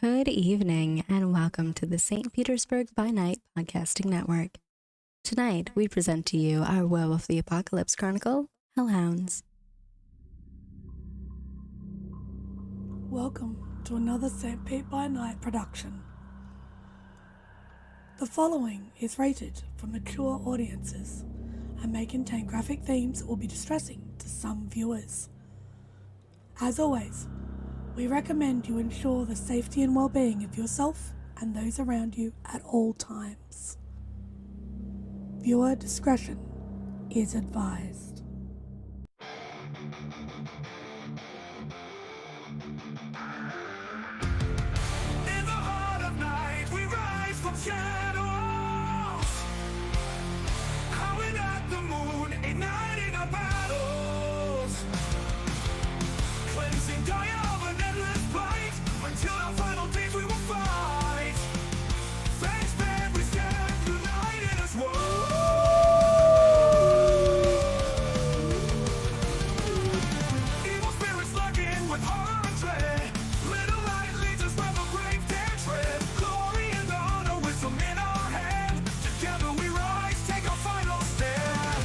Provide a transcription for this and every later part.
Good evening, and welcome to the St. Petersburg by Night podcasting network. Tonight, we present to you our Werewolf the Apocalypse Chronicle, Hounds. Welcome to another St. Pete by Night production. The following is rated for mature audiences and may contain graphic themes that will be distressing to some viewers. As always, we recommend you ensure the safety and well-being of yourself and those around you at all times. Viewer discretion is advised. In the heart of night, we rise from shadows, howling at the moon, igniting our battles, cleansing Gaia of an endless fight, until our final days we will fight. Thanks, man, we stand united as one. Evil spirits lurking with horror and dread. Little light leads us where the brave dare tread. Glory and honor, wisdom in our hand. Together we rise, take our final stand.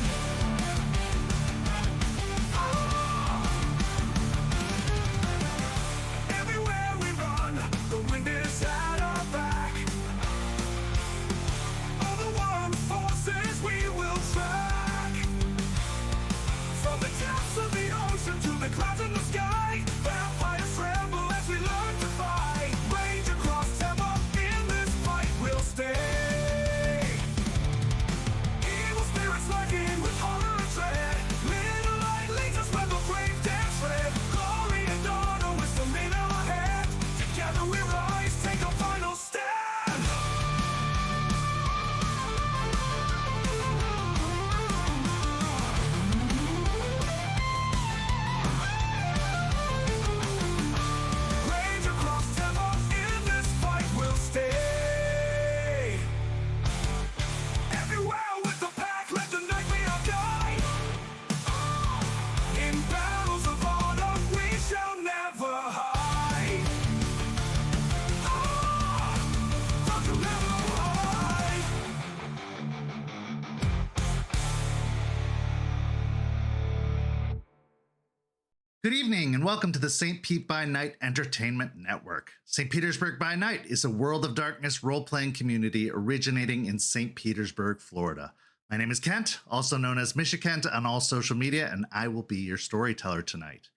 Everywhere we run, the wind is at our back. All the world forces we will track. From the depths of the ocean to the clouds in the sky, vampires tremble as we learn to fight. Rage across Tampa, in this fight we'll stay. Evil spirits lurking with horror and dread. Little light leads us where the brave dare tread. Glory and honor, wisdom in our hand. Together we rise, take our final stand. Rage across Tampa, in this fight we'll stay. Everywhere with the pack, let the night be our guide. In battles of honor, we shall never hide. Fuck you, never hide. Good evening and welcome to the St. Pete by Night Entertainment Network. St. Petersburg by Night is a World of Darkness role-playing community originating in St. Petersburg, Florida. My name is Kent, also known as Kent on all social media, and I will be your storyteller tonight.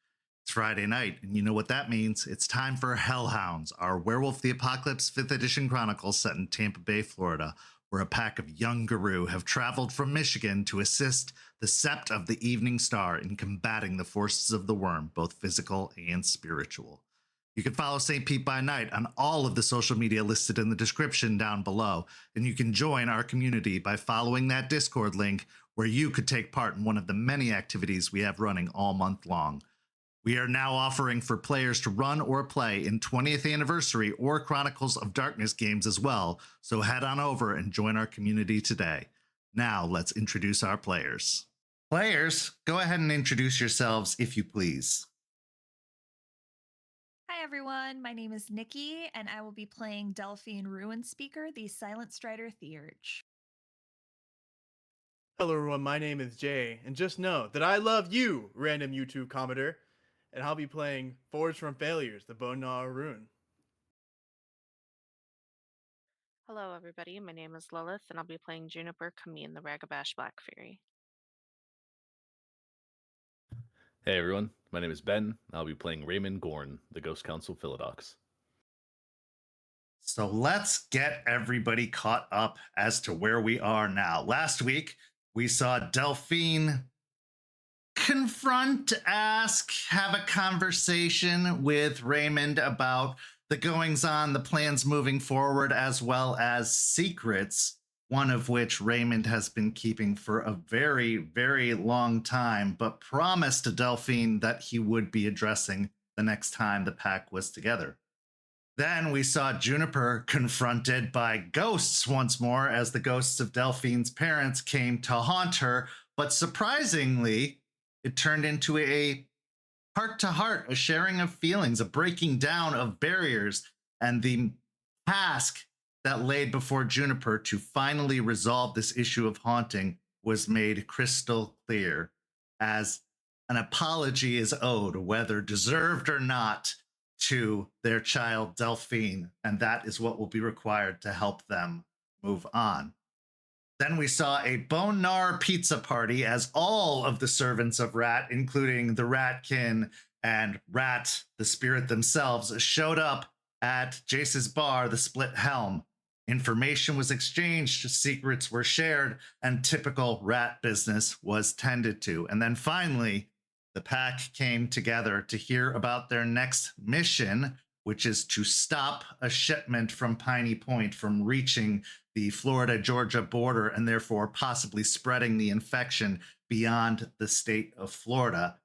It's Friday night, and you know what that means. It's time for Hounds, our Werewolf the Apocalypse 5th edition chronicle set in Tampa Bay, Florida, where a pack of young guru have traveled from Michigan to assist the Sept of the Evening Star in combating the forces of the worm, both physical and spiritual. You can follow St. Pete by Night on all of the social media listed in the description down below, and you can join our community by following that Discord link where you could take part in one of the many activities we have running all month long. We are now offering for players to run or play in 20th anniversary or Chronicles of Darkness games as well, so head on over and join our community today. Now let's introduce our players. Players, go ahead and introduce yourselves if you please. Hi everyone, my name is Nikki, and I will be playing Delphine Ruinspeaker, the Silent Strider Theurge. Hello everyone, my name is Jay, and just know that I love you, random YouTube commenter, and I'll be playing Forged from Failures, the Bone Gnawer Rune. Hello, everybody. My name is Lilith, and I'll be playing Juniper, Camine, the Ragabash Black Fairy. Hey everyone, my name is Ben. I'll be playing Raymond Gorn, the Ghost Council Philodox. So let's get everybody caught up as to where we are now. Last week, we saw Delphine confront, ask, have a conversation with Raymond about the goings-on, the plans moving forward, as well as secrets, one of which Raymond has been keeping for a very, very long time, but promised to Delphine that he would be addressing the next time the pack was together. Then we saw Juniper confronted by ghosts once more as the ghosts of Delphine's parents came to haunt her, but surprisingly, it turned into a heart-to-heart, a sharing of feelings, a breaking down of barriers And the task that laid before Juniper to finally resolve this issue of haunting was made crystal clear, as an apology is owed, whether deserved or not, to their child Delphine, and that is what will be required to help them move on. Then we saw a bone gnar pizza party as all of the servants of Rat, including the Ratkin and Rat, the spirit themselves, showed up at Jace's bar, the Split Helm. Information was exchanged, secrets were shared, and typical Rat business was tended to. And then finally, the pack came together to hear about their next mission, which is to stop a shipment from Piney Point from reaching the Florida-Georgia border and therefore possibly spreading the infection beyond the state of Florida.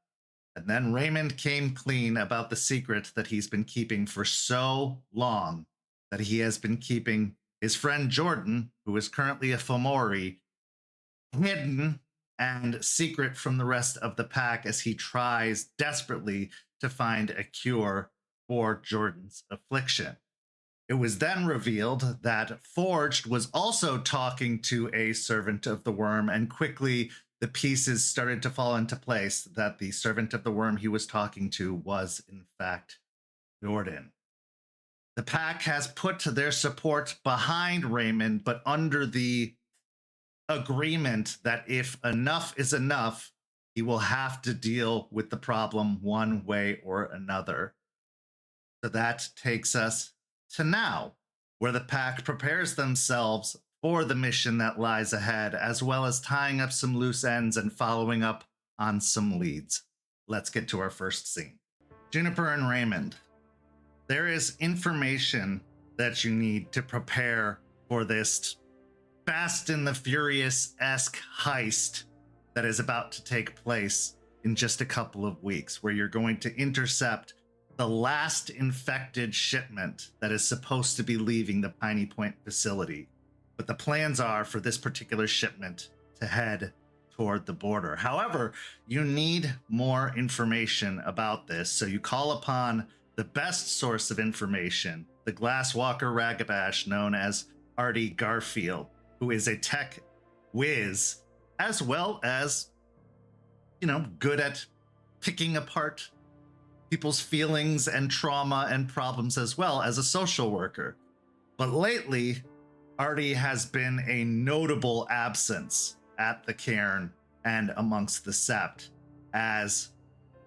And then Raymond came clean about the secret that he's been keeping for so long, that he has been keeping his friend Jordan, who is currently a Fomori, hidden and secret from the rest of the pack as he tries desperately to find a cure for Jordan's affliction. It was then revealed that Forged was also talking to a servant of the worm, and quickly the pieces started to fall into place that the servant of the worm he was talking to was, in fact, Jordan. The pack has put their support behind Raymond, but under the agreement that if enough is enough, he will have to deal with the problem one way or another. So that takes us to now, where the pack prepares themselves for the mission that lies ahead, as well as tying up some loose ends and following up on some leads. Let's get to our first scene. Juniper and Raymond, there is information that you need to prepare for this Fast and the Furious-esque heist that is about to take place in just a couple of weeks, where you're going to intercept the last infected shipment that is supposed to be leaving the Piney Point facility. But the plans are for this particular shipment to head toward the border. However, you need more information about this, so you call upon the best source of information, the Glasswalker Ragabash known as Artie Garfield, who is a tech whiz, as well as, good at picking apart people's feelings and trauma and problems, as well as a social worker. But lately, Artie has been a notable absence at the cairn and amongst the Sept, as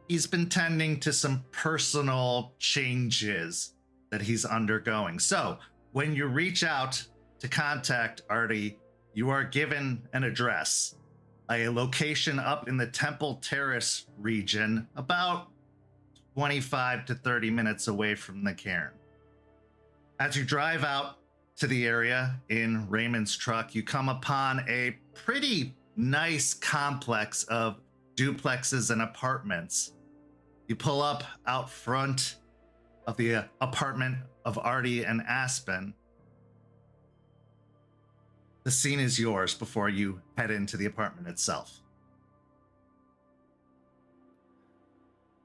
he's been tending to some personal changes that he's undergoing. So when you reach out to contact Artie, you are given an address, a location up in the Temple Terrace region, about 25 to 30 minutes away from the cairn. As you drive out to the area in Raymond's truck, you come upon a pretty nice complex of duplexes and apartments. You pull up out front of the apartment of Artie and Aspen. The scene is yours before you head into the apartment itself.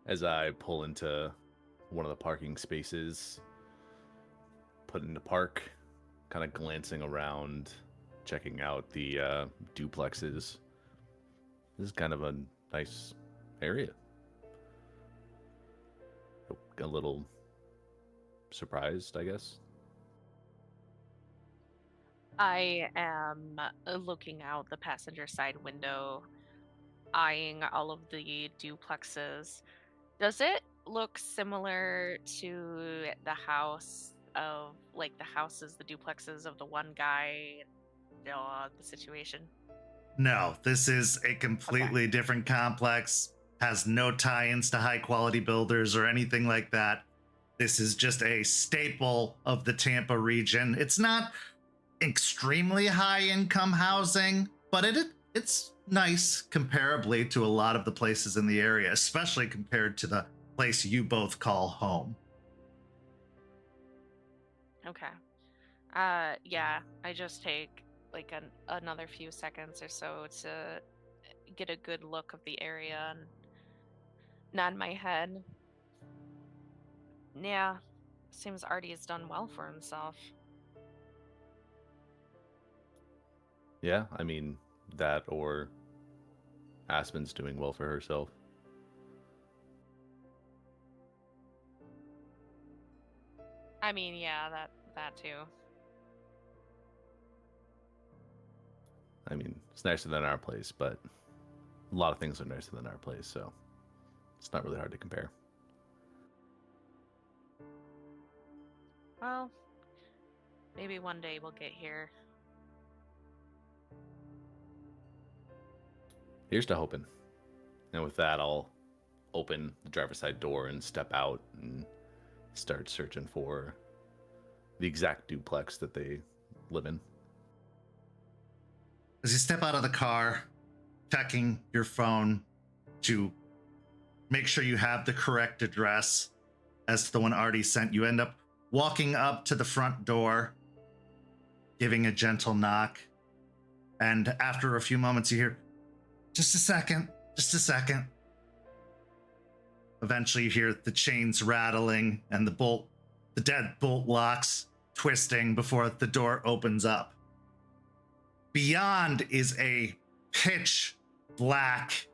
As I pull into one of the parking spaces, put into park, kind of glancing around, checking out the duplexes. This is kind of a nice area. A little surprised, I guess. I am looking out the passenger side window, eyeing all of the duplexes. Does it look similar to the house of, like, the houses, the duplexes of the one guy, the situation? No, this is a completely different complex, has no tie-ins to high-quality builders or anything like that. This is just a staple of the Tampa region. It's not extremely high-income housing, but it's nice comparably to a lot of the places in the area, especially compared to the place you both call home. Okay. Yeah, I just take like another few seconds or so to get a good look of the area and nod my head. Yeah, Seems Artie has done well for himself. Yeah, I mean, that or Aspen's doing well for herself. I mean, yeah, that too. I mean, it's nicer than our place, but a lot of things are nicer than our place, so it's not really hard to compare. Well, maybe one day we'll get here. Here's to hoping. And with that, I'll open the driver's side door and step out and start searching for the exact duplex that they live in. As you step out of the car, checking your phone to make sure you have the correct address as to the one Artie sent, you end up walking up to the front door, giving a gentle knock. And after a few moments, you hear, just a second. Eventually you hear the chains rattling and the deadbolt locks twisting before the door opens up. Beyond is a pitch black,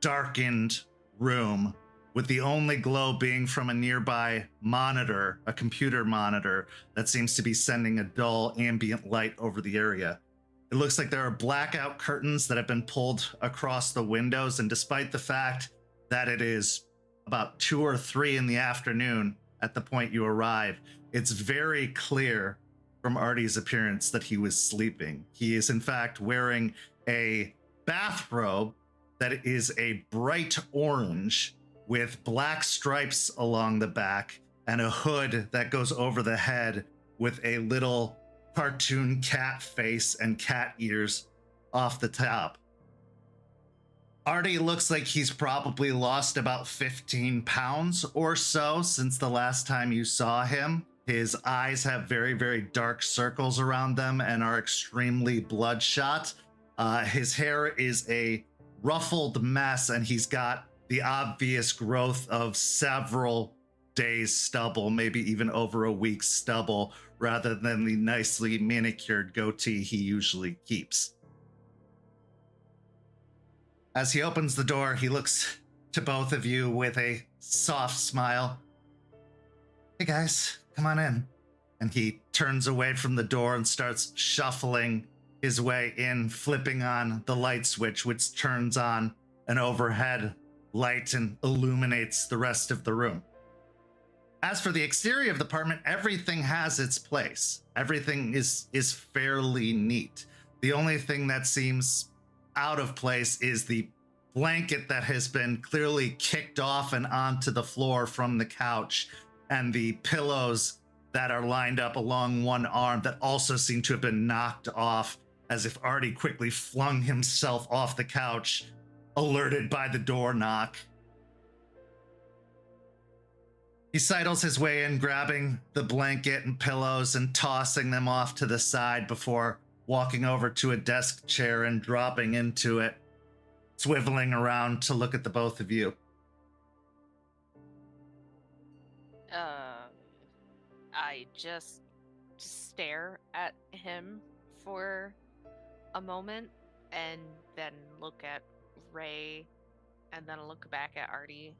darkened room with the only glow being from a nearby monitor, a computer monitor that seems to be sending a dull ambient light over the area. It looks like there are blackout curtains that have been pulled across the windows, and despite the fact that it is about 2 or 3 in the afternoon at the point you arrive, it's very clear from Artie's appearance that he was sleeping. He is in fact wearing a bathrobe that is a bright orange with black stripes along the back and a hood that goes over the head with a little cartoon cat face and cat ears off the top. Artie looks like he's probably lost about 15 pounds or so since the last time you saw him. His eyes have very, very dark circles around them and are extremely bloodshot. His hair is a ruffled mess, and he's got the obvious growth of several days stubble, maybe even over a week's stubble, rather than the nicely manicured goatee he usually keeps. As he opens the door, he looks to both of you with a soft smile. Hey guys, come on in. And he turns away from the door and starts shuffling his way in, flipping on the light switch, which turns on an overhead light and illuminates the rest of the room. As for the exterior of the apartment, everything has its place. Everything is fairly neat. The only thing that seems out of place is the blanket that has been clearly kicked off and onto the floor from the couch, and the pillows that are lined up along one arm that also seem to have been knocked off, as if Artie quickly flung himself off the couch, alerted by the door knock. He sidles his way in, grabbing the blanket and pillows and tossing them off to the side before walking over to a desk chair and dropping into it, swiveling around to look at the both of you. I just stare at him for a moment and then look at Ray and then look back at Artie.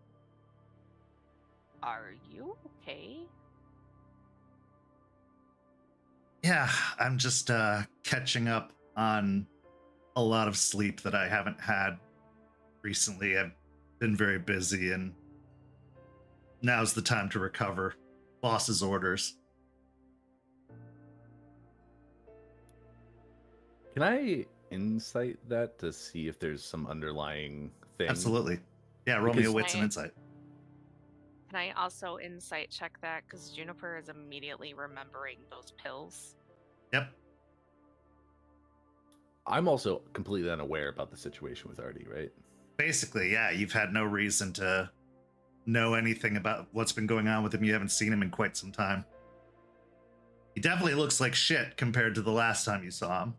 Are you okay? Yeah, I'm just catching up on a lot of sleep that I haven't had recently. I've been very busy, and now's the time to recover. Boss's orders. Can I insight that to see if there's some underlying thing? Absolutely. Yeah, roll me a Because- wits and insight. Can I also insight check that? Because Juniper is immediately remembering those pills. Yep. I'm also completely unaware about the situation with Artie, right? Basically, yeah, you've had no reason to know anything about what's been going on with him. You haven't seen him in quite some time. He definitely looks like shit compared to the last time you saw him.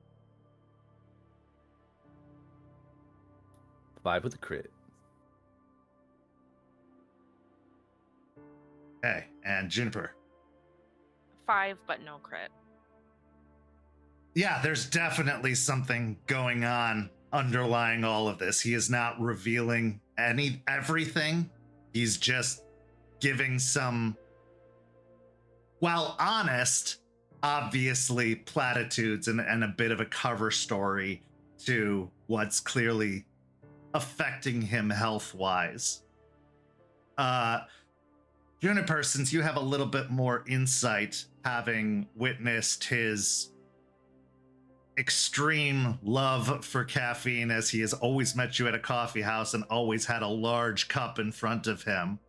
5 with a crit. Okay, and Juniper. 5, but no crit. Yeah, there's definitely something going on underlying all of this. He is not revealing everything. He's just giving some, while honest, obviously platitudes and a bit of a cover story to what's clearly affecting him health-wise. Juniper, since you have a little bit more insight, having witnessed his extreme love for caffeine, as he has always met you at a coffee house and always had a large cup in front of him,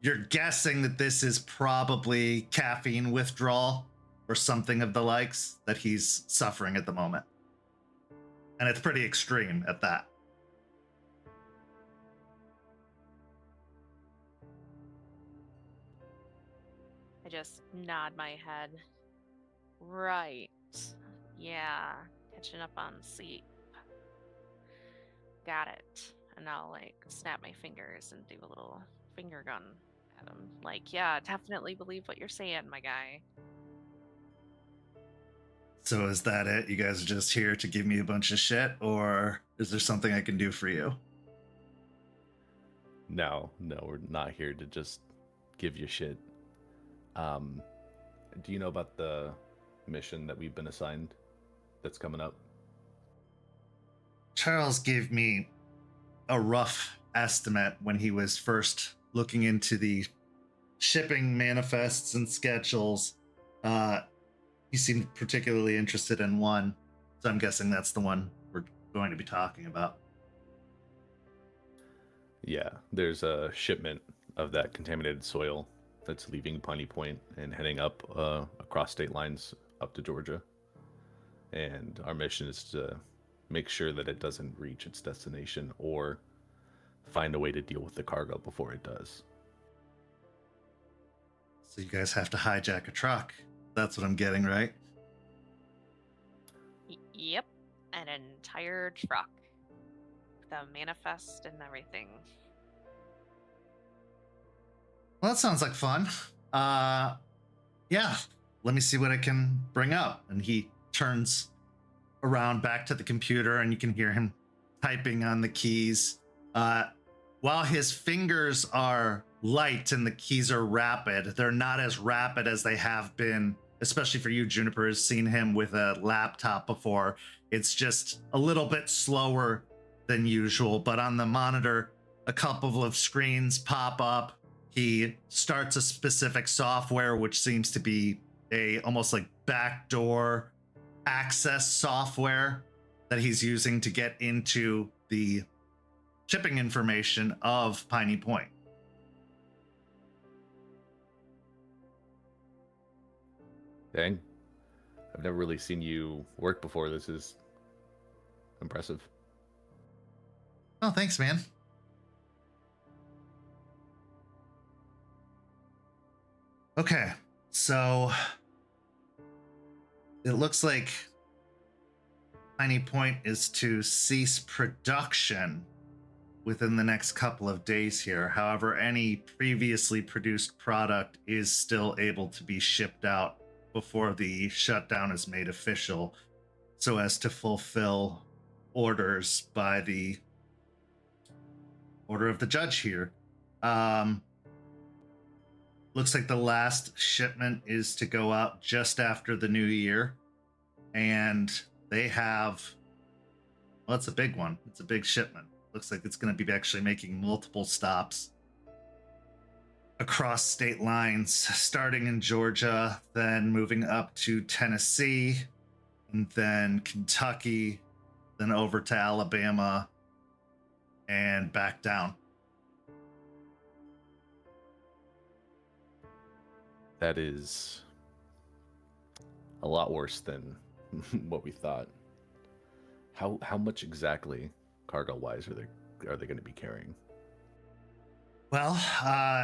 you're guessing that this is probably caffeine withdrawal or something of the likes that he's suffering at the moment. And it's pretty extreme at that. I just nod my head. Right. Yeah. Catching up on sleep. Got it. And I'll like snap my fingers and do a little finger gun at him. Like, yeah, definitely believe what you're saying, my guy. So is that it? You guys are just here to give me a bunch of shit, or is there something I can do for you? No, we're not here to just give you shit. Do you know about the mission that we've been assigned that's coming up? Charles gave me a rough estimate when he was first looking into the shipping manifests and schedules. He seemed particularly interested in one, so I'm guessing that's the one we're going to be talking about. Yeah, there's a shipment of that contaminated soil that's leaving Piney Point and heading up across state lines up to Georgia. And our mission is to make sure that it doesn't reach its destination or find a way to deal with the cargo before it does. So you guys have to hijack a truck. That's what I'm getting, right? Yep. An entire truck. The manifest and everything. Well, that sounds like fun. Yeah, let me see what I can bring up. And he turns around back to the computer, and you can hear him typing on the keys. While his fingers are light and the keys are rapid, they're not as rapid as they have been, especially for you, Juniper, has seen him with a laptop before. It's just a little bit slower than usual, but on the monitor, a couple of screens pop up. He starts a specific software, which seems to be a almost like backdoor access software that he's using to get into the shipping information of Piney Point. Dang. I've never really seen you work before. This is impressive. Oh, thanks, man. Okay, so it looks like Piney Point is to cease production within the next couple of days here. However, any previously produced product is still able to be shipped out before the shutdown is made official, so as to fulfill orders by the order of the judge here. Looks like the last shipment is to go out just after the new year. And they have, well, it's a big one. It's a big shipment. Looks like it's going to be actually making multiple stops across state lines, starting in Georgia, then moving up to Tennessee, and then Kentucky, then over to Alabama, and back down. That is a lot worse than what we thought. How much exactly, cargo-wise, are they going to be carrying? Well,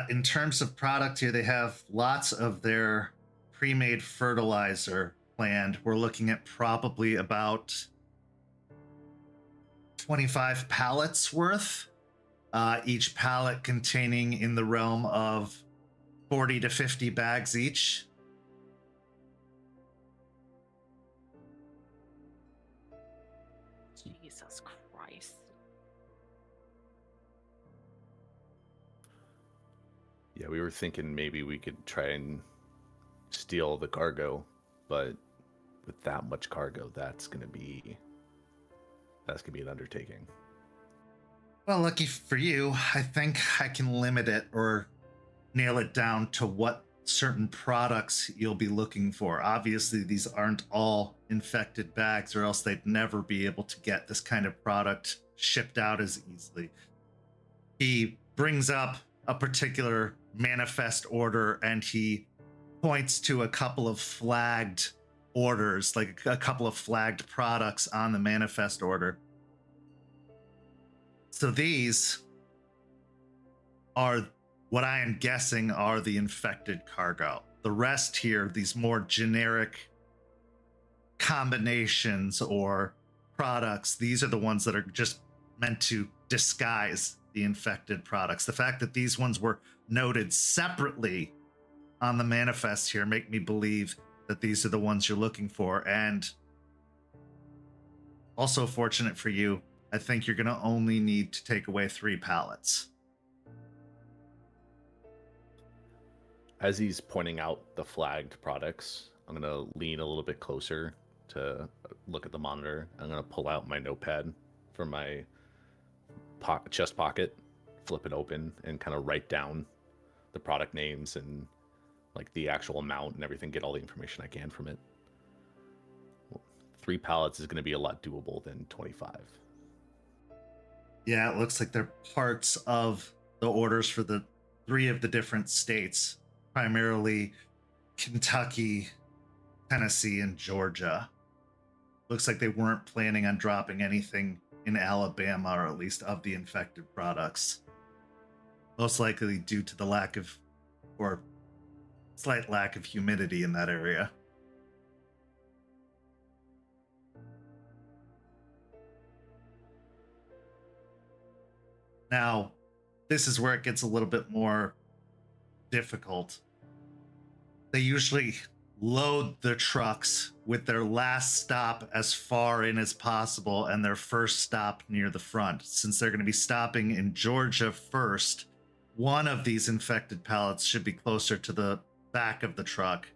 in terms of product here, they have lots of their pre-made fertilizer planned. We're looking at probably about 25 pallets worth, each pallet containing in the realm of 40 to 50 bags each. Yeah, we were thinking maybe we could try and steal the cargo, but with that much cargo, that's gonna be an undertaking. Well, lucky for you, I think I can limit it or nail it down to what certain products you'll be looking for. Obviously, these aren't all infected bags, or else they'd never be able to get this kind of product shipped out as easily. He brings up a particular manifest order and he points to a couple of flagged orders, like a couple of flagged products on the manifest order. So these are what I am guessing are the infected cargo. The rest here, these more generic combinations or products, these are the ones that are just meant to disguise the infected products. The fact that these ones were noted separately on the manifest here make me believe that these are the ones you're looking for. And also fortunate for you, I think you're going to only need to take away 3 pallets. As he's pointing out the flagged products, I'm going to lean a little bit closer to look at the monitor. I'm going to pull out my notepad from my chest pocket, flip it open, and kind of write down the product names and like the actual amount and everything, get all the information I can from it. 3 pallets is going to be a lot doable than 25. Yeah, it looks like they're parts of the orders for the 3 of the different states, primarily Kentucky, Tennessee, and Georgia. Looks like they weren't planning on dropping anything in Alabama, or at least of the infected products. Most likely due to the lack of, or slight lack of humidity in that area. Now, this is where it gets a little bit more difficult. They usually load the trucks with their last stop as far in as possible and their first stop near the front. Since they're going to be stopping in Georgia first, one of these infected pallets should be closer to the back of the truck,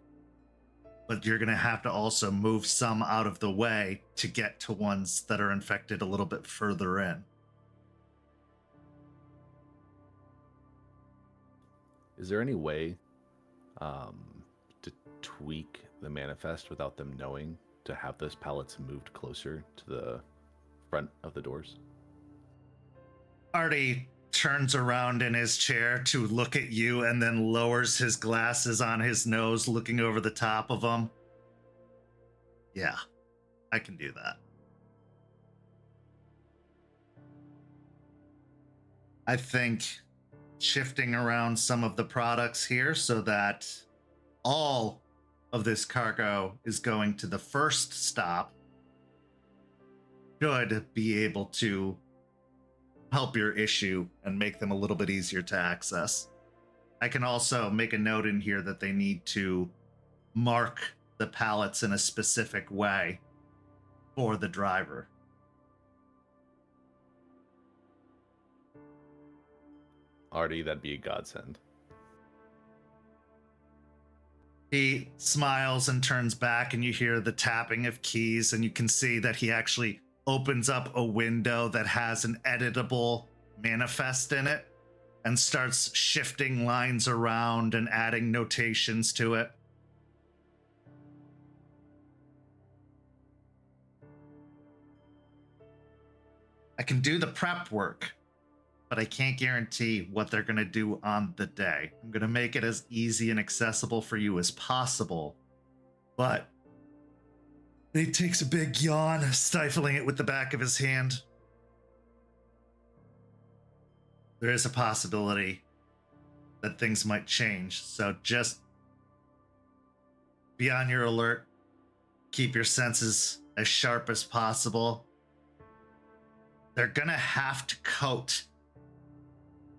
but you're going to have to also move some out of the way to get to ones that are infected a little bit further in. Is there any way to tweak the manifest without them knowing, to have those pallets moved closer to the front of the doors? Artie turns around in his chair to look at you and then lowers his glasses on his nose, looking over the top of them. Yeah, I can do that. I think shifting around some of the products here so that all of this cargo is going to the first stop should be able to help your issue and make them a little bit easier to access. I can also make a note in here that they need to mark the pallets in a specific way for the driver. Artie, that'd be a godsend. He smiles and turns back, and you hear the tapping of keys, and you can see that he actually opens up a window that has an editable manifest in it and starts shifting lines around and adding notations to it. I can do the prep work, but I can't guarantee what they're going to do on the day. I'm going to make it as easy and accessible for you as possible, but he takes a big yawn, stifling it with the back of his hand. There is a possibility that things might change, so just be on your alert. Keep your senses as sharp as possible. They're going to have to coat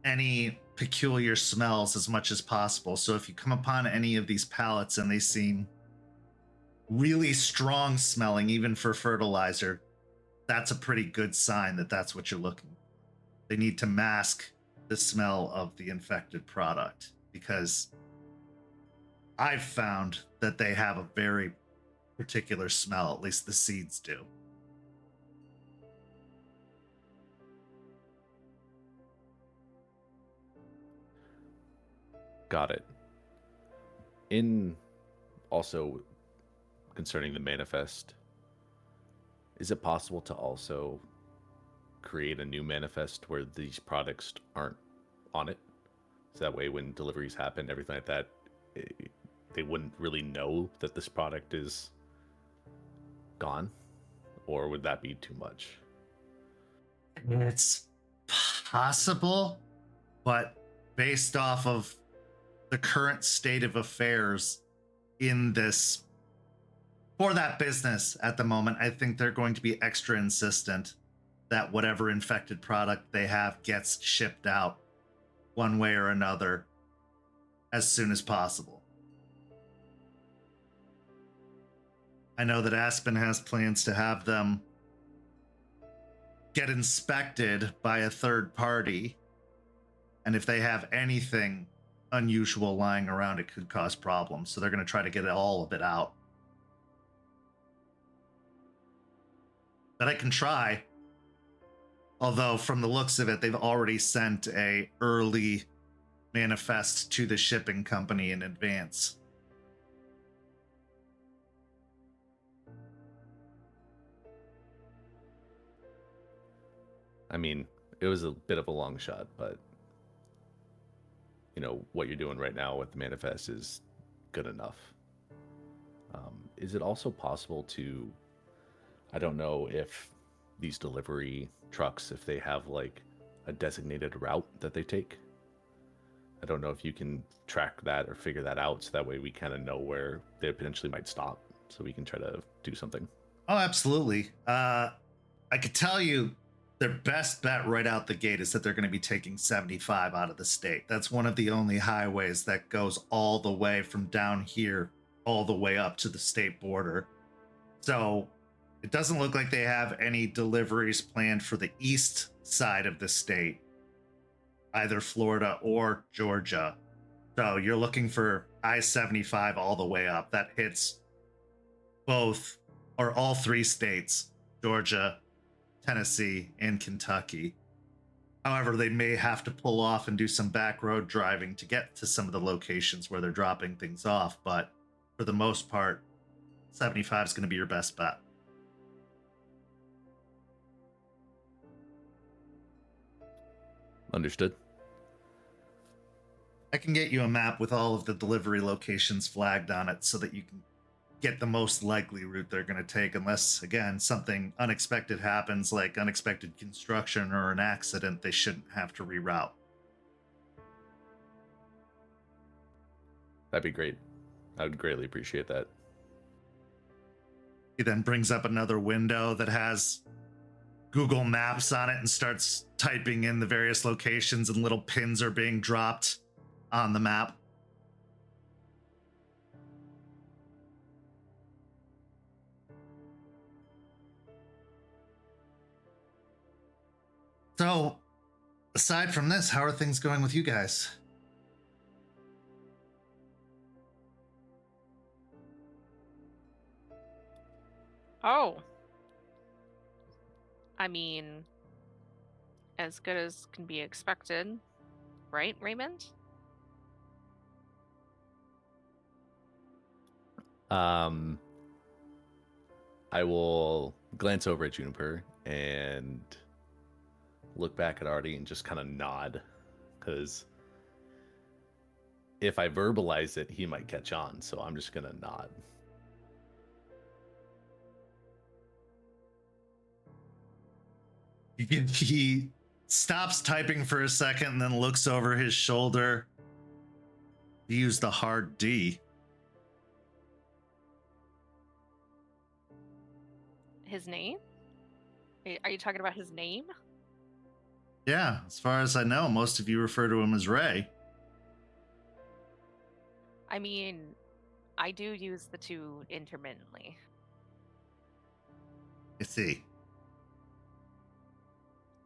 any peculiar smells as much as possible. So if you come upon any of these pallets and they seem really strong smelling, even for fertilizer, that's a pretty good sign that that's what you're looking for. They need to mask the smell of the infected product. because I've found that they have a very particular smell, at least the seeds do. Got it. In also concerning the manifest, is it possible to also create a new manifest where these products aren't on it? So that way when deliveries happen, everything like that, they wouldn't really know that this product is gone? Or would that be too much? It's possible, but based off of the current state of affairs in this, for that business at the moment, I think they're going to be extra insistent that whatever infected product they have gets shipped out one way or another as soon as possible. I know that Aspen has plans to have them get inspected by a third party, and if they have anything unusual lying around, it could cause problems. So they're going to try to get all of it out. But I can try. Although from the looks of it, they've already sent a early manifest to the shipping company in advance. I mean, it was a bit of a long shot, but you know, what you're doing right now with the manifest is good enough. Is it also possible to, I don't know if these delivery trucks, if they have like a designated route that they take. I don't know if you can track that or figure that out, so that way we kind of know where they potentially might stop, so we can try to do something. Oh, absolutely. I could tell you their best bet right out the gate is that they're going to be taking 75 out of the state. That's one of the only highways that goes all the way from down here all the way up to the state border. So it doesn't look like they have any deliveries planned for the east side of the state, either Florida or Georgia. So you're looking for I-75 all the way up. That hits both or all three states, Georgia, Tennessee, and Kentucky. However, they may have to pull off and do some back road driving to get to some of the locations where they're dropping things off. But for the most part, 75 is going to be your best bet. Understood. I can get you a map with all of the delivery locations flagged on it so that you can get the most likely route they're going to take, unless, again, something unexpected happens, like unexpected construction or an accident. They shouldn't have to reroute. That'd be great. I would greatly appreciate that. He then brings up another window that has Google Maps on it and starts typing in the various locations, and little pins are being dropped on the map. So, aside from this, how are things going with you guys? Oh. I mean, as good as can be expected, right, Raymond? I will glance over at Juniper and look back at Artie and just kind of nod, because if I verbalize it, he might catch on, so I'm just gonna nod. He stops typing for a second and then looks over his shoulder. He used the hard D. His name? Are you talking about his name? Yeah, as far as I know, most of you refer to him as Ray. I mean, I do use the two intermittently. I see.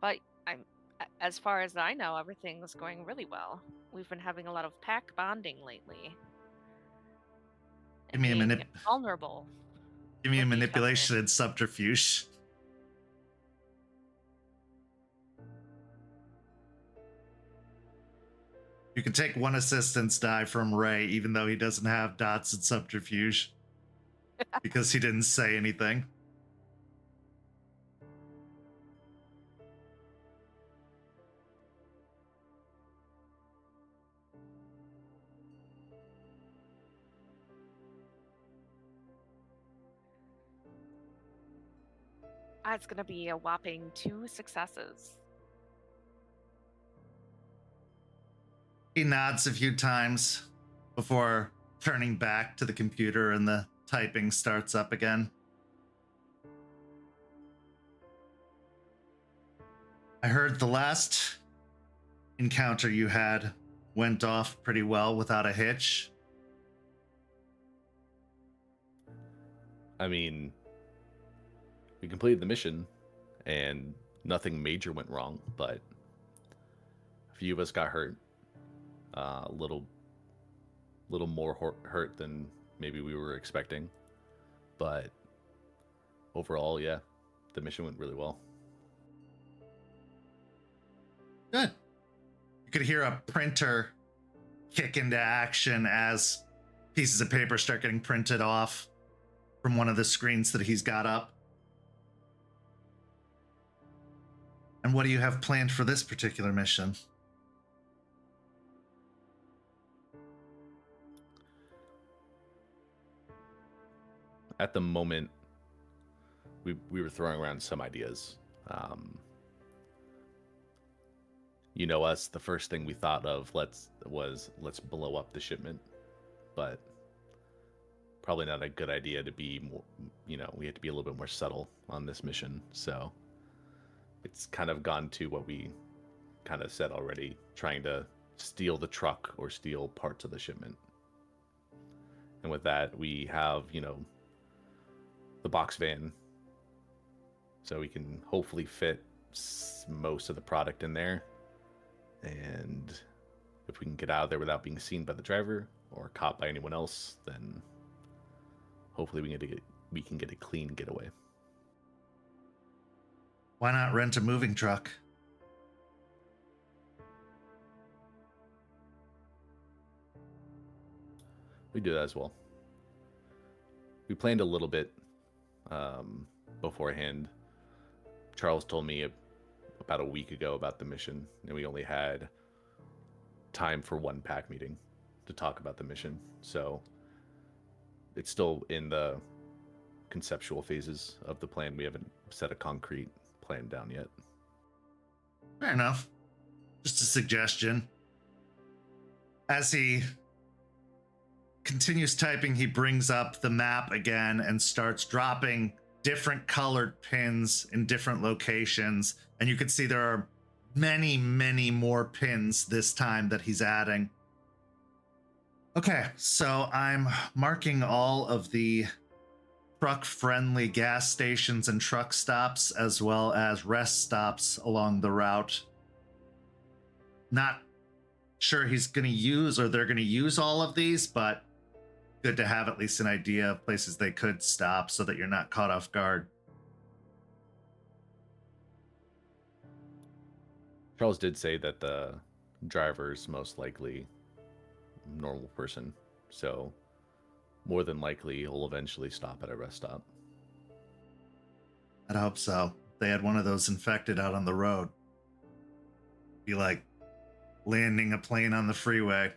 But As far as I know, everything's going really well. We've been having a lot of pack bonding lately. Give me a being vulnerable. Give me a with each manipulation other. and subterfuge. You can take one assistance die from Ray, even though he doesn't have dots and subterfuge, because he didn't say anything. It's going to be a whopping 2 successes. He nods a few times before turning back to the computer, and the typing starts up again. I heard the last encounter you had went off pretty well without a hitch. I mean, we completed the mission and nothing major went wrong, but a few of us got hurt. A little more hurt than maybe we were expecting. But overall, yeah, the mission went really well. Good. You could hear a printer kick into action as pieces of paper start getting printed off from one of the screens that he's got up. And what do you have planned for this particular mission? At the moment, we were throwing around some ideas. You know us, the first thing we thought of let's blow up the shipment, but probably not a good idea to be more, we had to be a little bit more subtle on this mission. So it's kind of gone to what we kind of said already, trying to steal the truck or steal parts of the shipment. And with that, we have, the box van, so we can hopefully fit most of the product in there. And if we can get out of there without being seen by the driver or caught by anyone else, then hopefully we can get a clean getaway. Why not rent a moving truck? We do that as well. We planned a little bit beforehand. Charles told me about a week ago about the mission, and we only had time for one pack meeting to talk about the mission. So it's still in the conceptual phases of the plan. We haven't set a concrete plan down yet. Fair enough. Just a suggestion. As he continues typing, he brings up the map again and starts dropping different colored pins in different locations. And you can see there are many, many more pins this time that he's adding. Okay, so I'm marking all of the truck-friendly gas stations and truck stops, as well as rest stops along the route. Not sure he's going to use, or they're going to use all of these, but good to have at least an idea of places they could stop so that you're not caught off guard. Charles did say that the driver's most likely a normal person, so more than likely he'll eventually stop at a rest stop. I'd hope so. They had one of those infected out on the road. Be like landing a plane on the freeway.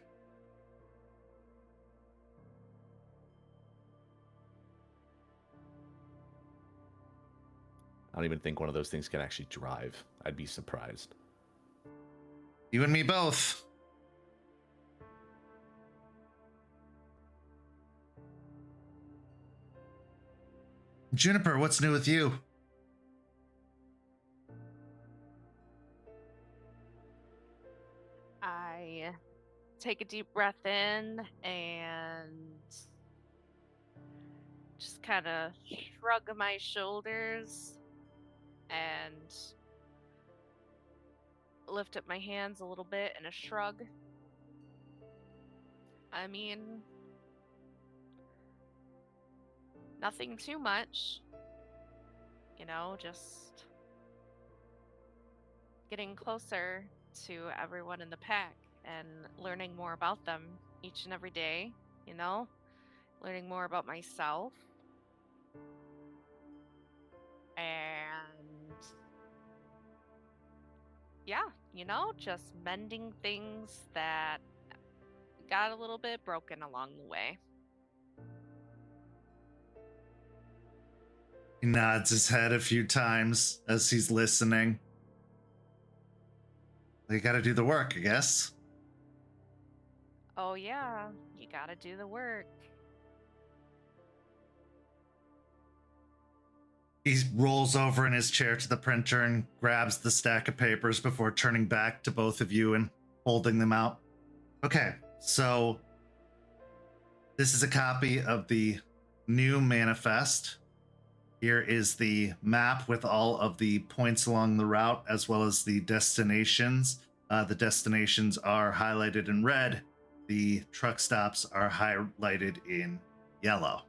I don't even think one of those things can actually drive. I'd be surprised. You and me both. Juniper, what's new with you? I take a deep breath in and just kind of shrug my shoulders and lift up my hands a little bit and a shrug. I mean, nothing too much. You know, just getting closer to everyone in the pack and learning more about them each and every day, you know? Learning more about myself. And yeah, you know, just mending things that got a little bit broken along the way. He nods his head a few times as he's listening. You gotta do the work, I guess. Oh yeah, you gotta do the work. He rolls over in his chair to the printer and grabs the stack of papers before turning back to both of you and holding them out. Okay, so this is a copy of the new manifest. Here is the map with all of the points along the route, as well as the destinations. The destinations are highlighted in red. The truck stops are highlighted in yellow.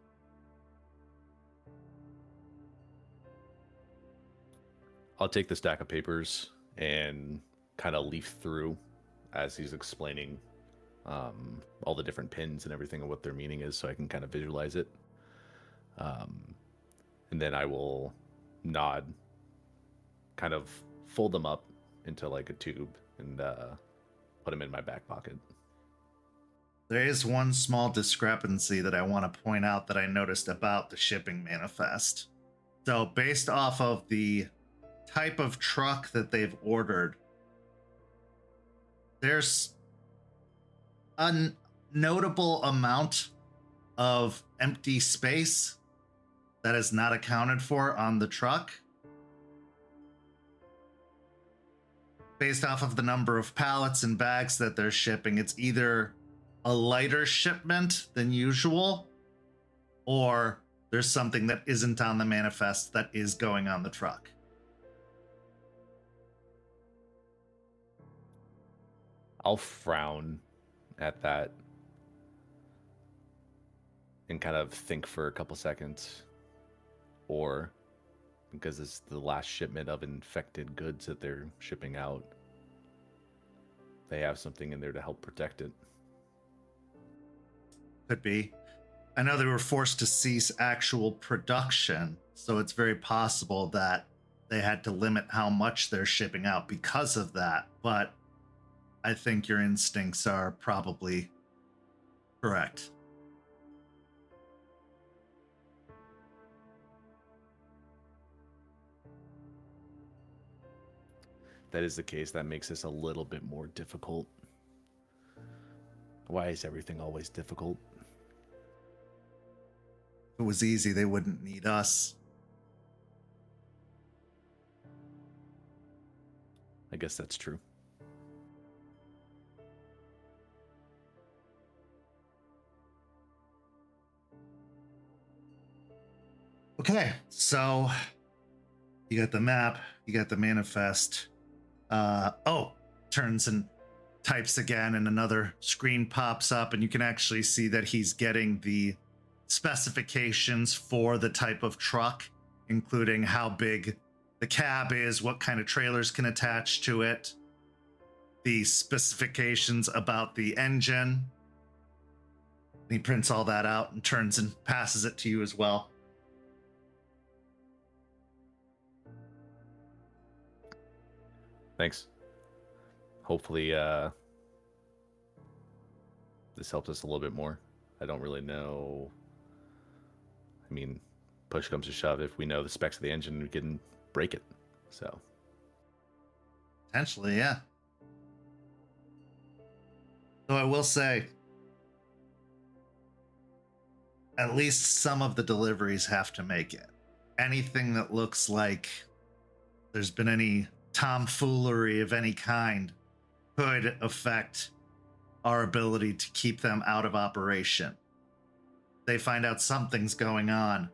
I'll take the stack of papers and kind of leaf through as he's explaining all the different pins and everything and what their meaning is, so I can kind of visualize it. And then I will nod, kind of fold them up into like a tube and put them in my back pocket. There is one small discrepancy that I want to point out that I noticed about the shipping manifest. So based off of the type of truck that they've ordered, there's a notable amount of empty space that is not accounted for on the truck. Based off of the number of pallets and bags that they're shipping, it's either a lighter shipment than usual, or there's something that isn't on the manifest that is going on the truck. I'll frown at that and kind of think for a couple seconds. Or because it's the last shipment of infected goods that they're shipping out, they have something in there to help protect it. Could be. I know they were forced to cease actual production, so it's very possible that they had to limit how much they're shipping out because of that, but I think your instincts are probably correct. That is the case. That makes this a little bit more difficult. Why is everything always difficult? If it was easy, they wouldn't need us. I guess that's true. Okay, so you got the map, you got the manifest. Turns and types again, and another screen pops up, and you can actually see that he's getting the specifications for the type of truck, including how big the cab is, what kind of trailers can attach to it, the specifications about the engine. He prints all that out and turns and passes it to you as well. Thanks. Hopefully, this helps us a little bit more. I don't really know. I mean, push comes to shove. If we know the specs of the engine, we can break it. So. Potentially, yeah. So I will say, at least some of the deliveries have to make it. Anything that looks like there's been any tomfoolery of any kind could affect our ability to keep them out of operation. They find out something's going on,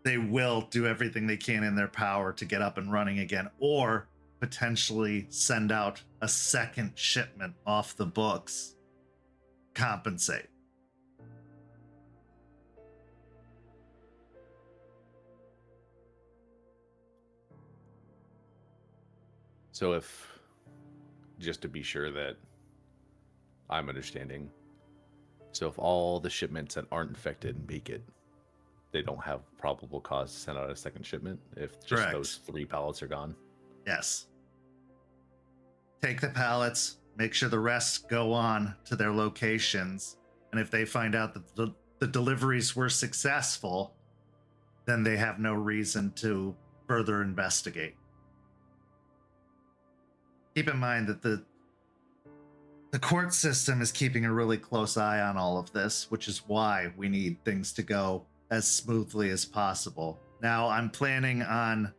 they will do everything they can in their power to get up and running again, or potentially send out a second shipment off the books compensate. So if, just to be sure that I'm understanding, so if all the shipments that aren't infected make it, they don't have probable cause to send out a second shipment if just Correct. those 3 pallets are gone? Yes. Take the pallets, make sure the rest go on to their locations, and if they find out that the deliveries were successful, then they have no reason to further investigate. Keep in mind that the court system is keeping a really close eye on all of this, which is why we need things to go as smoothly as possible. Now, I'm planning on,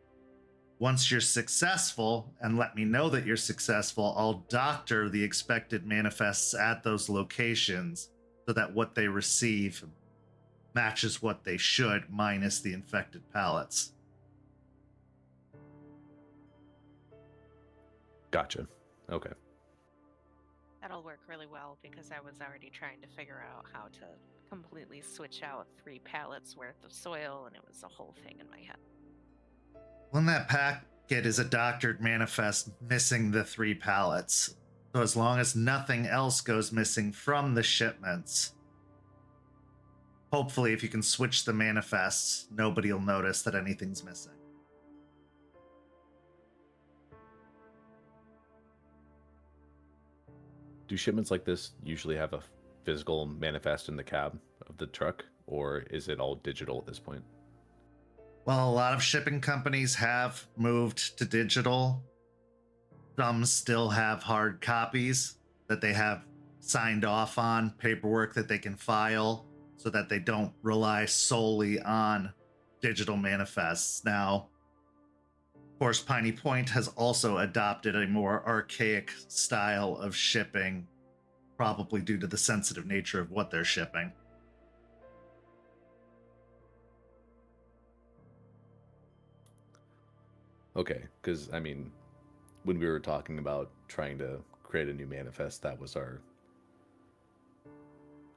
once you're successful, and let me know that you're successful, I'll doctor the expected manifests at those locations so that what they receive matches what they should, minus the infected pallets. Gotcha. Okay. That'll work really well because I was already trying to figure out how to completely switch out 3 pallets worth of soil, and it was a whole thing in my head. Well, in that packet is a doctored manifest missing the 3 pallets. So as long as nothing else goes missing from the shipments, hopefully if you can switch the manifests, nobody will notice that anything's missing. Do shipments like this usually have a physical manifest in the cab of the truck, or is it all digital at this point? Well, a lot of shipping companies have moved to digital. Some still have hard copies that they have signed off on, paperwork that they can file, so that they don't rely solely on digital manifests. Now, of course, Piney Point has also adopted a more archaic style of shipping, probably due to the sensitive nature of what they're shipping. Okay, because, I mean, when we were talking about trying to create a new manifest, that was our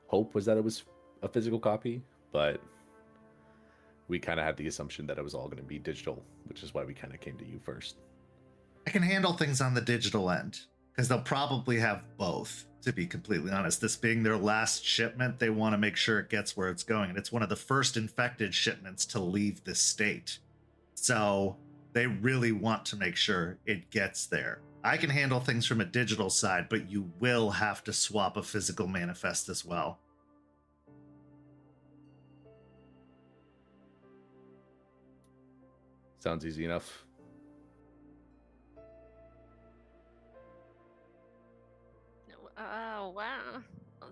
hope, was that it was a physical copy, but we kind of had the assumption that it was all going to be digital, which is why we kind of came to you first. I can handle things on the digital end, because they'll probably have both, to be completely honest. This being their last shipment, they want to make sure it gets where it's going. And it's one of the first infected shipments to leave the state. So they really want to make sure it gets there. I can handle things from a digital side, but you will have to swap a physical manifest as well. Sounds easy enough. Oh, wow.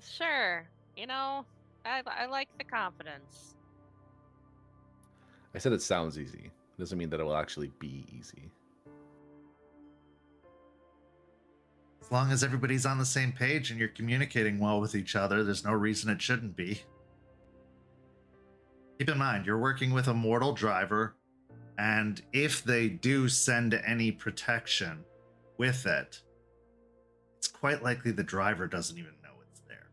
Sure. You know, I like the confidence. I said it sounds easy. Doesn't mean that it will actually be easy. As long as everybody's on the same page and you're communicating well with each other, there's no reason it shouldn't be. Keep in mind, you're working with a mortal driver, and if they do send any protection with it, it's quite likely the driver doesn't even know it's there.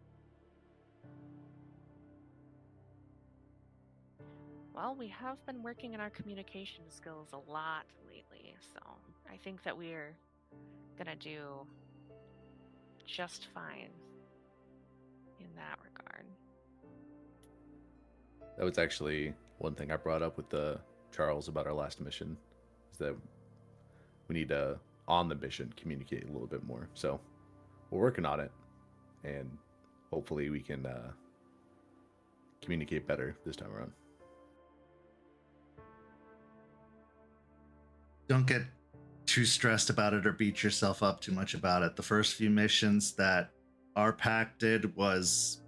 Well, we have been working on our communication skills a lot lately, so I think that we're gonna do just fine in that regard. That was actually one thing I brought up with Charles about our last mission, is that we need to, on the mission, communicate a little bit more. So we're working on it, and hopefully we can communicate better this time around. Don't get too stressed about it or beat yourself up too much about it. The first few missions that our pack did was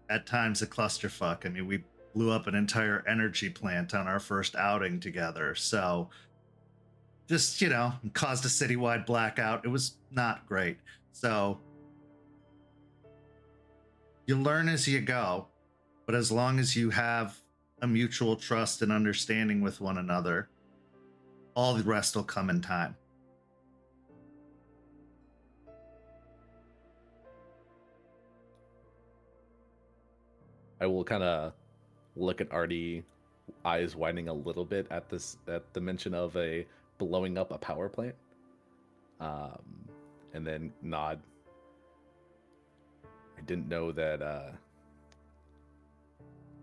at times a clusterfuck. I mean, we blew up an entire energy plant on our first outing together. So just, caused a citywide blackout. It was not great. So you learn as you go, but as long as you have a mutual trust and understanding with one another, all the rest will come in time. I will kind of look at Artie, eyes widening a little bit at the mention of a blowing up a power plant, and then nod. I didn't know that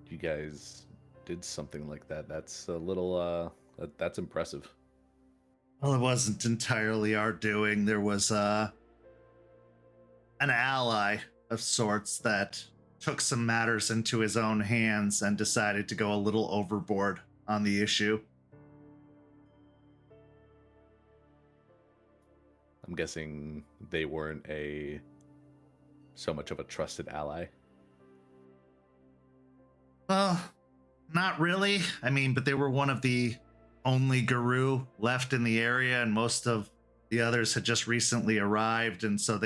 you guys did something like that. That's a little that's impressive. Well, it wasn't entirely our doing. There was an ally of sorts that took some matters into his own hands and decided to go a little overboard on the issue. I'm guessing they weren't so much of a trusted ally. Well, not really. I mean, but they were one of the only guru left in the area, and most of the others had just recently arrived, and so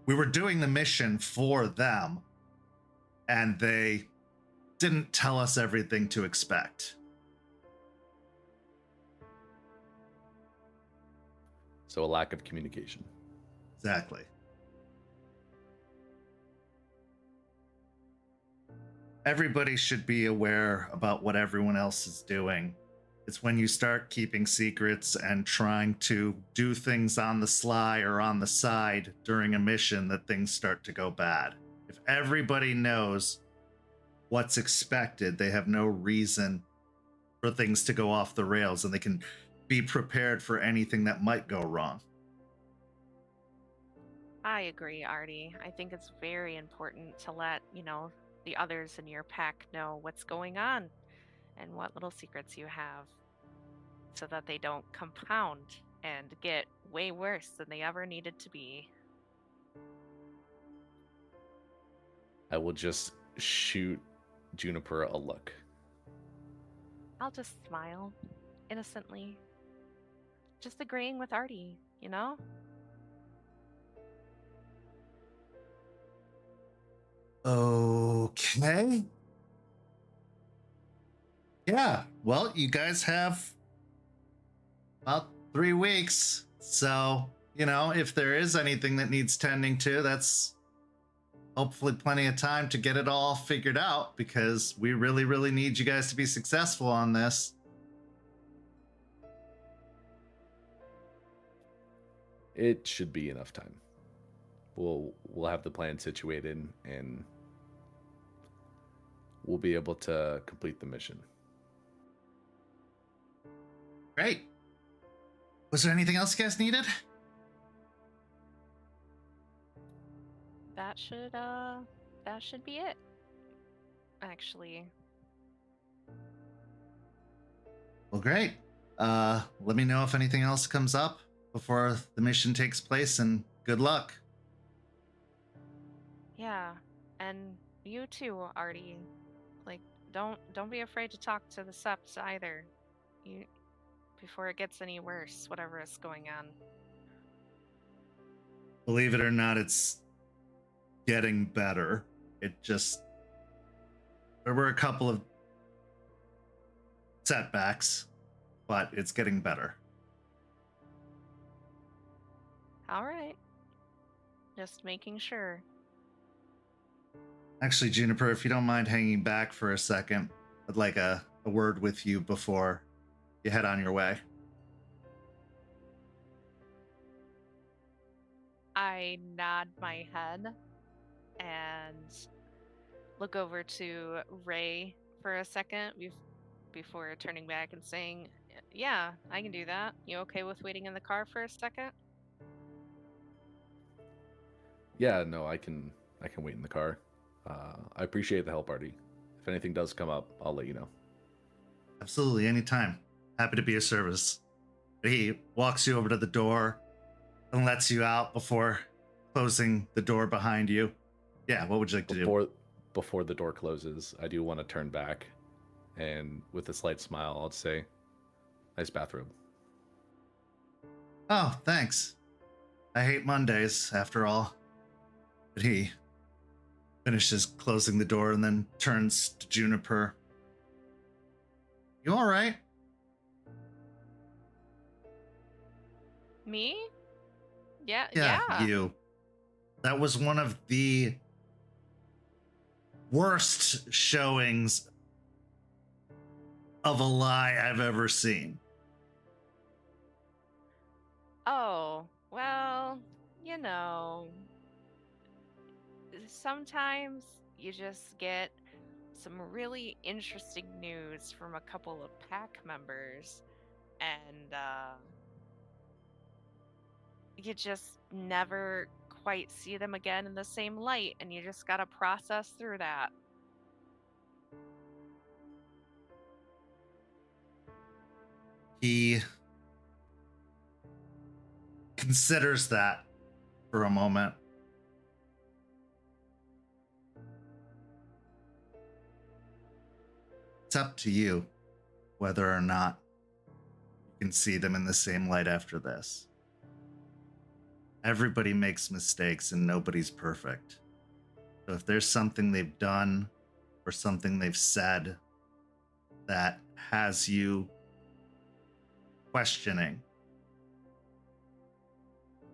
we were doing the mission for them, and they didn't tell us everything to expect. So a lack of communication. Exactly. Everybody should be aware about what everyone else is doing. It's when you start keeping secrets and trying to do things on the sly or on the side during a mission that things start to go bad. If everybody knows what's expected, they have no reason for things to go off the rails, and they can be prepared for anything that might go wrong. I agree, Artie. I think it's very important to let, the others in your pack know what's going on and what little secrets you have so that they don't compound and get way worse than they ever needed to be. I will just shoot Juniper a look. I'll just smile innocently, just agreeing with Artie, Okay. Yeah, well, you guys have about 3 weeks. So, if there is anything that needs tending to, that's hopefully plenty of time to get it all figured out, because we really, really need you guys to be successful on this. It should be enough time. We'll have the plan situated, and we'll be able to complete the mission. Great. Was there anything else you guys needed? That should be it. Actually. Well, great. Let me know if anything else comes up before the mission takes place, and good luck. Yeah, and you too, Artie. Don't be afraid to talk to the Sept either. Before it gets any worse, whatever is going on. Believe it or not, it's getting better. There were a couple of setbacks, but it's getting better. All right. Just making sure. Actually, Juniper, if you don't mind hanging back for a second, I'd like a word with you before you head on your way. I nod my head and look over to Ray for a second before turning back and saying, "Yeah, I can do that. You okay with waiting in the car for a second?" Yeah, no, I can wait in the car. I appreciate the help, Artie. If anything does come up, I'll let you know. Absolutely, anytime. Happy to be of service. He walks you over to the door and lets you out before closing the door behind you. Yeah, what would you like to do? Before the door closes, I do want to turn back, and with a slight smile, I'll say, "Nice bathrobe." Oh, thanks. I hate Mondays, after all. But he finishes closing the door and then turns to Juniper. You all right? Me? Yeah. Yeah, you. That was one of the worst showings of a lie I've ever seen. Oh, well, you know, sometimes you just get some really interesting news from a couple of pack members, and you just never quite see them again in the same light, and you just gotta process through that. He considers that for a moment. It's up to you whether or not you can see them in the same light after this. Everybody makes mistakes and nobody's perfect. So if there's something they've done or something they've said that has you questioning,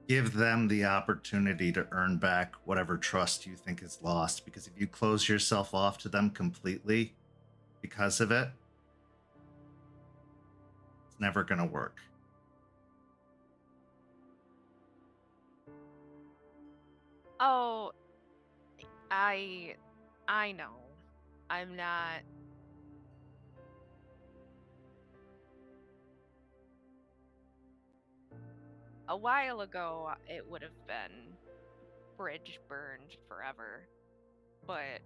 give them the opportunity to earn back whatever trust you think is lost. Because if you close yourself off to them completely because of it, it's never going to work. Oh, I know. I'm not. A while ago, it would have been bridge burned forever, but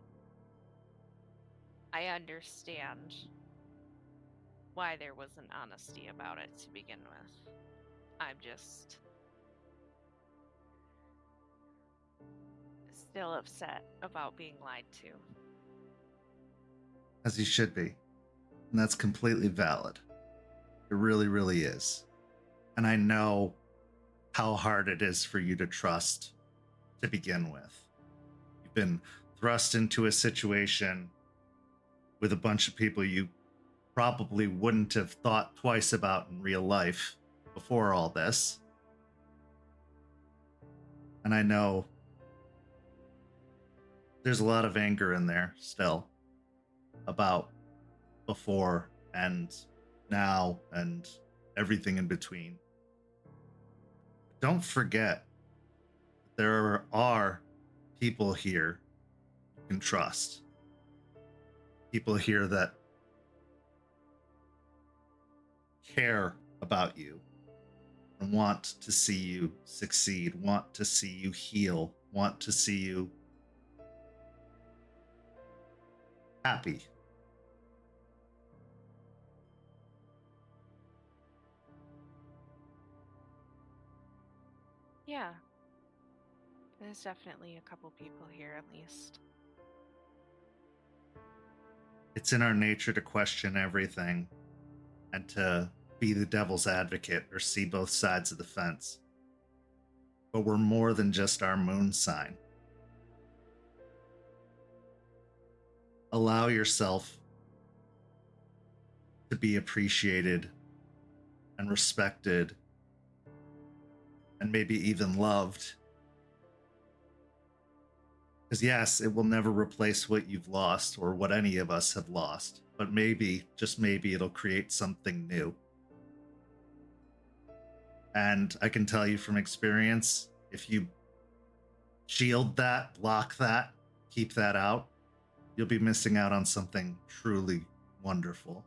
I understand why there was an honesty about it to begin with. I'm just still upset about being lied to. As you should be. And that's completely valid. It really, really is. And I know how hard it is for you to trust to begin with. You've been thrust into a situation with a bunch of people you probably wouldn't have thought twice about in real life before all this. And I know there's a lot of anger in there still about before and now and everything in between. Don't forget, there are people here you can trust. People here that care about you and want to see you succeed, want to see you heal, want to see you happy. Yeah. There's definitely a couple people here at least. It's in our nature to question everything and to be the devil's advocate or see both sides of the fence. But we're more than just our moon sign. Allow yourself to be appreciated and respected and maybe even loved. Because yes, it will never replace what you've lost or what any of us have lost, but maybe, just maybe, it'll create something new. And I can tell you from experience, if you shield that, block that, keep that out, you'll be missing out on something truly wonderful.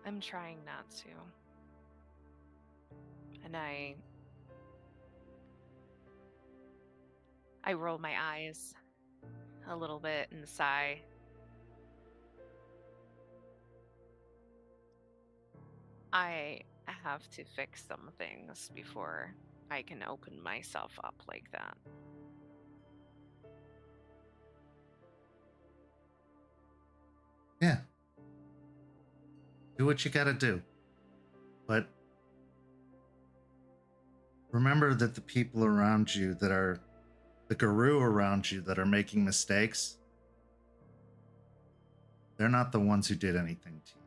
I'm trying not to. And I roll my eyes a little bit and sigh. I have to fix some things before I can open myself up like that. Yeah. Do what you gotta do. But remember that the people around you that are the guru around you that are making mistakes, they're not the ones who did anything to you.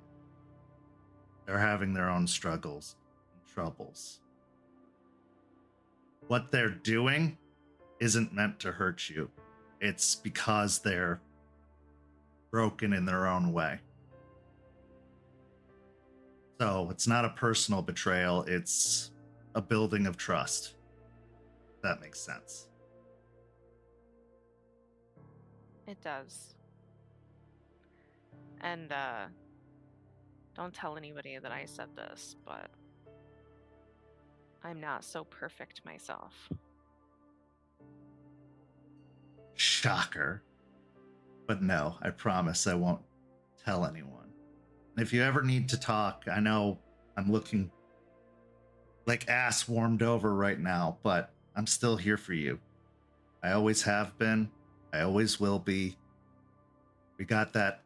They're having their own struggles and troubles. what they're doing isn't meant to hurt you. It's because they're broken in their own way. So it's not a personal betrayal, it's a building of trust. If that makes sense. It does. And don't tell anybody that I said this, but I'm not so perfect myself. Shocker. But no, I promise I won't tell anyone. And if you ever need to talk, I know I'm looking like ass warmed over right now, but I'm still here for you. I always have been. I always will be. We got that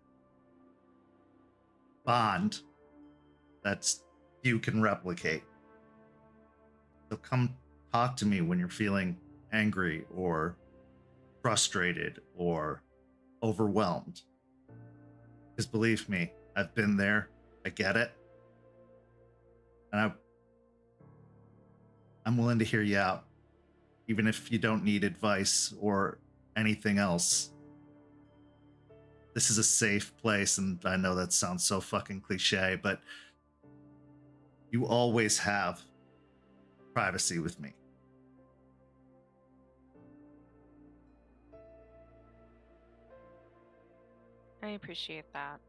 bond that's you can replicate. So come talk to me when you're feeling angry or frustrated or overwhelmed. Because believe me, I've been there. I get it. And I'm willing to hear you out. Even if you don't need advice or anything else. This is a safe place, and I know that sounds so fucking cliche, but you always have privacy with me. I appreciate that.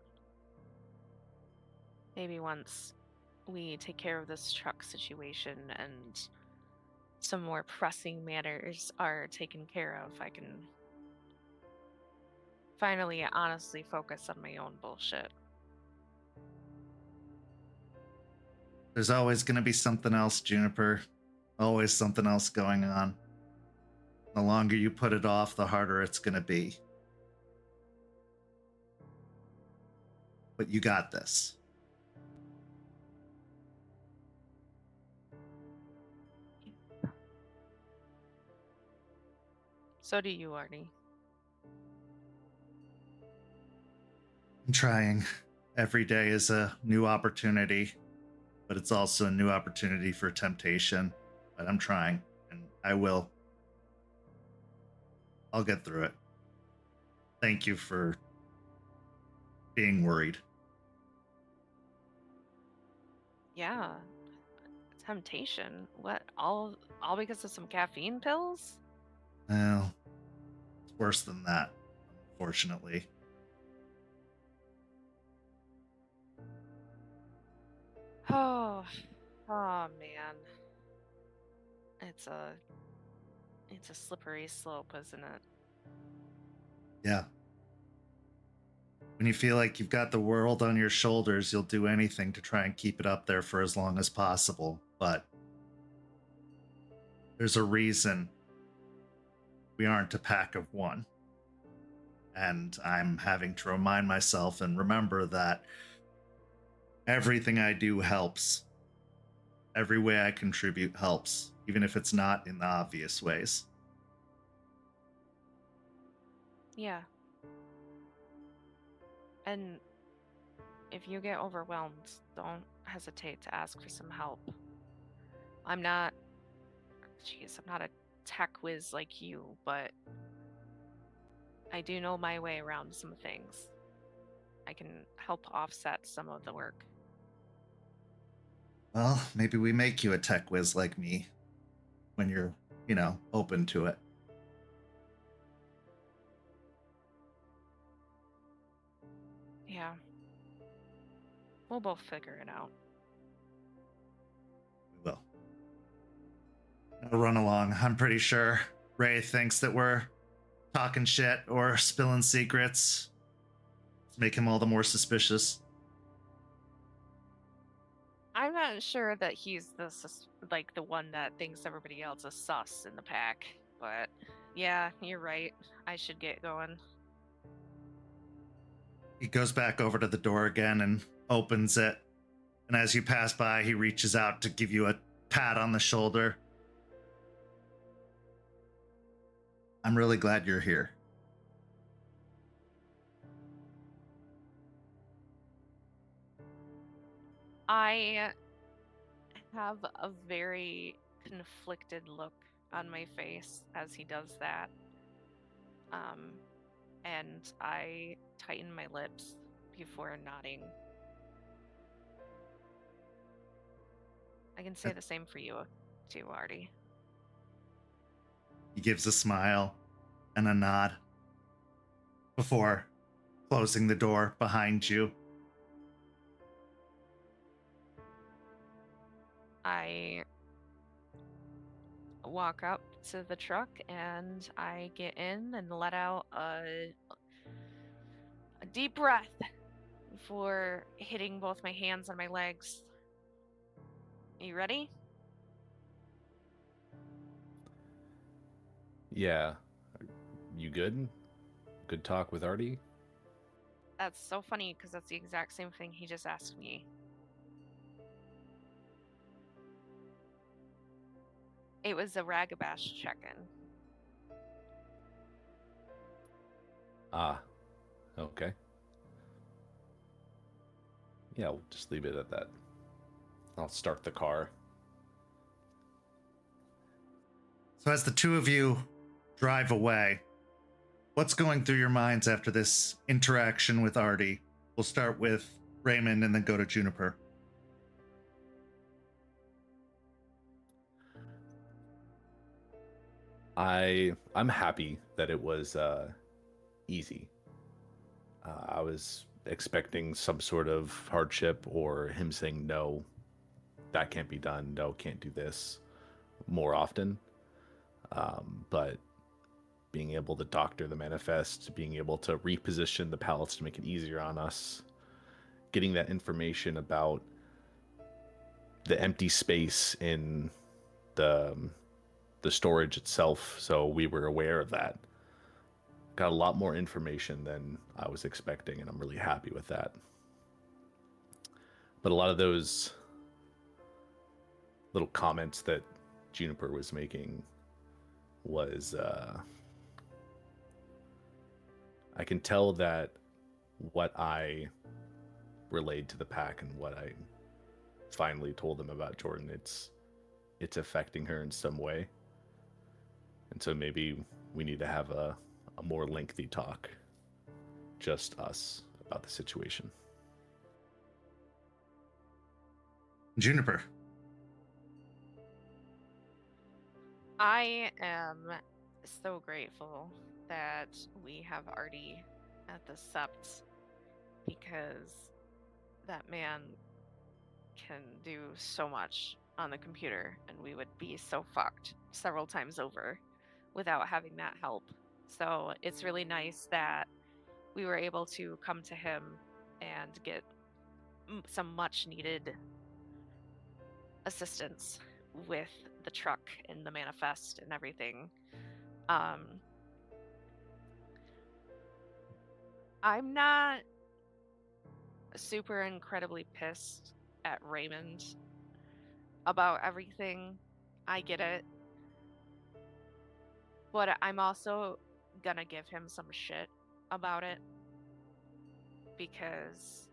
Maybe once we take care of this truck situation and some more pressing matters are taken care of, I can finally honestly focus on my own bullshit. There's always going to be something else, Juniper. Always something else going on. The longer you put it off, the harder it's going to be. But you got this. So do you, Artie. I'm trying. Every day is a new opportunity, but it's also a new opportunity for temptation. But I'm trying, and I will. I'll get through it. Thank you for being worried. Yeah. Temptation. What? All because of some caffeine pills? Well, it's worse than that, unfortunately. Oh man. It's a slippery slope, isn't it? Yeah. When you feel like you've got the world on your shoulders, you'll do anything to try and keep it up there for as long as possible. But there's a reason we aren't a pack of one. And I'm having to remind myself and remember that everything I do helps. Every way I contribute helps, even if it's not in the obvious ways. Yeah. And if you get overwhelmed, don't hesitate to ask for some help. I'm not a tech whiz like you, but I do know my way around some things. I can help offset some of the work. Well, maybe we make you a tech whiz like me when you're, open to it. Yeah. We'll both figure it out. We will. I'll run along. I'm pretty sure Ray thinks that we're talking shit or spilling secrets to make him all the more suspicious. I'm not sure that he's the one that thinks everybody else is sus in the pack, but yeah, you're right. I should get going. He goes back over to the door again and opens it. And as you pass by, he reaches out to give you a pat on the shoulder. I'm really glad you're here. I have a very conflicted look on my face as he does that. And I tighten my lips before nodding. I can say the same for you too, Artie. He gives a smile and a nod before closing the door behind you. I walk up to the truck and I get in and let out a deep breath before hitting both my hands on my legs. You ready? Yeah. You good? Good talk with Artie? That's so funny because that's the exact same thing he just asked me. It was a Ragabash check-in. Ah, okay. Yeah, we'll just leave it at that. I'll start the car. So as the two of you drive away, what's going through your minds after this interaction with Artie? We'll start with Raymond and then go to Juniper. I'm happy that it was easy. I was expecting some sort of hardship or him saying no, that can't be done, no, can't do this more often. But being able to doctor the manifest, being able to reposition the pallets to make it easier on us, getting that information about the empty space in the storage itself, so we were aware of that. Got a lot more information than I was expecting, and I'm really happy with that. But a lot of those little comments that Juniper was making was, I can tell that what I relayed to the pack and what I finally told them about Jordan, it's affecting her in some way. And so maybe we need to have a more lengthy talk, just us, about the situation. Juniper. I am so grateful that we have Artie at the Sept, because that man can do so much on the computer, and we would be so fucked several times over without having that help. So it's really nice that we were able to come to him and get some much needed assistance with the truck and the manifest and everything. I'm not super incredibly pissed at Raymond about everything. I get it. But I'm also gonna give him some shit about it, because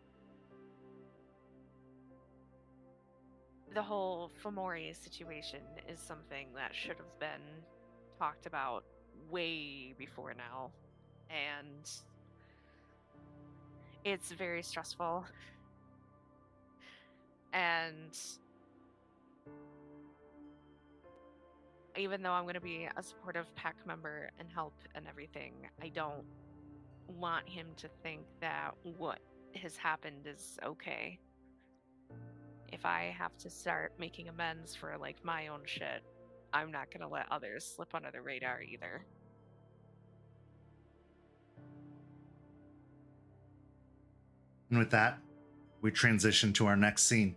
the whole Fomori situation is something that should have been talked about way before now, and it's very stressful. And even though I'm going to be a supportive pack member and help and everything, I don't want him to think that what has happened is okay. If I have to start making amends for like my own shit, I'm not going to let others slip under the radar either. And with that, we transition to our next scene.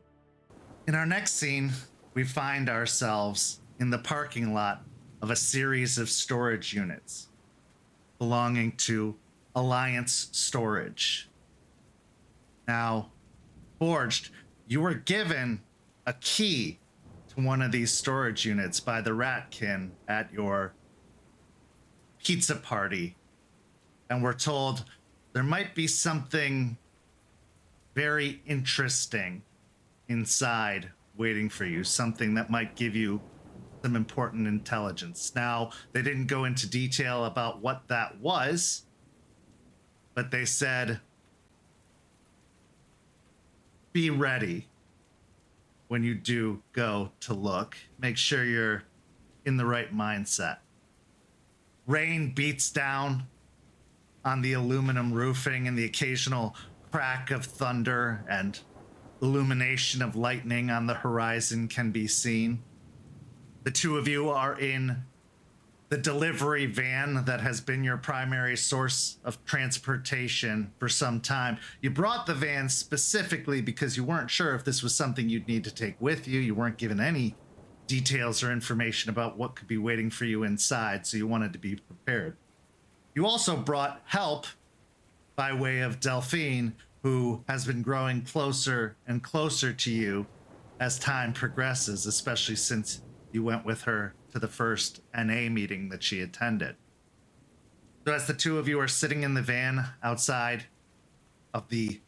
In our next scene, we find ourselves in the parking lot of a series of storage units belonging to Alliance Storage. Now, Forged, you were given a key to one of these storage units by the Ratkin at your pizza party, and we're told there might be something very interesting inside waiting for you, something that might give you some important intelligence. Now, they didn't go into detail about what that was, but they said, be ready when you do go to look. Make sure you're in the right mindset. Rain beats down on the aluminum roofing, and the occasional crack of thunder and illumination of lightning on the horizon can be seen. The two of you are in the delivery van that has been your primary source of transportation for some time. You brought the van specifically because you weren't sure if this was something you'd need to take with you. You weren't given any details or information about what could be waiting for you inside, so you wanted to be prepared. You also brought help by way of Delphine, who has been growing closer and closer to you as time progresses, especially since you went with her to the first NA meeting that she attended. So as the two of you are sitting in the van outside of the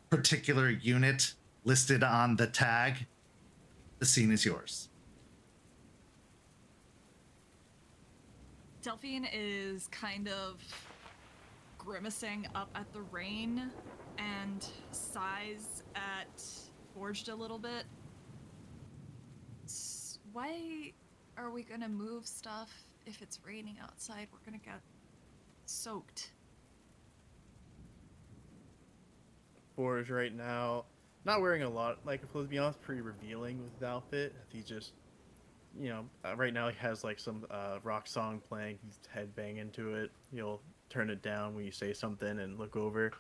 particular unit listed on the tag, the scene is yours. Delphine is kind of grimacing up at the rain and sighs at Forged a little bit. Why are we gonna move stuff if it's raining outside? We're gonna get soaked. Forge right now, not wearing a lot, like, to be honest, pretty revealing with his outfit. He just, right now he has like some rock song playing, he's headbanging to it. He'll turn it down when you say something and look over.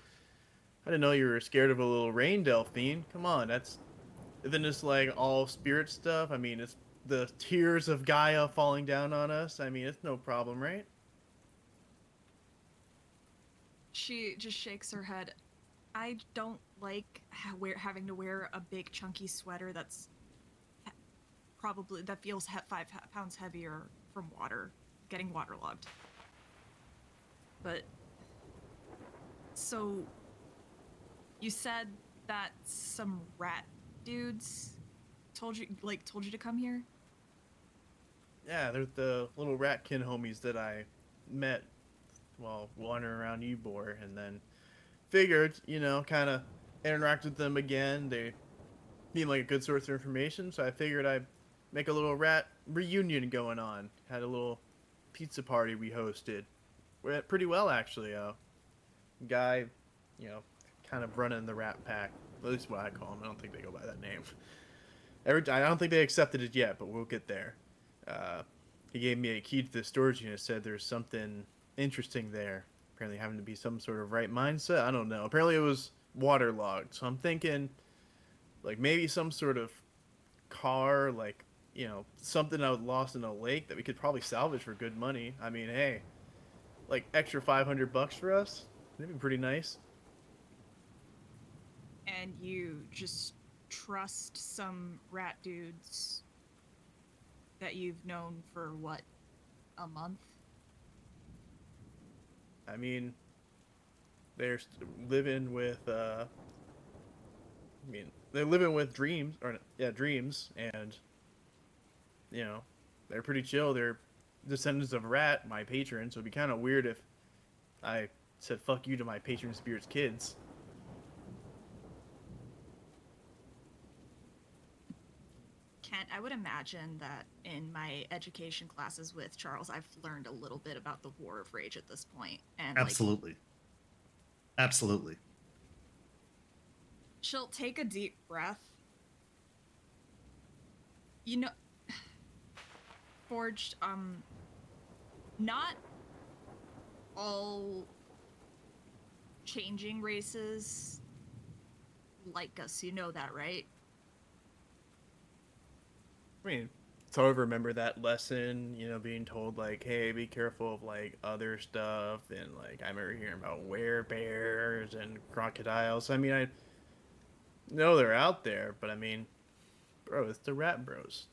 I didn't know you were scared of a little rain, Delphine. Come on, isn't this like all spirit stuff? I mean, it's the tears of Gaia falling down on us. I mean, it's no problem, right? She just shakes her head. I don't like having to wear a big chunky sweater that's that feels 5 pounds heavier from getting waterlogged. But so you said that some rat dudes told you to come here? Yeah, they're the little Ratkin homies that I met while wandering around Ybor, and then figured, kind of interact with them again. They seem like a good source of information, so I figured I'd make a little rat reunion going on. Had a little pizza party we hosted. Went pretty well, actually. Guy, kind of running the rat pack. At least what I call him. I don't think they go by that name. I don't think they accepted it yet, but we'll get there. He gave me a key to the storage unit, said there's something interesting there. Apparently having to be some sort of right mindset. I don't know. Apparently it was waterlogged. So I'm thinking, like, maybe some sort of car, like, something I lost in a lake that we could probably salvage for good money. I mean, hey, like, extra $500 for us? That'd be pretty nice. And you just trust some rat dudes that you've known for, what, a month? I mean, they're living with, they're living with dreams, and, they're pretty chill. They're descendants of Rat, my patron, so it'd be kind of weird if I said fuck you to my patron spirit's kids. Kent, I would imagine that in my education classes with Charles, I've learned a little bit about the War of Rage at this point. And Absolutely. Absolutely. She'll take a deep breath. Forged, not all changing races like us, you know that, right? I mean, so I remember that lesson, being told, like, hey, be careful of, like, other stuff, and, like, I remember hearing about werebears and crocodiles. I mean, I know they're out there, but I mean, bro, it's the rat bros.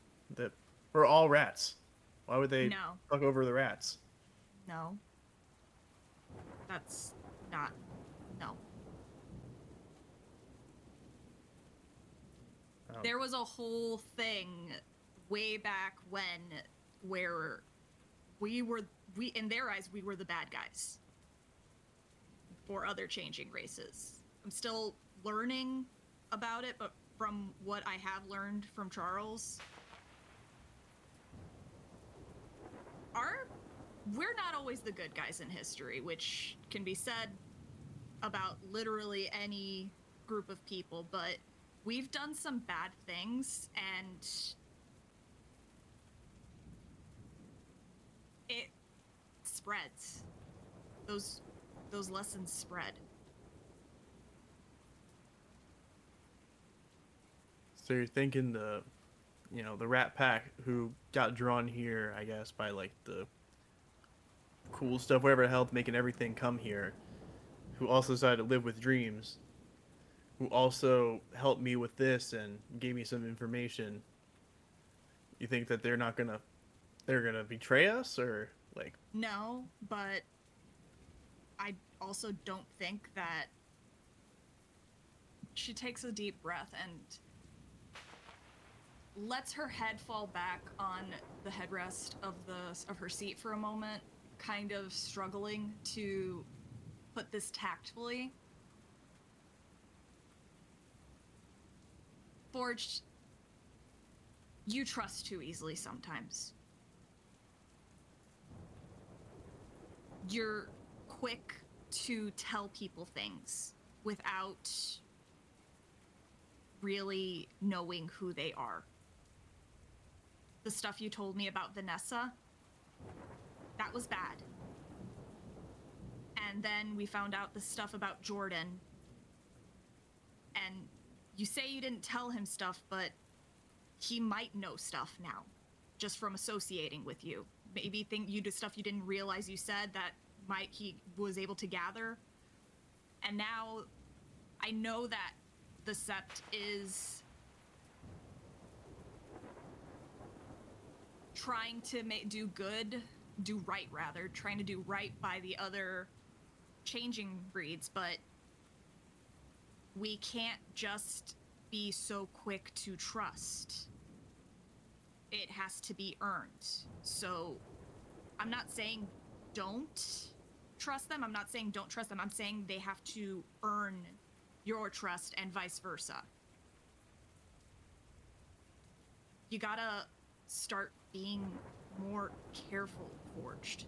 We're all rats. Why would they fuck over the rats? No. That's not... No. There was a whole thing way back when, where we in their eyes, we were the bad guys for other changing races. I'm still learning about it, but from what I have learned from Charles, we're not always the good guys in history, which can be said about literally any group of people, but we've done some bad things, and it spreads. Those lessons spread. So you're thinking the Rat Pack who got drawn here, I guess, by like the cool stuff, whatever the hell, making everything come here, who also decided to live with dreams, who also helped me with this and gave me some information. You think that they're gonna betray us, or like? No, but I also don't think that. She takes a deep breath and lets her head fall back on the headrest of her seat for a moment, kind of struggling to put this tactfully. Forged, you trust too easily sometimes. You're quick to tell people things without really knowing who they are. The stuff you told me about Vanessa, that was bad. And then we found out the stuff about Jordan. And you say you didn't tell him stuff, but he might know stuff now, just from associating with you. Maybe you did stuff you didn't realize you said that he was able to gather. And now I know that the Sept is trying to trying to do right by the other changing breeds, but we can't just be so quick to trust. It has to be earned. So I'm not saying don't trust them. I'm not saying don't trust them. I'm saying they have to earn your trust and vice versa. You gotta start being more careful, Forged.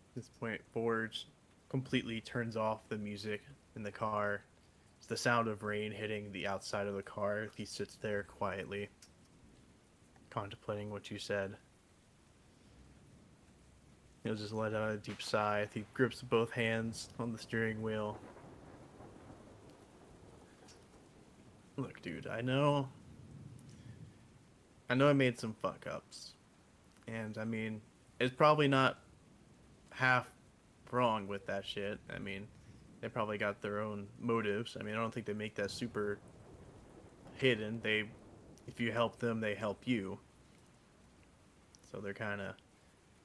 At this point, Forged completely turns off the music in the car. It's the sound of rain hitting the outside of the car. He sits there quietly, contemplating what you said. He'll just let out a deep sigh. He grips both hands on the steering wheel. Look, dude, I know I made some fuck-ups. And, I mean, it's probably not half wrong with that shit. I mean, they probably got their own motives. I mean, I don't think they make that super hidden. If you help them, they help you. So they're kind of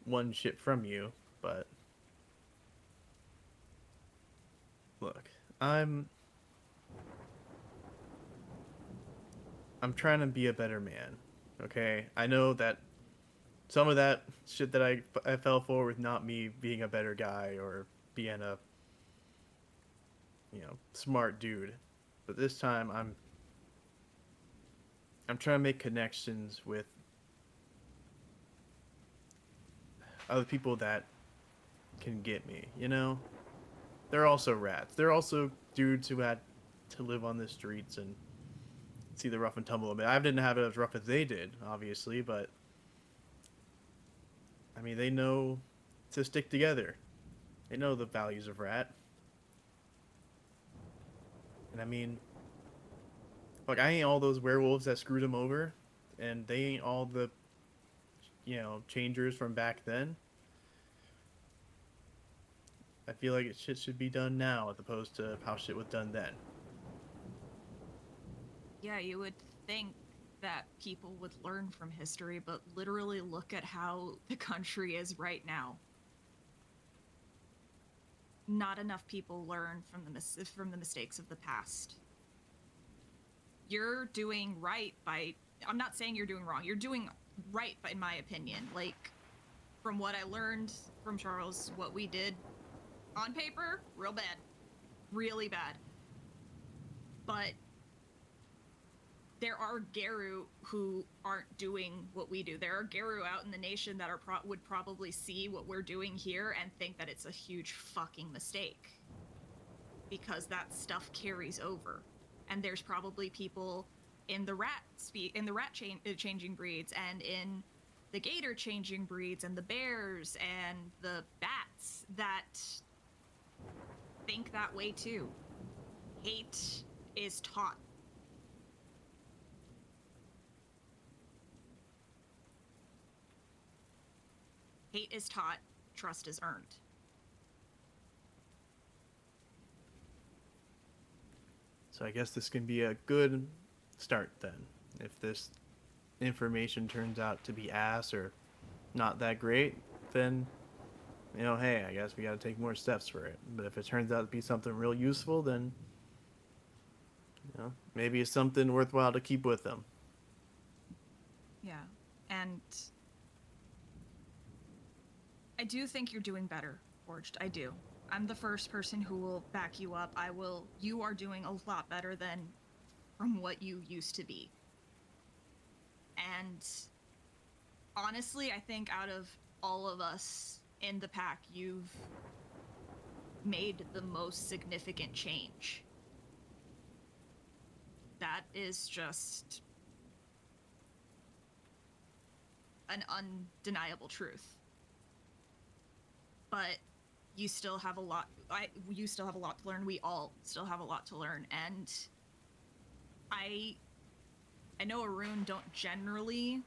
one shit from you, but look, I'm trying to be a better man, okay? I know that some of that shit that I fell for with not me being a better guy or being a, smart dude, but this time I'm trying to make connections with other people that can get me, They're also rats. They're also dudes who had to live on the streets and see the rough and tumble of it. I didn't have it as rough as they did, obviously, but I mean, they know to stick together. They know the values of rat. And I mean, like, I ain't all those werewolves that screwed them over, and they ain't all the changers from back then. I feel like shit should be done now as opposed to how shit was done then. Yeah, you would think that people would learn from history, but literally look at how the country is right now. Not enough people learn from the mistakes of the past. you're doing right by, I'm not saying you're doing wrong. You're doing right, in my opinion. Like, from what I learned from Charles, what we did on paper, real bad. Really bad. But there are Geru who aren't doing what we do. There are Geru out in the nation that would probably see what we're doing here and think that it's a huge fucking mistake. Because that stuff carries over. And there's probably people in the changing breeds and in the gator changing breeds and the bears and the bats that think that way too. Hate is taught. Hate is taught, trust is earned. So I guess this can be a good start then. If this information turns out to be ass or not that great, then, you know, hey, I guess we got to take more steps for it. But if it turns out to be something real useful, then, you know, maybe it's something worthwhile to keep with them. Yeah, and I do think you're doing better, Forged. I do. I'm the first person who will back you up. You are doing a lot better than from what you used to be. And honestly, I think out of all of us in the pack, you've made the most significant change. That is just an undeniable truth. But you still have a lot. You still have a lot to learn. We all still have a lot to learn, and I know Arun don't generally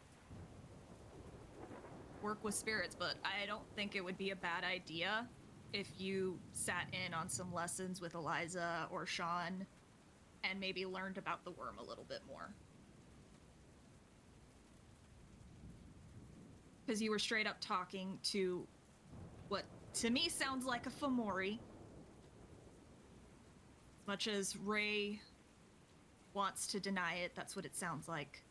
work with spirits, but I don't think it would be a bad idea if you sat in on some lessons with Eliza or Shawn and maybe learned about the worm a little bit more. Because you were straight up talking to what to me sounds like a Fomori. As much as Ray wants to deny it, that's what it sounds like.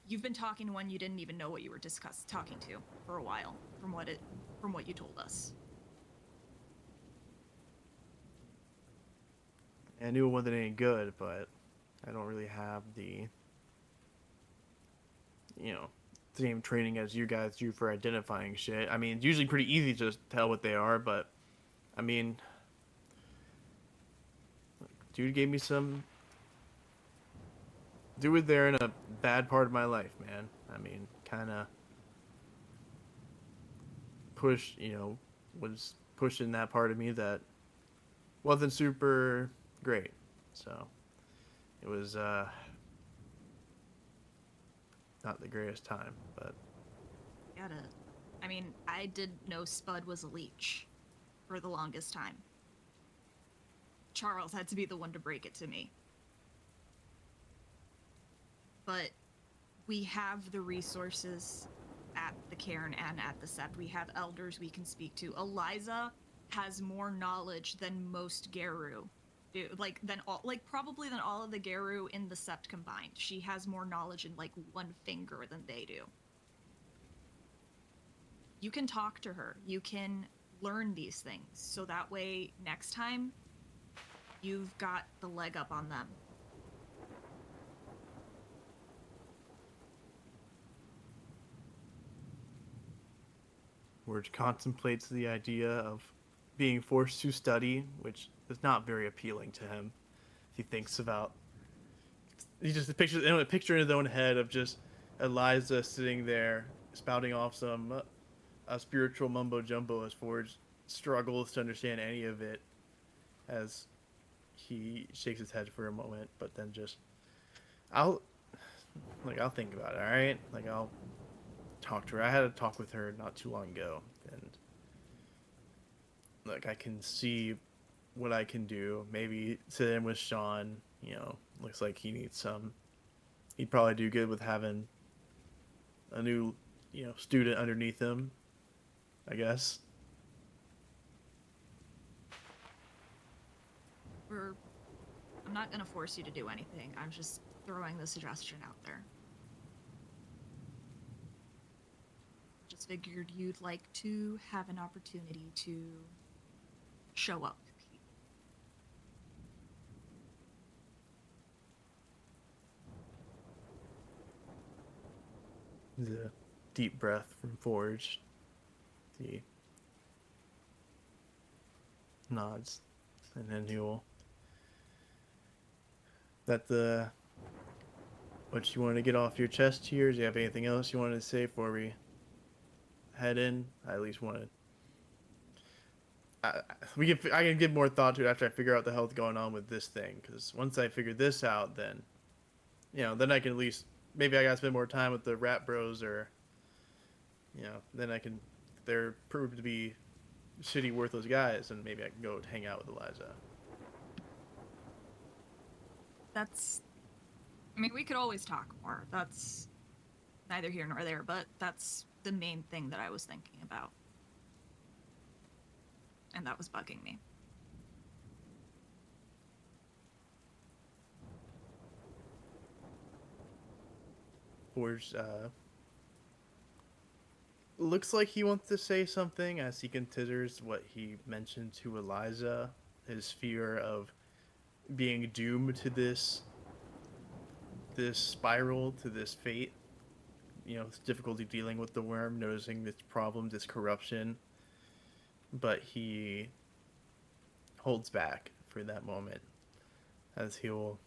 You've been talking to one you didn't even know what you were talking to for a while, from what you told us. I knew one that ain't good, but I don't really have the, you know, same training as you guys do for identifying shit. I mean, it's usually pretty easy to tell what they are, but I mean, dude gave me some. Dude was there in a bad part of my life, man. I mean, kind of was pushing that part of me that wasn't super great. So it was not the greatest time, but I mean, I didn't know Spud was a leech for the longest time. Charles had to be the one to break it to me. But we have the resources at the Cairn and at the Sept. We have elders we can speak to. Eliza has more knowledge than most Geru. Probably than all of the Geru in the Sept combined. She has more knowledge in like one finger than they do. You can talk to her. You can learn these things. So that way, next time, you've got the leg up on them. Word contemplates the idea of being forced to study, which is not very appealing to him. He thinks about. He just pictures a picture in his own head of just Eliza sitting there spouting off some spiritual mumbo jumbo as Forge struggles to understand any of it, as he shakes his head for a moment, but then just I'll think about it. All right, I'll talk to her. I had a talk with her not too long ago, and I can see what I can do. Maybe sit in with Shawn. Looks like he needs some. He'd probably do good with having a new, student underneath him, I guess. I'm I'm not gonna force you to do anything. I'm just throwing the suggestion out there. Just figured you'd like to have an opportunity to show up. The deep breath from Forge. The nods. And then he'll... That the... What you want to get off your chest here? Do you have anything else you wanted to say before we head in? I at least wanted... I can give more thought to it after I figure out the hell's going on with this thing. Because once I figure this out, then... then I can at least... Maybe I gotta spend more time with the rat bros, or... then I can... They're proved to be shitty, worthless guys, and maybe I can go hang out with Eliza. We could always talk more. That's neither here nor there, but that's the main thing that I was thinking about. And that was bugging me. Forge, looks like he wants to say something as he considers what he mentioned to Eliza, his fear of being doomed to this spiral, to this fate. His difficulty dealing with the worm, noticing this problem, this corruption. But he holds back for that moment, as he'll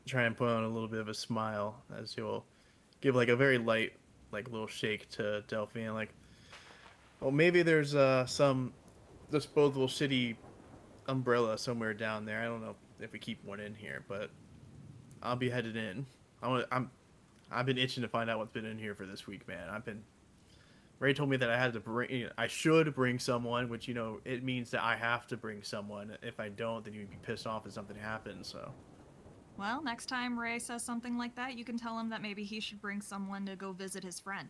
try and put on a little bit of a smile, as he'll give like a very light, like little shake to Delphine, like, well, maybe there's some disposable shitty umbrella somewhere down there. I don't know if we keep one in here, but I'll be headed in. I've been itching to find out what's been in here for this week, man. Ray told me that I should bring someone, which, it means that I have to bring someone. If I don't, then you'd be pissed off if something happens, so. Well, next time Ray says something like that, you can tell him that maybe he should bring someone to go visit his friend.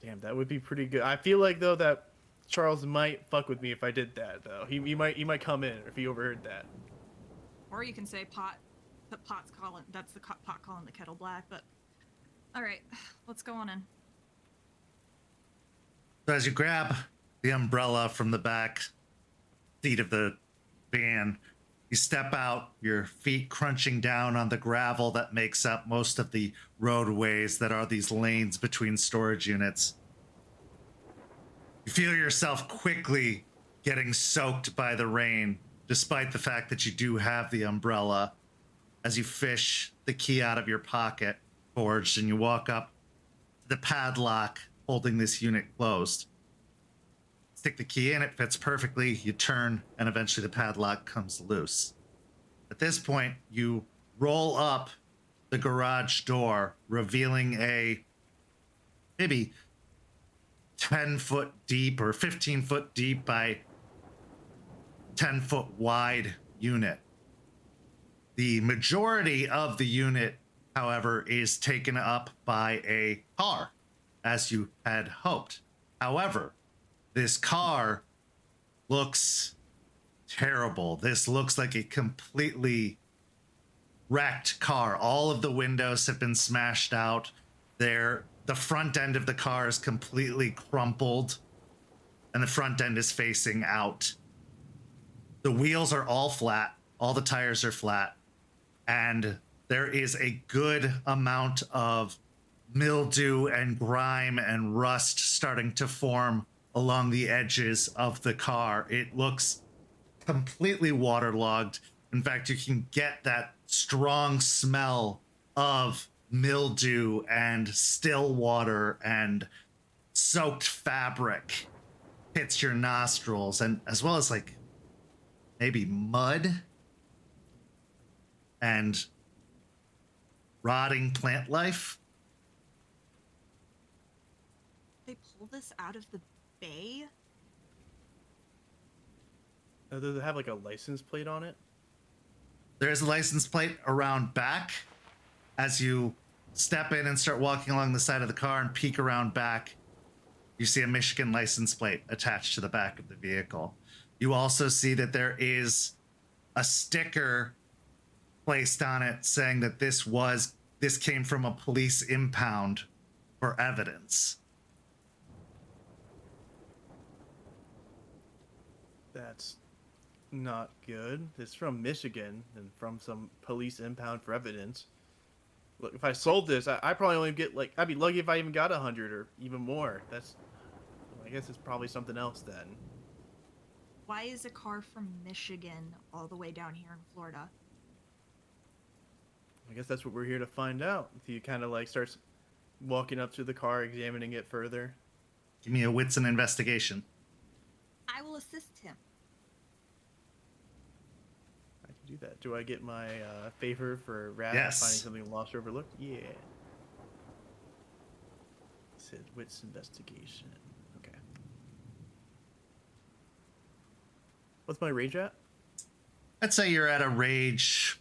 Damn, that would be pretty good. I feel like, though, that Charles might fuck with me if I did that, though. He might come in if he overheard that. Or you can say pot's calling, that's the pot calling the kettle black, but... Alright, let's go on in. So as you grab the umbrella from the back seat of the van, you step out, your feet crunching down on the gravel that makes up most of the roadways that are these lanes between storage units. You feel yourself quickly getting soaked by the rain, despite the fact that you do have the umbrella, as you fish the key out of your pocket, Forged, and you walk up to the padlock holding this unit closed. Stick the key in, it fits perfectly, you turn, and eventually the padlock comes loose. At this point, you roll up the garage door, revealing a maybe 10-foot deep or 15-foot deep by 10-foot wide unit. The majority of the unit, however, is taken up by a car, as you had hoped. However, this car looks terrible. This looks like a completely wrecked car. All of the windows have been smashed out. The front end of the car is completely crumpled, and the front end is facing out. The wheels are all flat. All the tires are flat. And there is a good amount of mildew and grime and rust starting to form along the edges of the car. It looks completely waterlogged. In fact, you can get that strong smell of mildew and still water and soaked fabric hits your nostrils, and as well as like maybe mud and rotting plant life. They pull this out of the bay? Does it have like a license plate on it? There is a license plate around back. As you step in and start walking along the side of the car and peek around back, you see a Michigan license plate attached to the back of the vehicle. You also see that there is a sticker placed on it saying that this came from a police impound for evidence. That's not good. It's from Michigan and from some police impound for evidence. Look, if I sold this, I probably only get I'd be lucky if I even got 100 or even more. I guess it's probably something else then. Why is a car from Michigan all the way down here in Florida? I guess that's what we're here to find out. If you kind of starts walking up to the car, examining it further. Give me a wits and investigation. I will assist him. I can do that. Do I get my favor for Rat Yes. finding something lost or overlooked? Yeah. It said wits investigation. Okay. What's my rage at? I'd say you're at a rage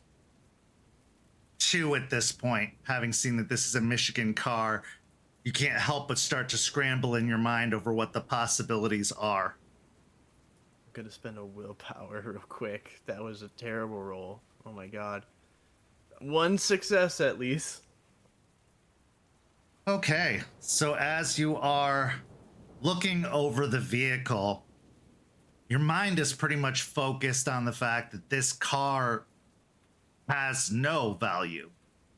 2 at this point, having seen that this is a Michigan car. You can't help but start to scramble in your mind over what the possibilities are. I'm gonna spend a willpower real quick. That was a terrible roll. Oh my god. 1 success at least. Okay, so as you are looking over the vehicle, your mind is pretty much focused on the fact that this car has no value,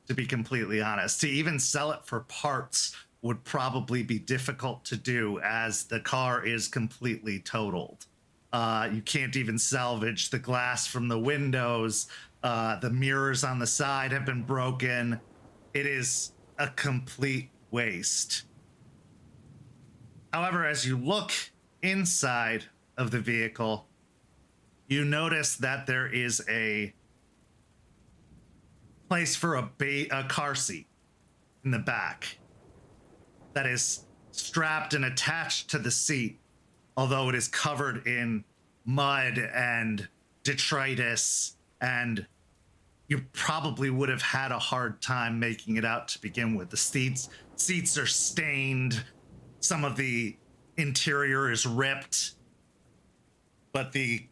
to be completely honest. To even sell it for parts would probably be difficult to do, as the car is completely totaled. You can't even salvage the glass from the windows. The mirrors on the side have been broken. It is a complete waste. However, as you look inside of the vehicle, you notice that there is a place for a car seat in the back that is strapped and attached to the seat, although it is covered in mud and detritus, and you probably would have had a hard time making it out to begin with. The seats are stained, some of the interior is ripped, but the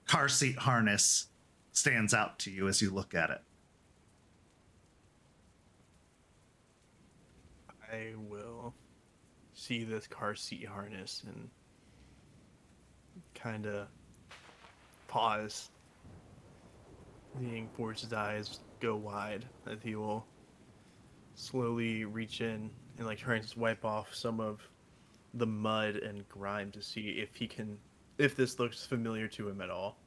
car seat harness stands out to you as you look at it. I will see this car seat harness and kind of pause, seeing Forge's eyes go wide, as he will slowly reach in and try and wipe off some of the mud and grime to see if this looks familiar to him at all.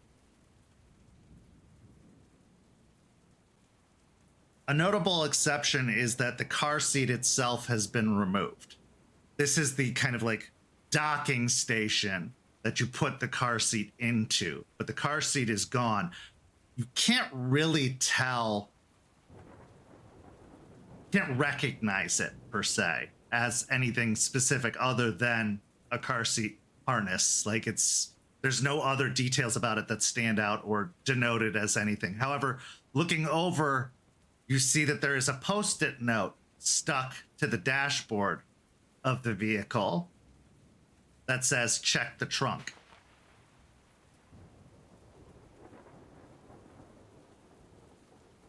A notable exception is that the car seat itself has been removed. This is the kind of docking station that you put the car seat into, but the car seat is gone. You can't really tell, can't recognize it per se as anything specific other than a car seat harness. There's no other details about it that stand out or denoted as anything. However, looking over, you see that there is a post-it note stuck to the dashboard of the vehicle that says, "Check the trunk."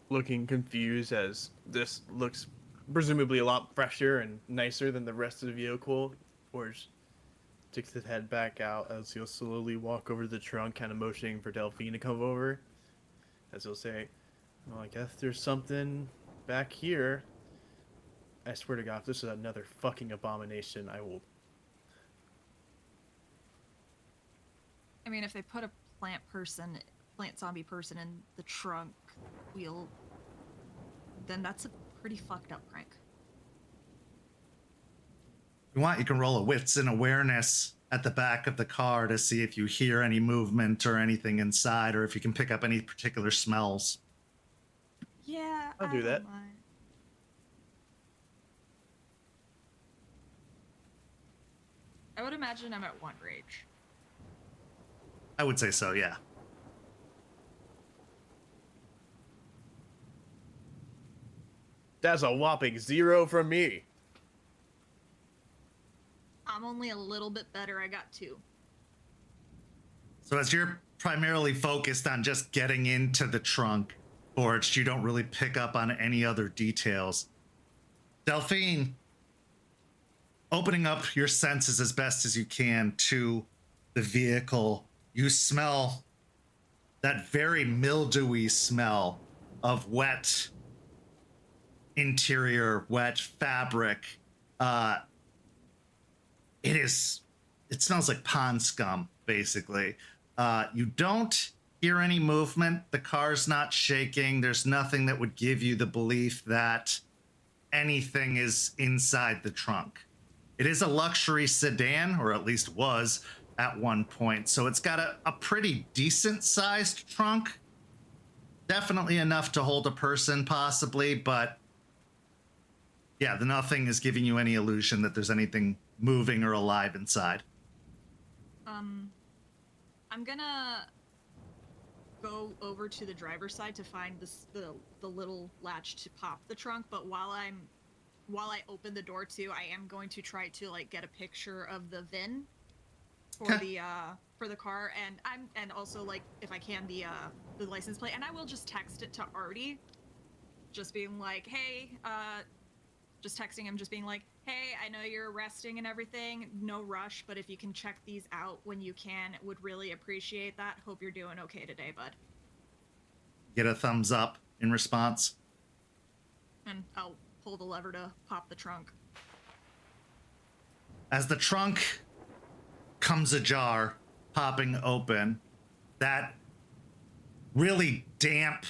Looking confused, as this looks presumably a lot fresher and nicer than the rest of the vehicle, Forge sticks his head back out as he'll slowly walk over to the trunk, kind of motioning for Delphine to come over, as he'll say, "Well, I guess there's something back here. I swear to God, if this is another fucking abomination, I will..." I mean, if they put a plant zombie person in the trunk wheel, then that's a pretty fucked up prank. If you want, you can roll a wits and awareness at the back of the car to see if you hear any movement or anything inside, or if you can pick up any particular smells. Yeah, I'll do that. don't mind. I would imagine I'm at 1 rage. I would say so, yeah. That's a whopping 0 from me. I'm only a little bit better. I got 2. So as you're primarily focused on just getting into the trunk, Forged. You don't really pick up on any other details. Delphine, opening up your senses as best as you can to the vehicle, you smell that very mildewy smell of wet interior, wet fabric. It smells like pond scum, basically. You don't hear any movement. The car's not shaking. There's nothing that would give you the belief that anything is inside the trunk. It is a luxury sedan, or at least was at one point. So it's got a pretty decent sized trunk. Definitely enough to hold a person, possibly, but yeah, nothing is giving you any illusion that there's anything moving or alive inside. I'm gonna go over to the driver's side to find the little latch to pop the trunk, but while I open the door too, I am going to try to like get a picture of the VIN for the car, and also like if I can the license plate, and I will just text it to Artie, just being like, hey, just texting him, just being like, hey, I know you're resting and everything, no rush, but if you can check these out when you can, would really appreciate that. Hope you're doing okay today, bud. Get a thumbs up in response. And I'll pull the lever to pop the trunk. As the trunk comes ajar, popping open, that really damp,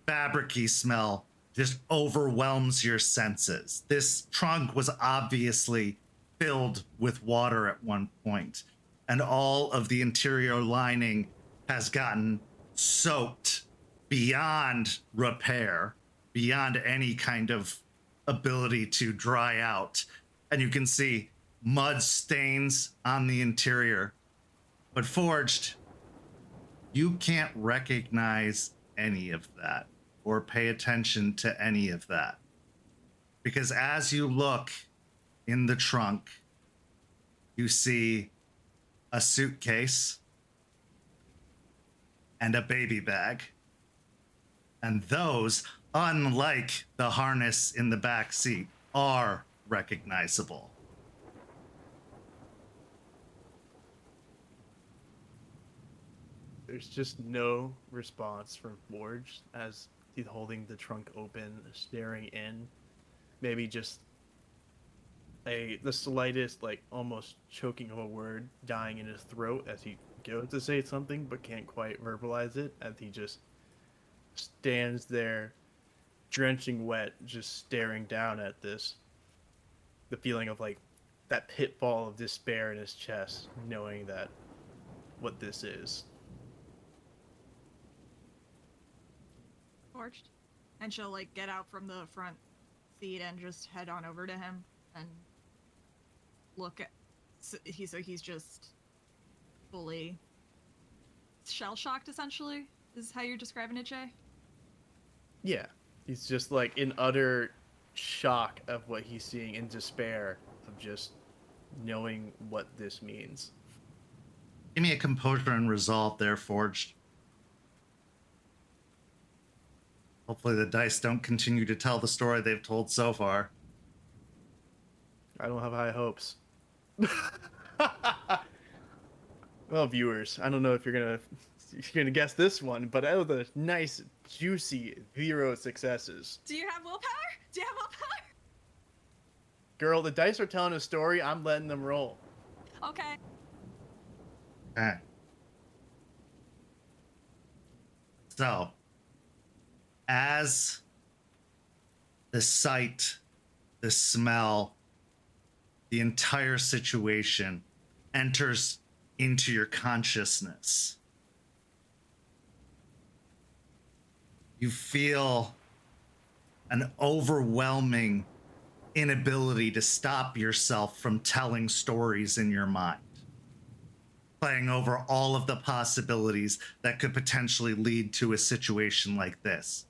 fabric-y smell just overwhelms your senses. This trunk was obviously filled with water at one point, and all of the interior lining has gotten soaked beyond repair, beyond any kind of ability to dry out. And you can see mud stains on the interior. But Forged, you can't recognize any of that or pay attention to any of that. Because as you look in the trunk, you see a suitcase and a baby bag. And those, unlike the harness in the back seat, are recognizable. There's just no response from Forge as he's holding the trunk open, staring in. Maybe just the slightest, like, almost choking of a word dying in his throat as he goes to say something but can't quite verbalize it, as he just stands there, drenching wet, just staring down at this. The feeling of, like, that pitfall of despair in his chest, knowing that what this is. Forged. And she'll like get out from the front seat and just head on over to him and look at. So he's just fully shell shocked. Essentially, is how you're describing it, Jay. Yeah, he's just like in utter shock of what he's seeing, in despair of just knowing what this means. Give me a composure and resolve there, Forged. Hopefully the dice don't continue to tell the story they've told so far. I don't have high hopes. Well, viewers, I don't know if you're gonna guess this one, but out of the nice, juicy 0 successes. Do you have willpower? Do you have willpower? Girl, the dice are telling a story. I'm letting them roll. Okay. Okay. So, as the sight, the smell, the entire situation enters into your consciousness, you feel an overwhelming inability to stop yourself from telling stories in your mind, playing over all of the possibilities that could potentially lead to a situation like this.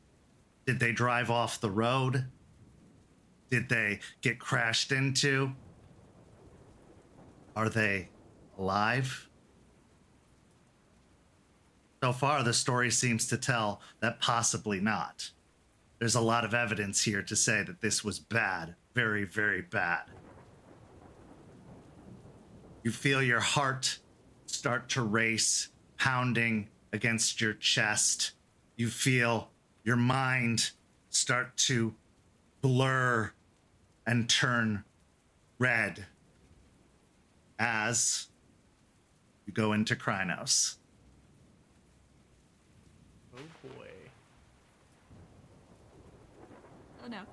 Did they drive off the road? Did they get crashed into? Are they alive? So far, the story seems to tell that possibly not. There's a lot of evidence here to say that this was bad, very, very bad. You feel your heart start to race, pounding against your chest. You feel your mind start to blur and turn red as you go into Krynos. Oh boy. Oh no.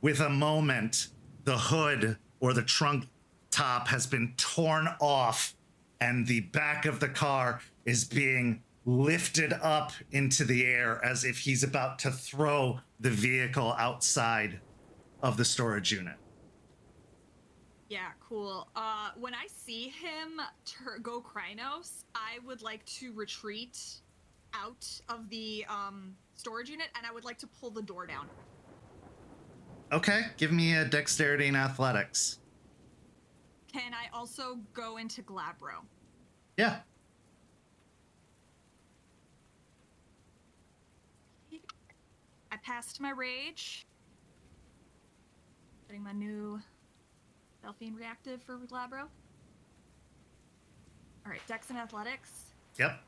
With a moment, the hood or the trunk top has been torn off and the back of the car is being lifted up into the air as if he's about to throw the vehicle outside of the storage unit. Yeah, cool. When I see him go Krynos, I would like to retreat out of the storage unit, and I would like to pull the door down. Okay, give me a dexterity and athletics. Can I also go into Glabro? Yeah. I passed my rage. Getting my new Delphine reactive for Glabro. All right, Dex and Athletics. Yep.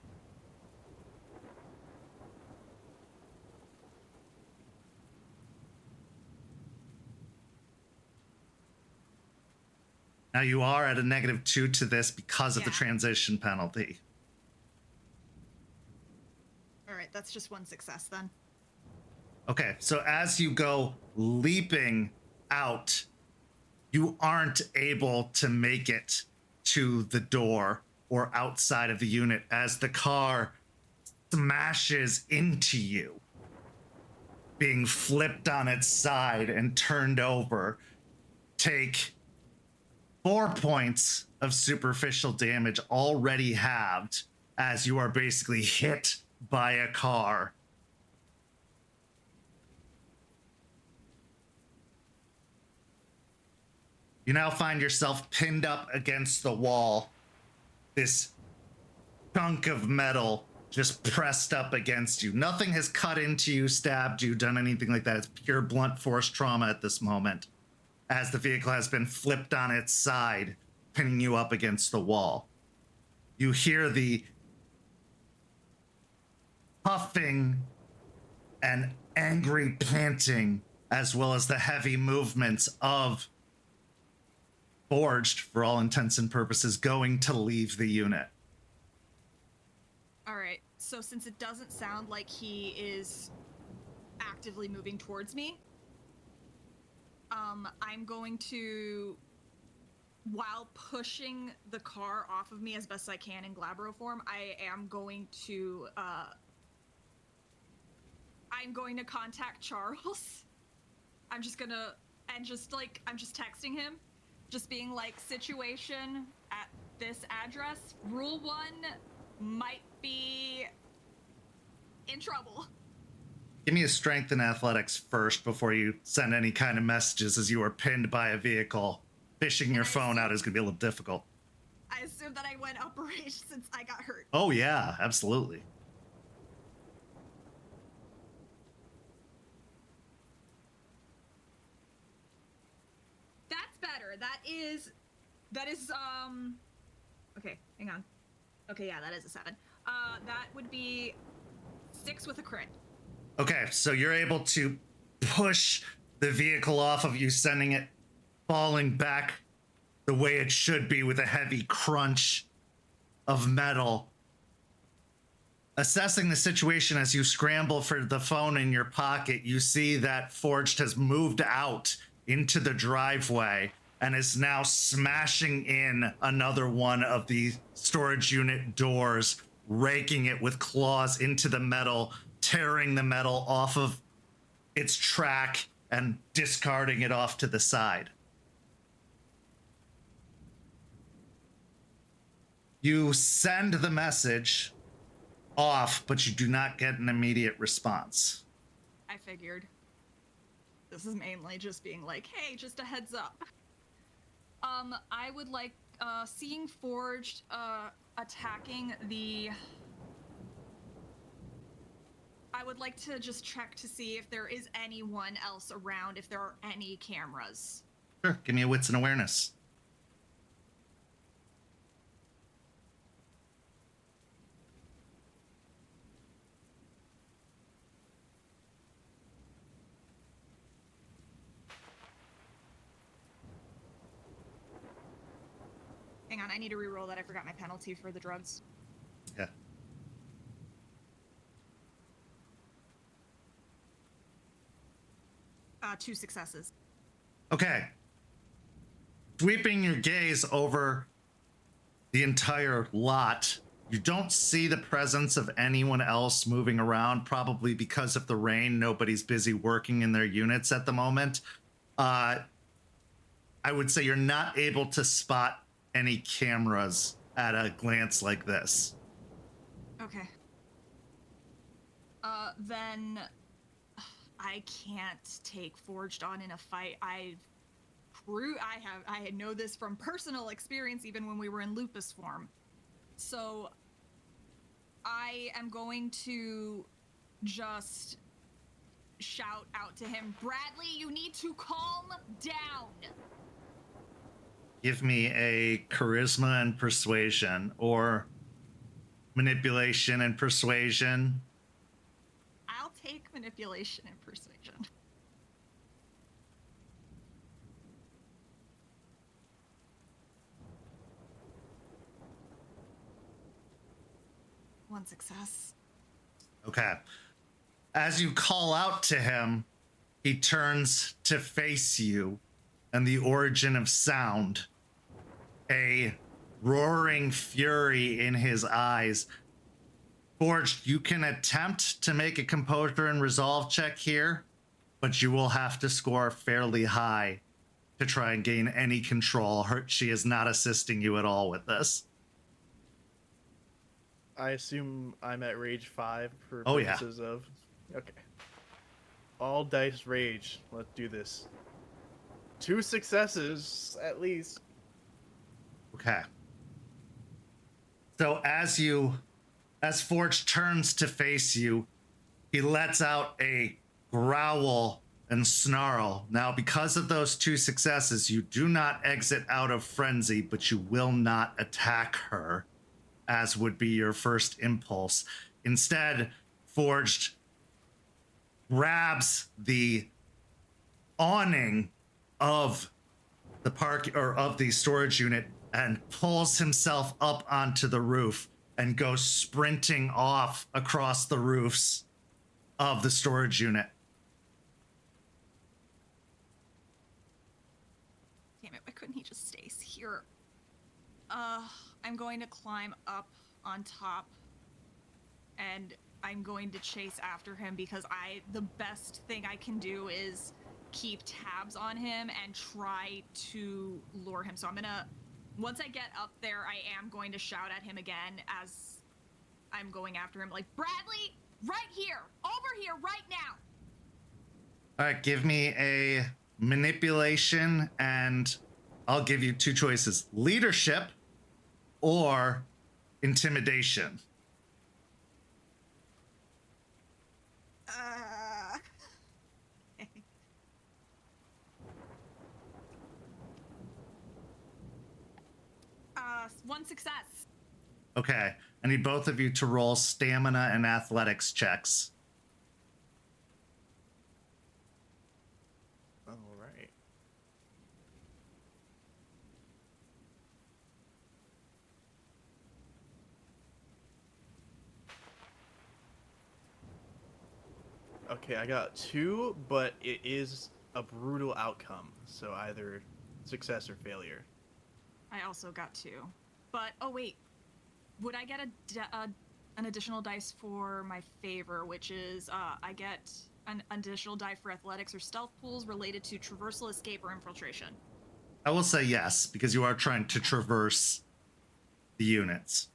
Now you are at a -2 to this because of the transition penalty. All right, that's just one success then. Okay, so as you go leaping out, you aren't able to make it to the door or outside of the unit as the car smashes into you, being flipped on its side and turned over. Take 4 points of superficial damage already halved as you are basically hit by a car. You now find yourself pinned up against the wall. This chunk of metal just pressed up against you. Nothing has cut into you, stabbed you, done anything like that. It's pure blunt force trauma at this moment, as the vehicle has been flipped on its side, pinning you up against the wall. You hear the puffing and angry panting, as well as the heavy movements of Forged, for all intents and purposes, going to leave the unit. All right, so since it doesn't sound like he is actively moving towards me, I'm going to, while pushing the car off of me as best I can in Glabro form, I'm going to contact Charles. I'm just texting him, just being like, situation at this address, rule 1 might be in trouble. Give me a strength and athletics first before you send any kind of messages, as you are pinned by a vehicle. Fishing your phone out is going to be a little difficult. I assume that I went up a range since I got hurt. Oh yeah, absolutely. That's better. That is okay, hang on. Okay, yeah, that is a 7. That would be 6 with a crit. Okay, so you're able to push the vehicle off of you, sending it falling back the way it should be with a heavy crunch of metal. Assessing the situation as you scramble for the phone in your pocket, you see that Forged has moved out into the driveway and is now smashing in another one of the storage unit doors, raking it with claws into the metal, tearing the metal off of its track and discarding it off to the side. You send the message off, but you do not get an immediate response. I figured. This is mainly just being like, hey, just a heads up. I would like, seeing Forged, attacking the... I would like to just check to see if there is anyone else around, if there are any cameras. Sure, give me a wits and awareness. Hang on, I need to re-roll that. I forgot my penalty for the drugs. Yeah. Two successes. Okay. Sweeping your gaze over the entire lot, you don't see the presence of anyone else moving around, probably because of the rain. Nobody's busy working in their units at the moment. I would say you're not able to spot any cameras at a glance like this. Okay. Then I can't take Forged on in a fight. I know this from personal experience, even when we were in lupus form. So I am going to just shout out to him, Bradley, you need to calm down. Give me a charisma and persuasion, or manipulation and persuasion. I'll take manipulation and persuasion. One success. Okay. As you call out to him, he turns to face you, and the origin of sound, a roaring fury in his eyes. Forged, you can attempt to make a composure and resolve check here, but you will have to score fairly high to try and gain any control. She is not assisting you at all with this. I assume I'm at rage 5 for Oh, yeah. purposes of... Okay. All dice rage. Let's do this. 2 successes, at least. Okay. So as Forge turns to face you, he lets out a growl and snarl. Now, because of those 2 successes, you do not exit out of frenzy, but you will not attack her, as would be your first impulse. Instead, Forged grabs the awning of the park, or of the storage unit, and pulls himself up onto the roof and goes sprinting off across the roofs of the storage unit. Damn it, why couldn't he just stay here? I'm going to climb up on top, and I'm going to chase after him, because the best thing I can do is keep tabs on him and try to lure him. So once I get up there, I am going to shout at him again as I'm going after him, like, Bradley, right here, over here, right now. All right, give me a manipulation, and I'll give you 2 choices: leadership or intimidation. One success. Okay, I need both of you to roll stamina and athletics checks. All right. Okay, I got 2, but it is a brutal outcome. So either success or failure. I also got 2. But, oh wait, would I get an additional dice for my favor, which is I get an additional die for athletics or stealth pools related to traversal, escape, or infiltration? I will say yes, because you are trying to traverse the units.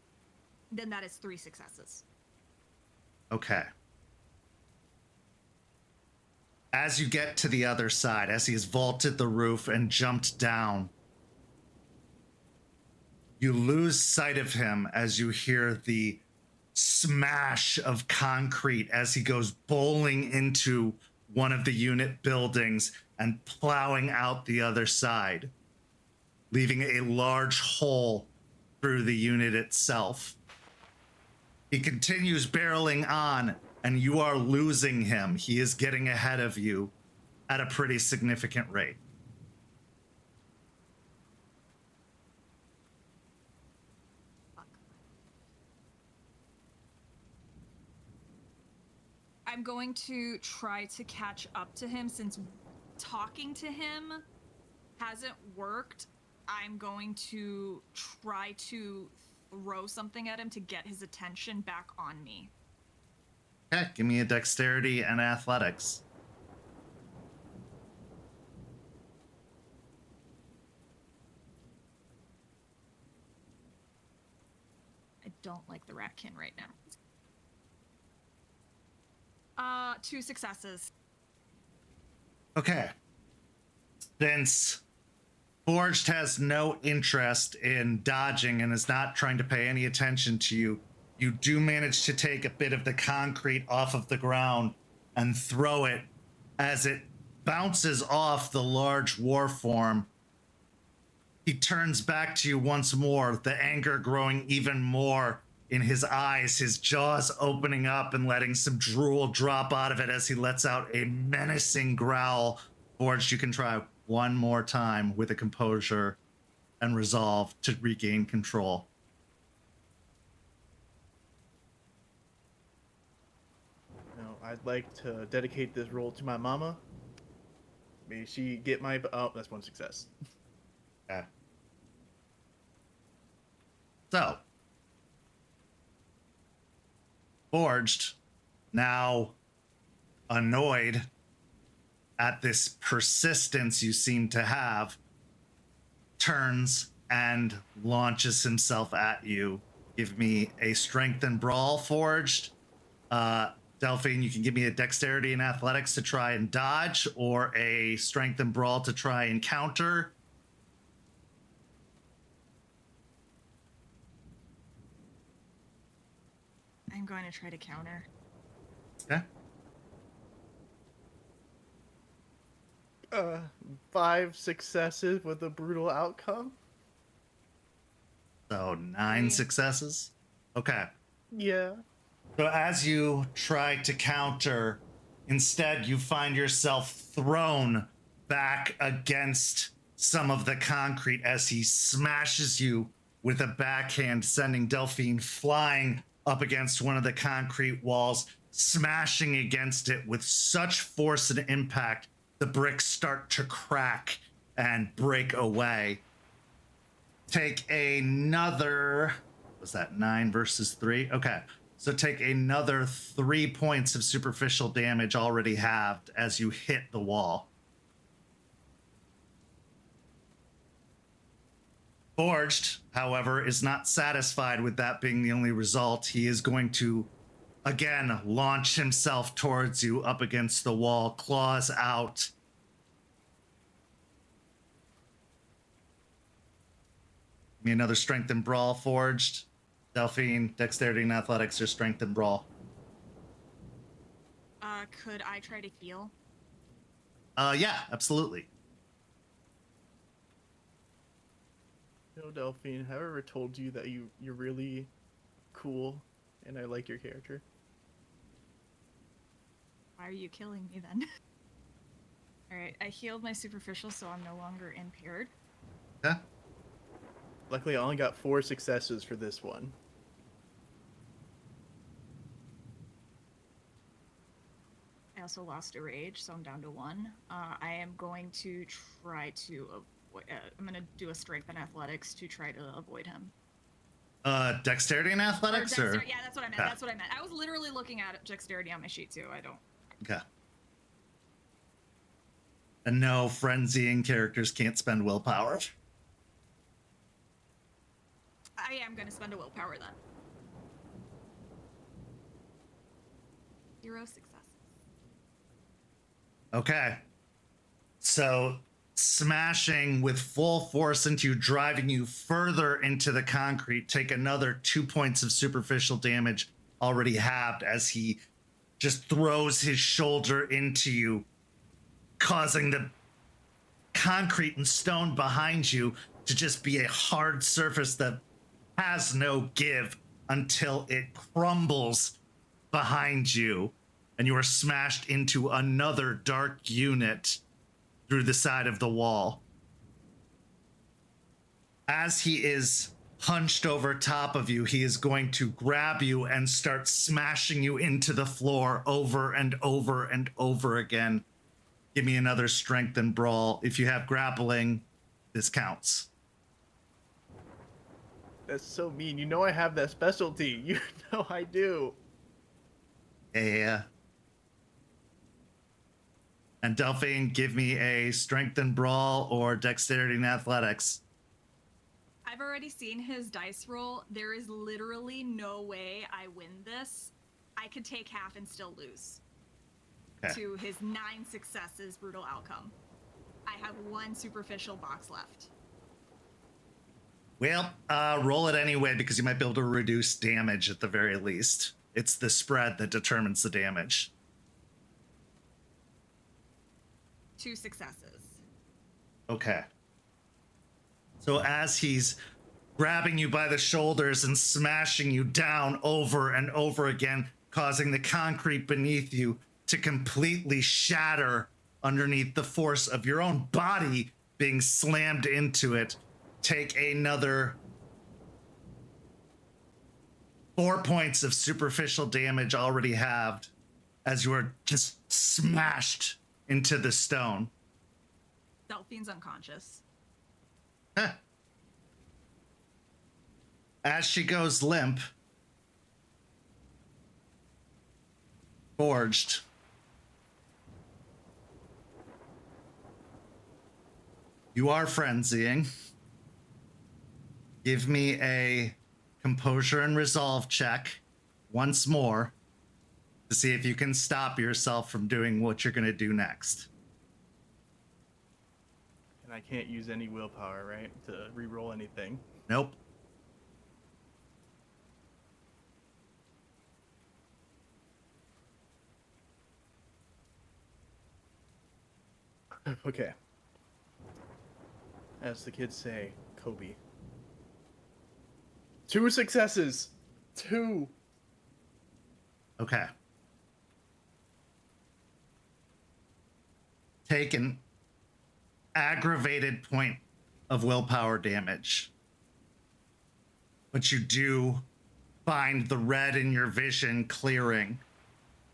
Then that is 3 successes. Okay. As you get to the other side, as he's vaulted the roof and jumped down, You lose sight of him as you hear the smash of concrete as he goes bowling into one of the unit buildings and plowing out the other side, leaving a large hole through the unit itself. He continues barreling on, and you are losing him. He is getting ahead of you at a pretty significant rate. I'm going to try to catch up to him since talking to him hasn't worked. I'm going to try to throw something at him to get his attention back on me. Okay, give me a dexterity and athletics. I don't like the Ratkin right now. 2 successes. Okay. Since Forged has no interest in dodging and is not trying to pay any attention to you, you do manage to take a bit of the concrete off of the ground and throw it as it bounces off the large war form. He turns back to you once more, the anger growing even more in his eyes, his jaws opening up and letting some drool drop out of it as he lets out a menacing growl. Forged, you can try one more time with a composure and resolve to regain control. Now, I'd like to dedicate this role to my mama. May she get my... Oh, that's 1 success. Okay. So, Forged, now annoyed at this persistence you seem to have, turns and launches himself at you. Give me a strength and brawl, Forged. Delphine, you can give me a dexterity and athletics to try and dodge, or a strength and brawl to try and counter. I'm going to try to counter. Okay. 5 successes with a brutal outcome. So 9 successes. Okay. Yeah. So as you try to counter, instead you find yourself thrown back against some of the concrete as he smashes you with a backhand, sending Delphine flying up against one of the concrete walls, smashing against it with such force and impact, the bricks start to crack and break away. Take another, was that 9 versus 3? Okay, so take another 3 points of superficial damage already halved as you hit the wall. Forged, however, is not satisfied with that being the only result. He is going to, again, launch himself towards you up against the wall, claws out. Give me another strength and brawl, Forged. Delphine, dexterity and athletics, or strength and brawl. Could I try to heal? Yeah, absolutely. No, Delphine, have I ever told you that you're really cool and I like your character? Why are you killing me then? Alright, I healed my superficial, so I'm no longer impaired. Yeah. Luckily, I only got 4 successes for this one. I also lost a rage, so I'm down to 1. I am going to try to avoid... I'm going to do a strength and athletics to try to avoid him. Dexterity and athletics, or? Yeah, that's what I meant. That's what I meant. I was literally looking at dexterity on my sheet, too. I don't... Okay. And no, frenzying characters can't spend willpower. I am going to spend a willpower, then. 0 successes. Okay. So smashing with full force into you, driving you further into the concrete. Take another 2 points of superficial damage already halved as he just throws his shoulder into you, causing the concrete and stone behind you to just be a hard surface that has no give until it crumbles behind you and you are smashed into another dark unit through the side of the wall. As he is hunched over top of you, he is going to grab you and start smashing you into the floor over and over and over again. Give me another strength and brawl. If you have grappling, this counts. That's so mean. You know I have that specialty. You know I do. Yeah. And Delphine, give me a strength and brawl or dexterity and athletics. I've already seen his dice roll. There is literally no way I win this. I could take half and still lose. Okay. To his 9 successes, brutal outcome. I have 1 superficial box left. Well, roll it anyway because you might be able to reduce damage at the very least. It's the spread that determines the damage. 2 successes. Okay. So as he's grabbing you by the shoulders and smashing you down over and over again, causing the concrete beneath you to completely shatter underneath the force of your own body being slammed into it, take another 4 points of superficial damage already halved as you are just smashed into the stone. Delphine's unconscious. Huh. As she goes limp, Forged, you are frenzying. Give me a composure and resolve check once more to see if you can stop yourself from doing what you're going to do next. And I can't use any willpower, right? To re-roll anything. Nope. Okay. As the kids say, Kobe. 2 successes. 2. Okay. Take an aggravated point of willpower damage. But you do find the red in your vision clearing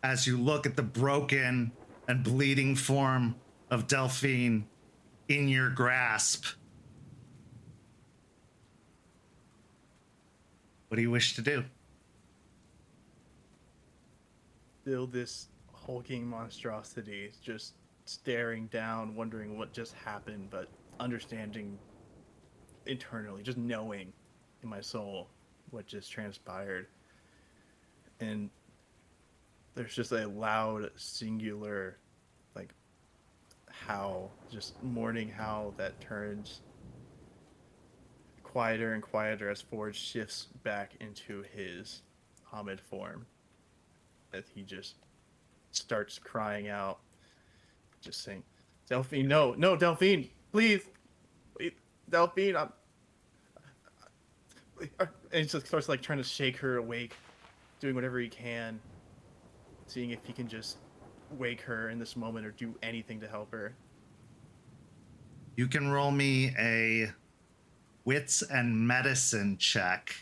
as you look at the broken and bleeding form of Delphine in your grasp. What do you wish to do? Still this hulking monstrosity, just staring down, wondering what just happened, but understanding internally, just knowing in my soul what just transpired. And there's just a loud, singular, like, howl, just mourning howl that turns quieter and quieter as Forge shifts back into his Hamid form. As he just starts crying out, just saying, Delphine, no, Delphine, please, Delphine, and he just starts like trying to shake her awake, doing whatever he can, seeing if he can just wake her in this moment or do anything to help her. You can roll me a wits and medicine check,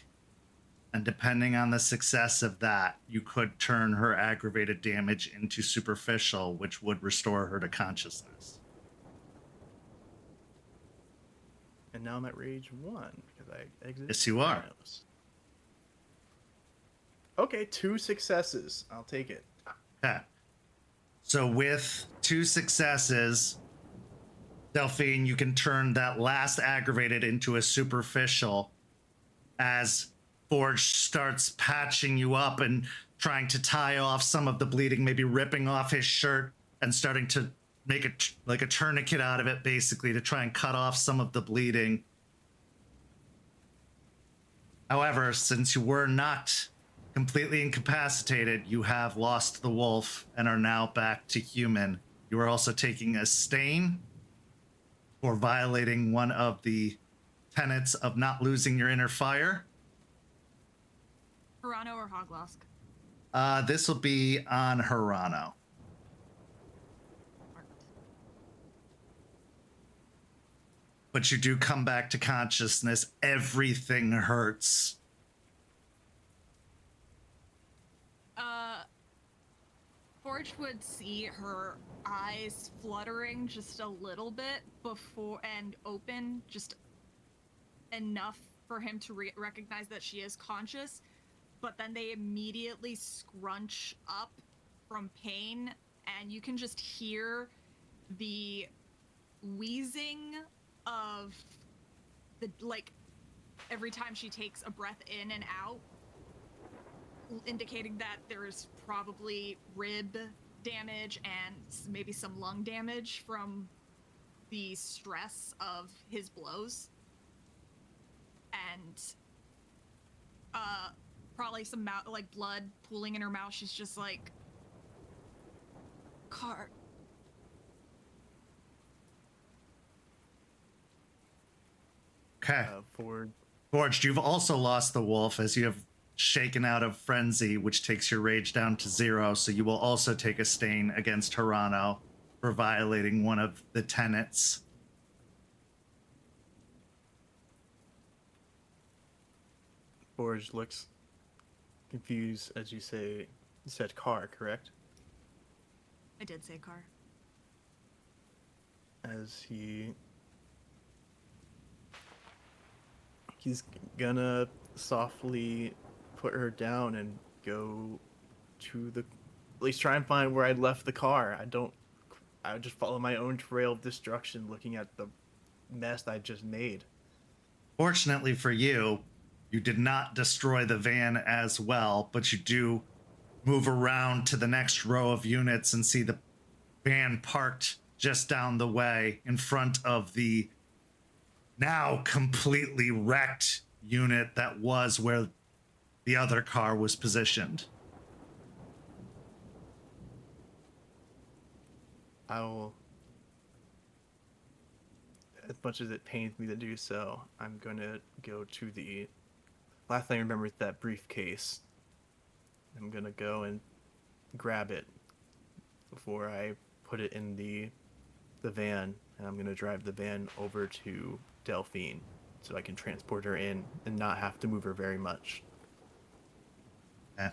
and depending on the success of that, you could turn her aggravated damage into superficial, which would restore her to consciousness. And now I'm at rage 1 because I exited. Yes, you are. Okay, 2 successes. I'll take it. Okay. So with 2 successes, Delphine, you can turn that last aggravated into a superficial as Forge starts patching you up and trying to tie off some of the bleeding, maybe ripping off his shirt and starting to make like a tourniquet out of it, basically, to try and cut off some of the bleeding. However, since you were not completely incapacitated, you have lost the wolf and are now back to human. You are also taking a stain for violating one of the tenets of not losing your inner fire. Hirano or Hoglosk? This will be on Hirano. But you do come back to consciousness. Everything hurts. Forge would see her eyes fluttering just a little bit before and open just enough for him to recognize that she is conscious, but then they immediately scrunch up from pain, and you can just hear the wheezing of the, like, every time she takes a breath in and out, indicating that there's probably rib damage and maybe some lung damage from the stress of his blows. And probably some like blood pooling in her mouth. She's just like, Car. Okay. Forward. Forged, you've also lost the wolf as you have shaken out of frenzy, which takes your rage down to 0, so you will also take a stain against Hirano for violating one of the tenets. Forge looks confused as you say, you said car, correct? I did say car. As he's gonna softly put her down and go to at least try and find where I left the car. I would just follow my own trail of destruction, looking at the mess I just made. Fortunately for you, you did not destroy the van as well, but you do move around to the next row of units and see the van parked just down the way in front of the now completely wrecked unit that was where the other car was positioned. I will, as much as it pains me to do so, I'm going to go to the last thing I remember is that briefcase. I'm going to go and grab it before I put it in the van, and I'm going to drive the van over to Delphine so I can transport her in and not have to move her very much. Okay.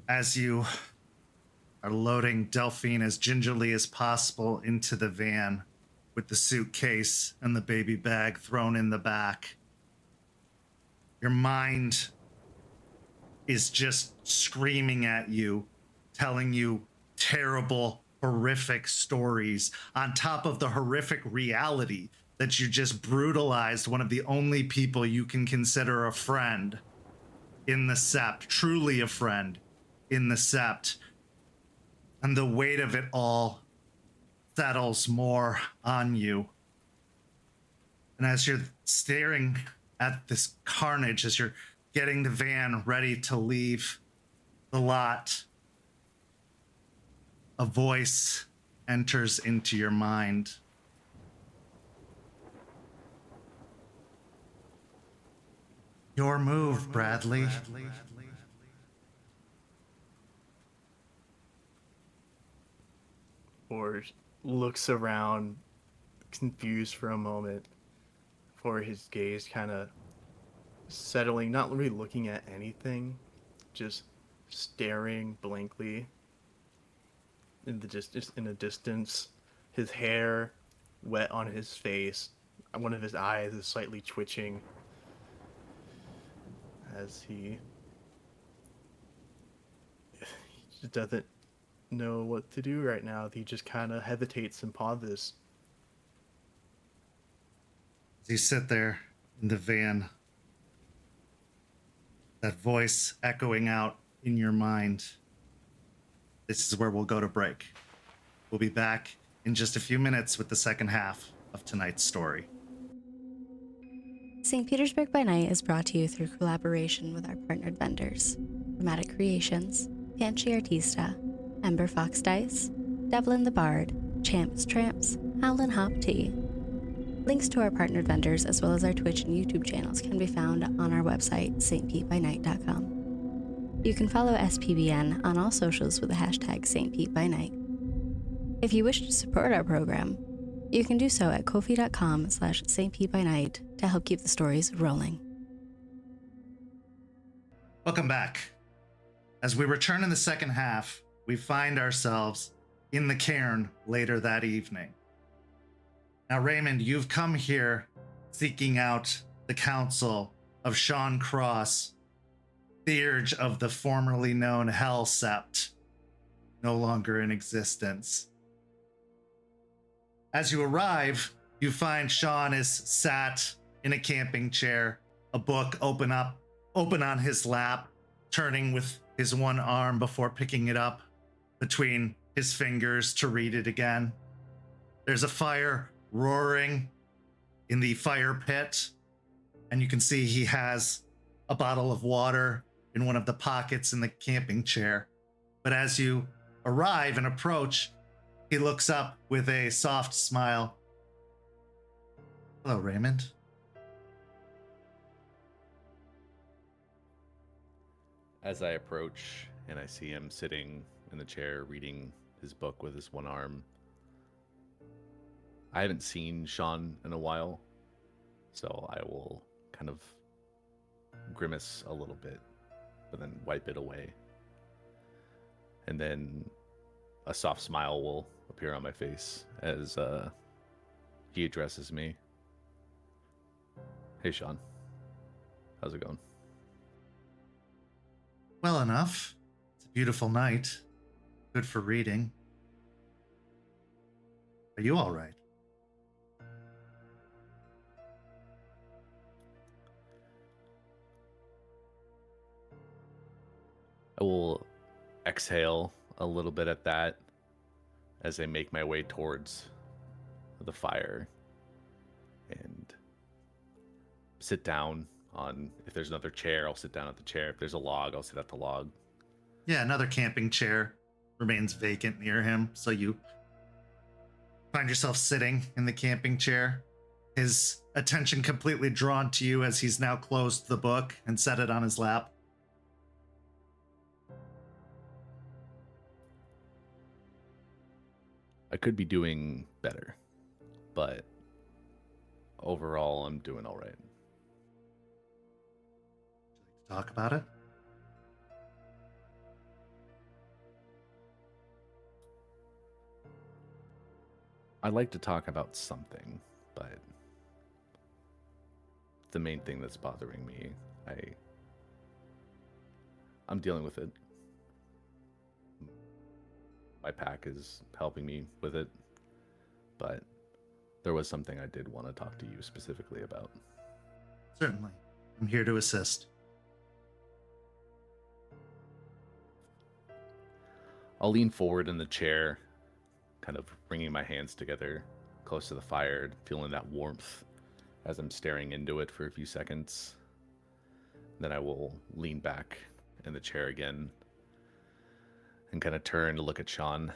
As you are loading Delphine as gingerly as possible into the van with the suitcase and the baby bag thrown in the back, your mind is just screaming at you, telling you terrible, horrific stories on top of the horrific reality that you just brutalized one of the only people you can consider a friend in the Sept, truly a friend in the Sept. And the weight of it all settles more on you. And as you're staring at this carnage, as you're getting the van ready to leave the lot, a voice enters into your mind. Your move, Bradley. Or looks around, confused for a moment, before his gaze kind of settling, not really looking at anything, just staring blankly in the distance. His hair wet on his face. One of his eyes is slightly twitching as he just doesn't know what to do right now. He just kind of hesitates and pauses. As you sit there in the van, that voice echoing out in your mind, this is where we'll go to break. We'll be back in just a few minutes with the second half of tonight's story. St. Petersburg by Night is brought to you through collaboration with our partnered vendors, Dramatic Creations, Banshee Artista, Ember Fox Dice, Devlin the Bard, Champs Tramps, Howlin' Hop Tea. Links to our partnered vendors as well as our Twitch and YouTube channels can be found on our website, stpetebynight.com. You can follow SPbN on all socials with the hashtag StPeteByNight. If you wish to support our program, you can do so at ko-fi.com/stpetebynight to help keep the stories rolling. Welcome back. As we return in the second half, we find ourselves in the cairn later that evening. Now, Raymond, you've come here seeking out the counsel of Shawn Cross, Theurge of the formerly known Hell Sept, no longer in existence. As you arrive, you find Shawn is sat in a camping chair, a book open on his lap, turning with his one arm before picking it up between his fingers to read it again. There's a fire roaring in the fire pit, and you can see he has a bottle of water in one of the pockets in the camping chair. But as you arrive and approach, he looks up with a soft smile. Hello, Raymond. As I approach and I see him sitting in the chair reading his book with his one arm, I haven't seen Shawn in a while, so I will kind of grimace a little bit, but then wipe it away. And then a soft smile will appear on my face as he addresses me. Hey, Shawn. How's it going? Well enough. It's a beautiful night. Good for reading. Are you all right? I will exhale a little bit at that as I make my way towards the fire and sit down on, if there's another chair, I'll sit down at the chair. If there's a log, I'll sit at the log. Yeah, another camping chair remains vacant near him, so you find yourself sitting in the camping chair, his attention completely drawn to you as he's now closed the book and set it on his lap. I could be doing better, but overall, I'm doing all right. Talk about it? I'd like to talk about something, but the main thing that's bothering me, I'm dealing with it. My pack is helping me with it, but there was something I did want to talk to you specifically about. Certainly. I'm here to assist. I'll lean forward in the chair, kind of bringing my hands together close to the fire, feeling that warmth as I'm staring into it for a few seconds. Then I will lean back in the chair again and kind of turn to look at Shawn.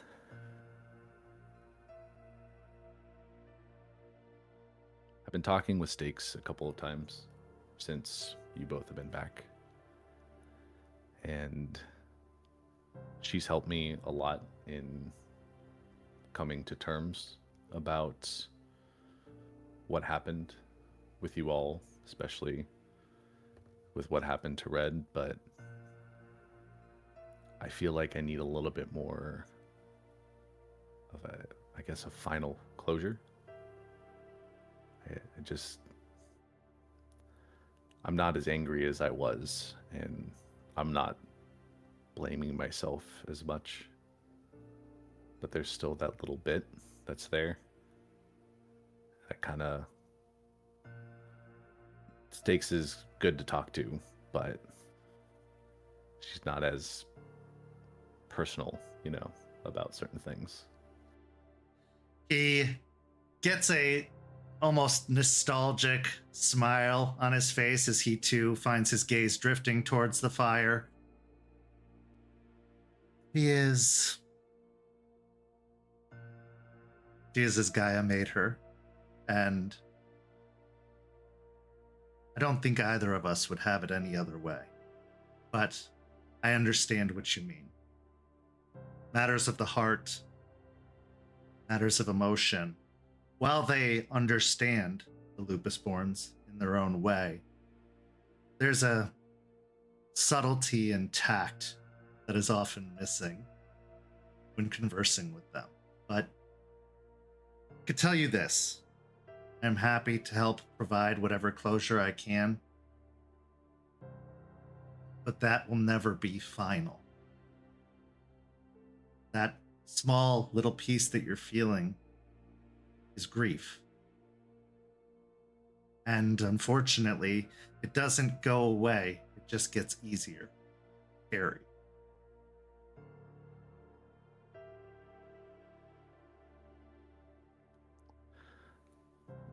I've been talking with Stakes a couple of times since you both have been back, and she's helped me a lot in coming to terms about what happened with you all, especially with what happened to Red, but I feel like I need a little bit more of a final closure. I'm not as angry as I was, and I'm not blaming myself as much, but there's still that little bit that's there. That kind of Stakes is good to talk to, but she's not as personal, about certain things. He gets a almost nostalgic smile on his face as he too finds his gaze drifting towards the fire. She is as Gaia made her, and I don't think either of us would have it any other way. But I understand what you mean. Matters of the heart, matters of emotion, while they understand the Lupusborns in their own way, there's a subtlety and tact that is often missing when conversing with them. But I could tell you this. I'm happy to help provide whatever closure I can, but that will never be final. That small little piece that you're feeling is grief. And unfortunately, it doesn't go away. It just gets easier to carry.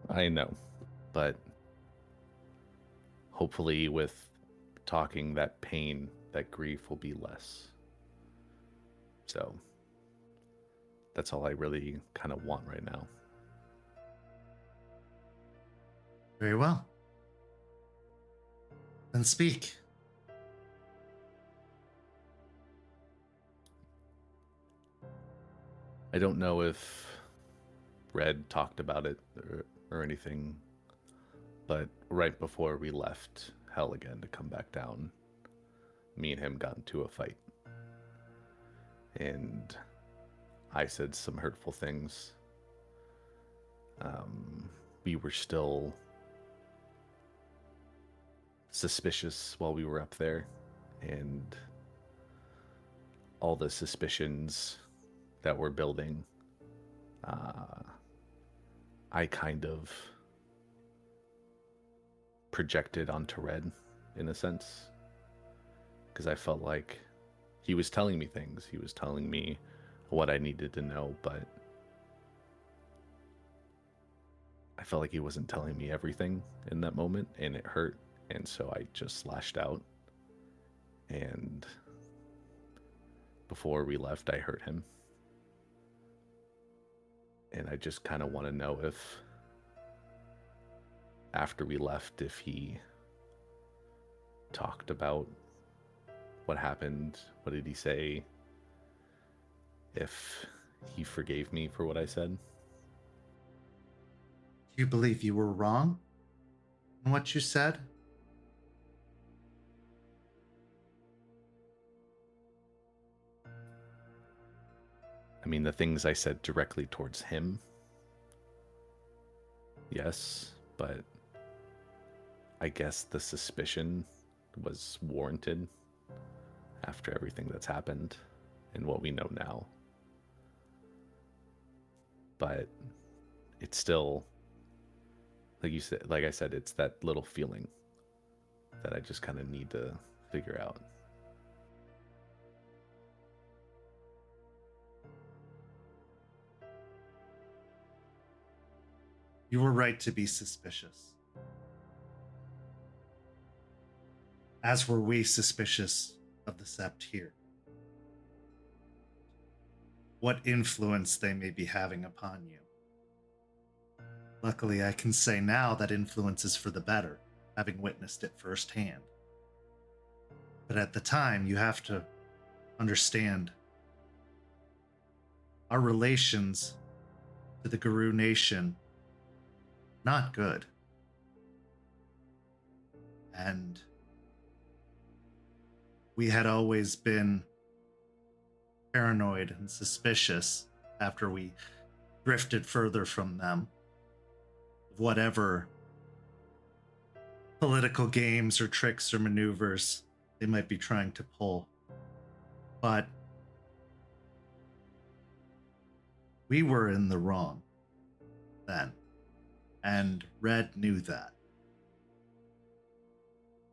I know, but hopefully with talking, that pain, that grief will be less. So that's all I really kind of want right now. Very well. Then speak. I don't know if Red talked about it or anything, but right before we left Hell again to come back down, me and him got into a fight. And I said some hurtful things. We were still suspicious while we were up there, and all the suspicions that we're building, I kind of projected onto Red in a sense, because I felt like he was telling me things. He was telling me what I needed to know, but I felt like he wasn't telling me everything in that moment, and it hurt. And so I just lashed out, and before we left, I hurt him. And I just kind of want to know if, after we left, if he talked about what happened, what did he say, if he forgave me for what I said. Do you believe you were wrong in what you said? I mean, the things I said directly towards him, yes, but I guess the suspicion was warranted after everything that's happened and what we know now. But it's still, like you said, like I said, it's that little feeling that I just kind of need to figure out. You were right to be suspicious. As were we suspicious of the Sept here. What influence they may be having upon you. Luckily, I can say now that influence is for the better, having witnessed it firsthand. But at the time, you have to understand our relations to the Guru Nation, not good. And we had always been paranoid and suspicious after we drifted further from them of whatever political games or tricks or maneuvers they might be trying to pull. But we were in the wrong then, and Red knew that.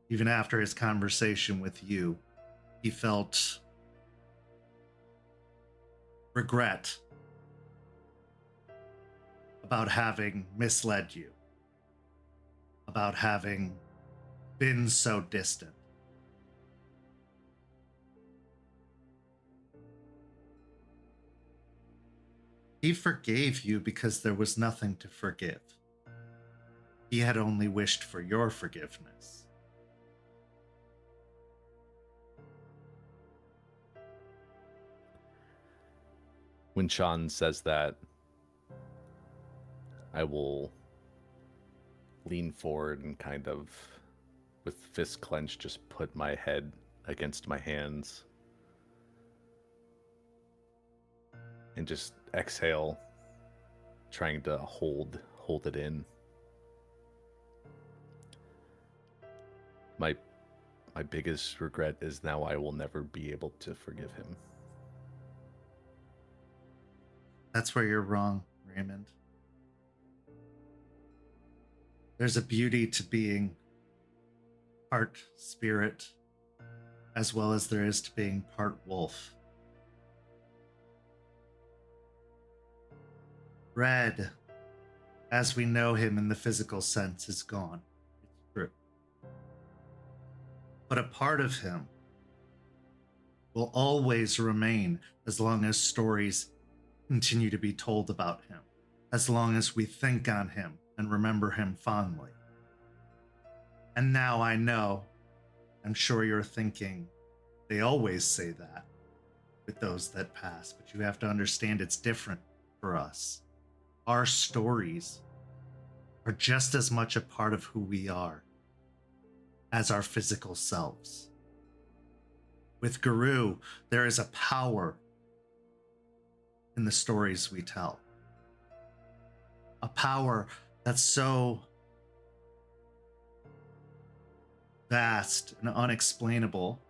Even after his conversation with you, he felt regret about having misled you, about having been so distant. He forgave you because there was nothing to forgive. He had only wished for your forgiveness. When Shawn says that, I will lean forward and kind of, with fists clenched, just put my head against my hands and just exhale, trying to hold it in. My biggest regret is now I will never be able to forgive him. That's where you're wrong, Raymond. There's a beauty to being part spirit, as well as there is to being part wolf. Red, as we know him in the physical sense, is gone. It's true. But a part of him will always remain as long as stories continue to be told about him, as long as we think on him and remember him fondly. And now I know, I'm sure you're thinking, they always say that with those that pass, but you have to understand it's different for us. Our stories are just as much a part of who we are as our physical selves. With Guru, there is a power in the stories we tell. A power that's so vast and unexplainable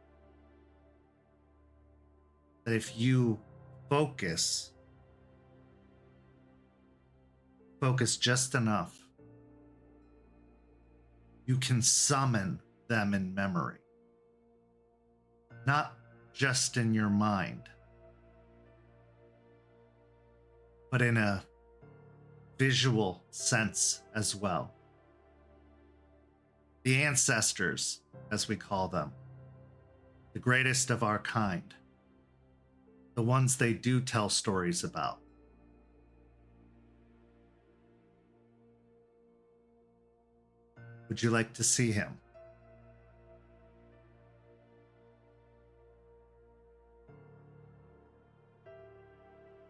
that if you focus just enough, you can summon them in memory. Not just in your mind, but in a visual sense as well. The ancestors, as we call them, the greatest of our kind, the ones they do tell stories about. Would you like to see him?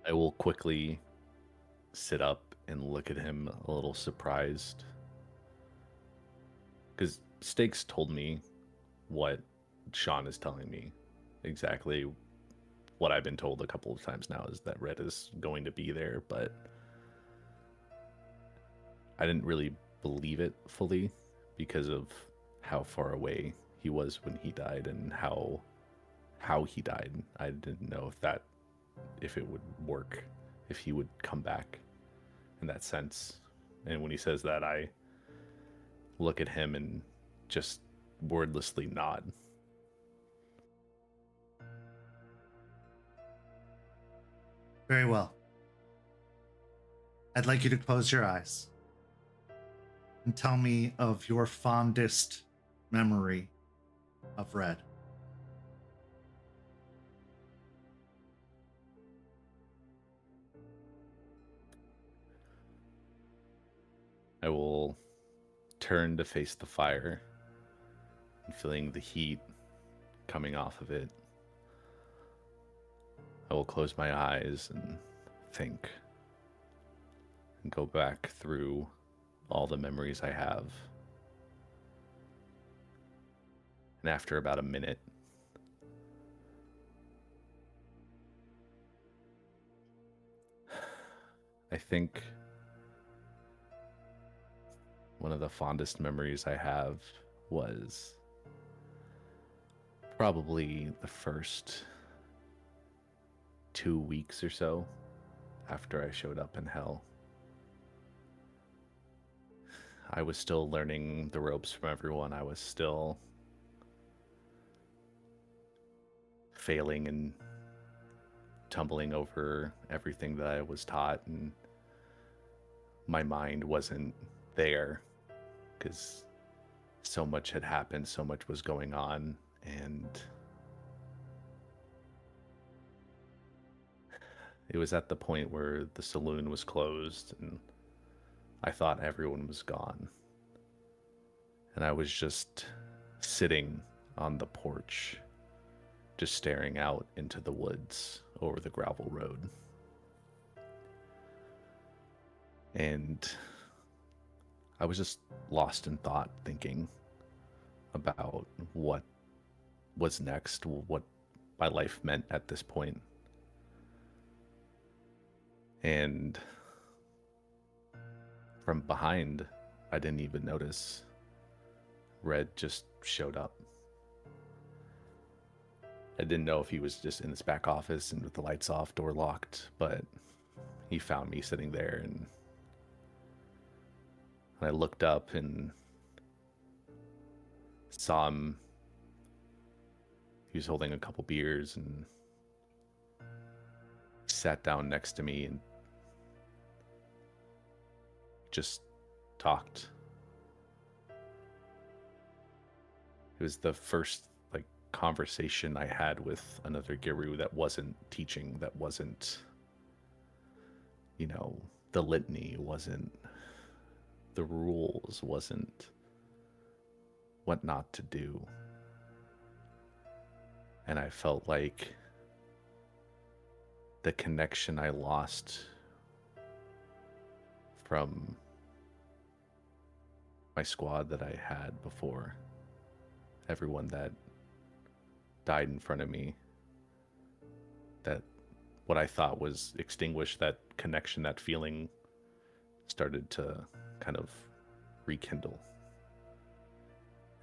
I will quickly sit up and look at him a little surprised. Because Stakes told me what Shawn is telling me. Exactly what I've been told a couple of times now is that Red is going to be there, but I didn't really believe it fully because of how far away he was when he died and how he died. I didn't know if it would work, if he would come back in that sense. And when he says that, I look at him and just wordlessly nod. Very well. I'd like you to close your eyes and tell me of your fondest memory of Red. I will turn to face the fire and feeling the heat coming off of it. I will close my eyes and think and go back through all the memories I have. And after about a minute, I think one of the fondest memories I have was probably the first 2 weeks or so after I showed up in Hell. I was still learning the ropes from everyone. I was still failing and tumbling over everything that I was taught and my mind wasn't there because so much had happened, so much was going on, and it was at the point where the saloon was closed and I thought everyone was gone. And I was just sitting on the porch, just staring out into the woods over the gravel road. And I was just lost in thought, thinking about what was next, what my life meant at this point. And from behind, I didn't even notice, Red just showed up. I didn't know if he was just in his back office and with the lights off, door locked, but he found me sitting there, and I looked up and saw him. He was holding a couple beers and sat down next to me and just talked. It was the first conversation I had with another Giru that wasn't teaching, that wasn't, the litany, wasn't the rules, wasn't what not to do. And I felt like the connection I lost from my squad that I had before, everyone that died in front of me, that what I thought was extinguished, that connection, that feeling started to kind of rekindle.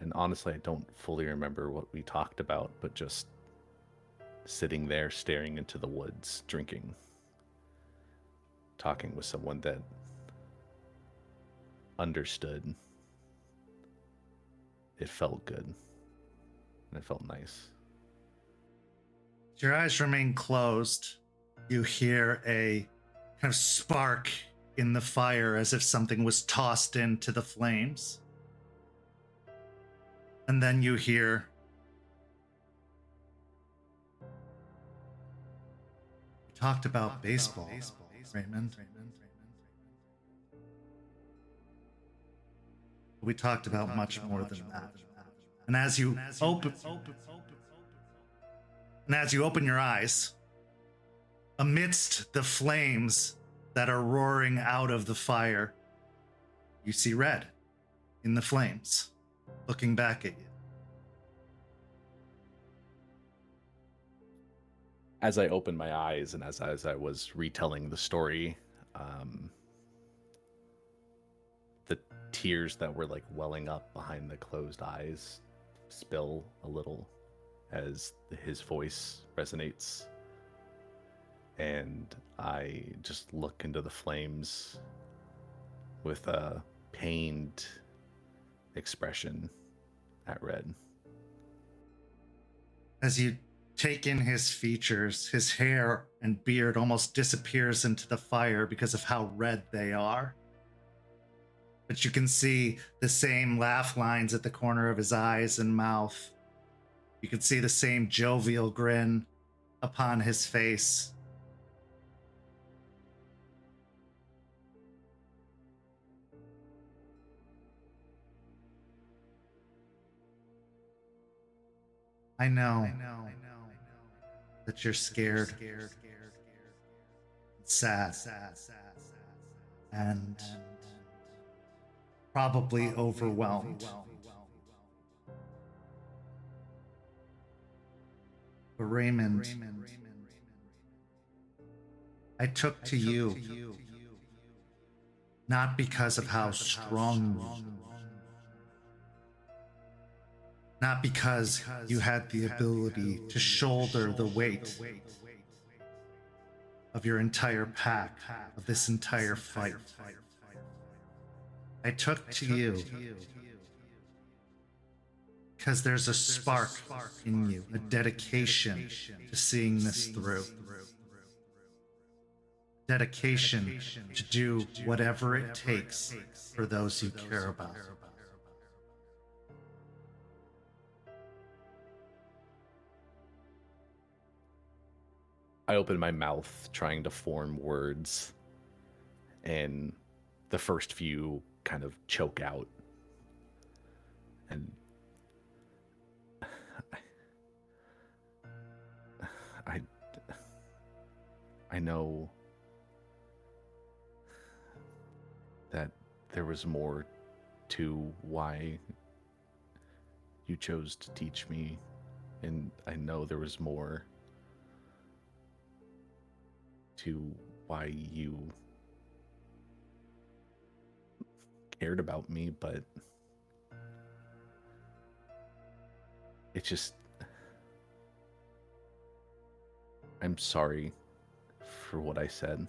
And honestly, I don't fully remember what we talked about, but just sitting there staring into the woods, drinking, talking with someone that understood. It felt good, and it felt nice. Your eyes remain closed. You hear a kind of spark in the fire as if something was tossed into the flames. And then you hear we talked about baseball, Raymond. We talked about much more than that. And as you open your eyes, amidst the flames that are roaring out of the fire, you see Red in the flames, looking back at you. As I opened my eyes and as I was retelling the story, the tears that were welling up behind the closed eyes spill a little as his voice resonates. And I just look into the flames with a pained expression at Red. As you take in his features, his hair and beard almost disappears into the fire because of how red they are. But you can see the same laugh lines at the corner of his eyes and mouth. You can see the same jovial grin upon his face. I know that you're scared, sad, and probably overwhelmed. But Raymond, I took to you not because of how strong you were, not because you had the ability to shoulder the weight of your entire pack, of this entire fight. I took to you because there's a spark in you, a dedication to seeing this through. dedication to do whatever it takes for those you care about. I open my mouth trying to form words, and the first few kind of choke out. And I know that there was more to why you chose to teach me, and I know there was more to why you cared about me, but it's just, I'm sorry for what I said,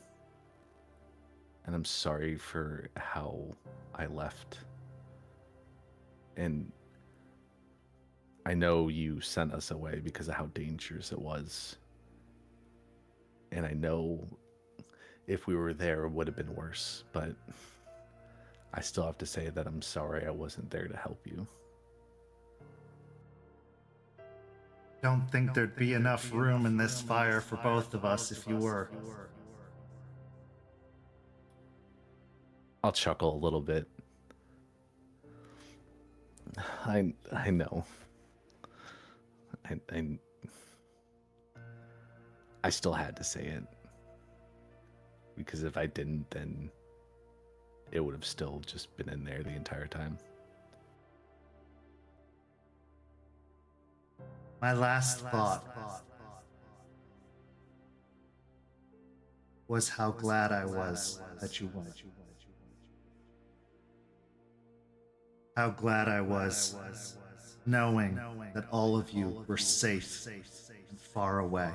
and I'm sorry for how I left. And I know you sent us away because of how dangerous it was. And I know if we were there, it would have been worse. But I still have to say that I'm sorry I wasn't there to help you. Don't think there'd be enough room in this fire for both of us if you were. I'll chuckle a little bit. I know. I still had to say it, because if I didn't, then it would have still just been in there the entire time. My last thought was how glad I was that you went. How glad I was knowing that all of you were safe and far away.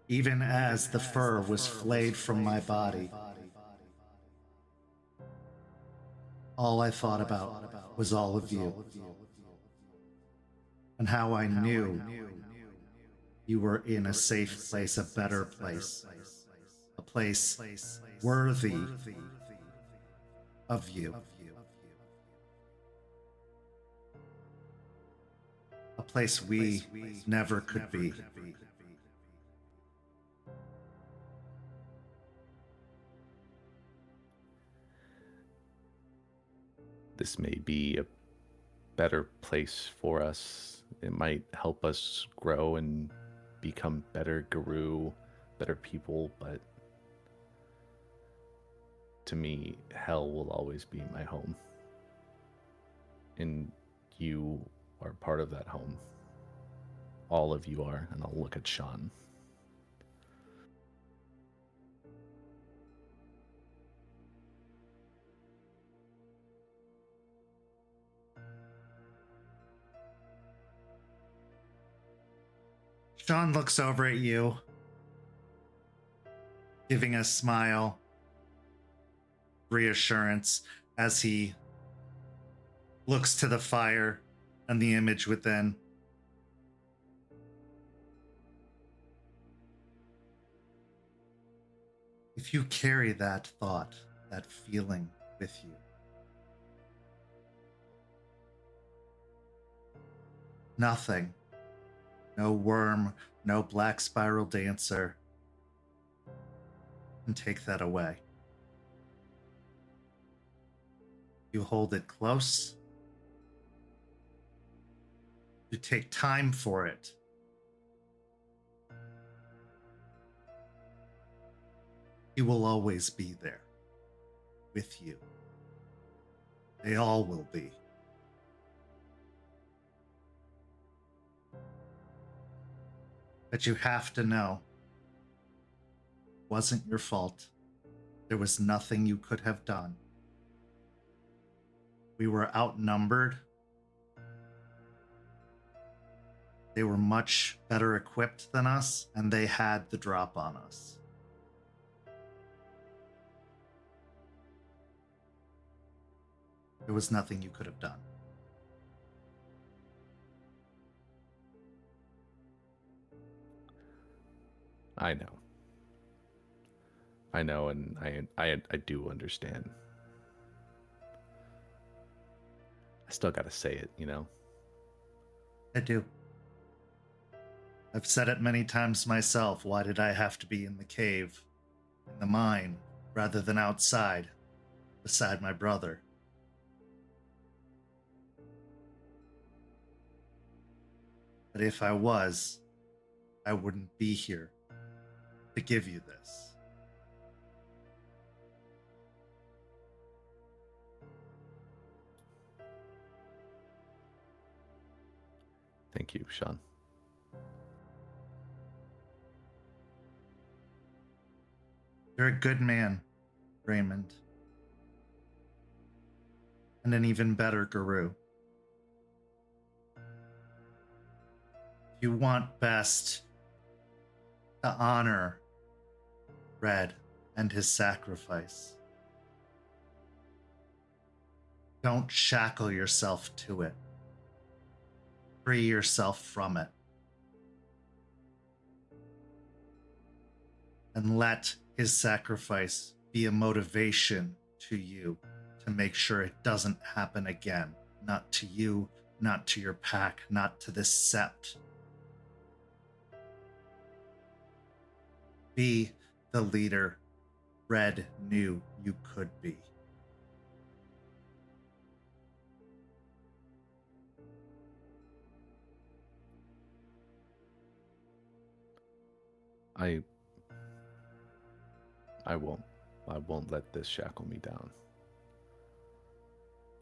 Even as the fur was flayed from my body, all I thought about was all of you, and how I knew you were in a safe place, a better place, a place worthy of you, a place we never could be. This may be a better place for us. It might help us grow and become better guru, better people, but to me, hell will always be my home. And you are part of that home. All of you are, and I'll look at Shawn. Shawn looks over at you, giving a smile, reassurance, as he looks to the fire and the image within. If you carry that thought, that feeling with you, nothing, no worm, no black spiral dancer can take that away. You hold it close. You take time for it. He will always be there with you. They all will be. But you have to know, it wasn't your fault. There was nothing you could have done. We were outnumbered. They were much better equipped than us, and they had the drop on us. There was nothing you could have done. I know. I know, and I do understand. I still gotta say it, you know? I do. I've said it many times myself. Why did I have to be in the cave, in the mine, rather than outside, beside my brother? But if I was, I wouldn't be here to give you this. Thank you, Shawn. You're a good man, Raymond. And an even better guru. You want best to honor Red and his sacrifice. Don't shackle yourself to it. Free yourself from it. And let his sacrifice be a motivation to you to make sure it doesn't happen again. Not to you, not to your pack, not to this sept. Be the leader Red knew you could be. I won't let this shackle me down.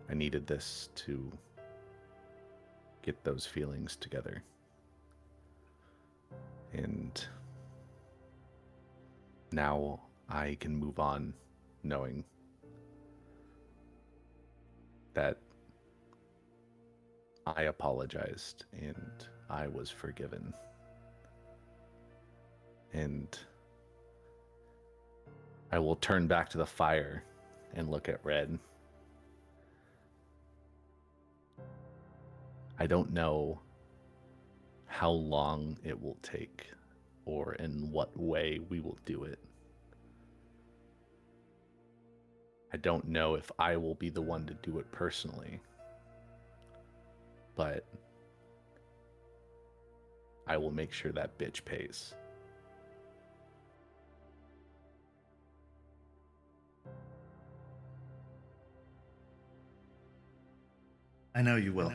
I needed this to get those feelings together. And now I can move on knowing that I apologized and I was forgiven. And I will turn back to the fire and look at Red. I don't know how long it will take or in what way we will do it. I don't know if I will be the one to do it personally, but I will make sure that bitch pays. I know you will.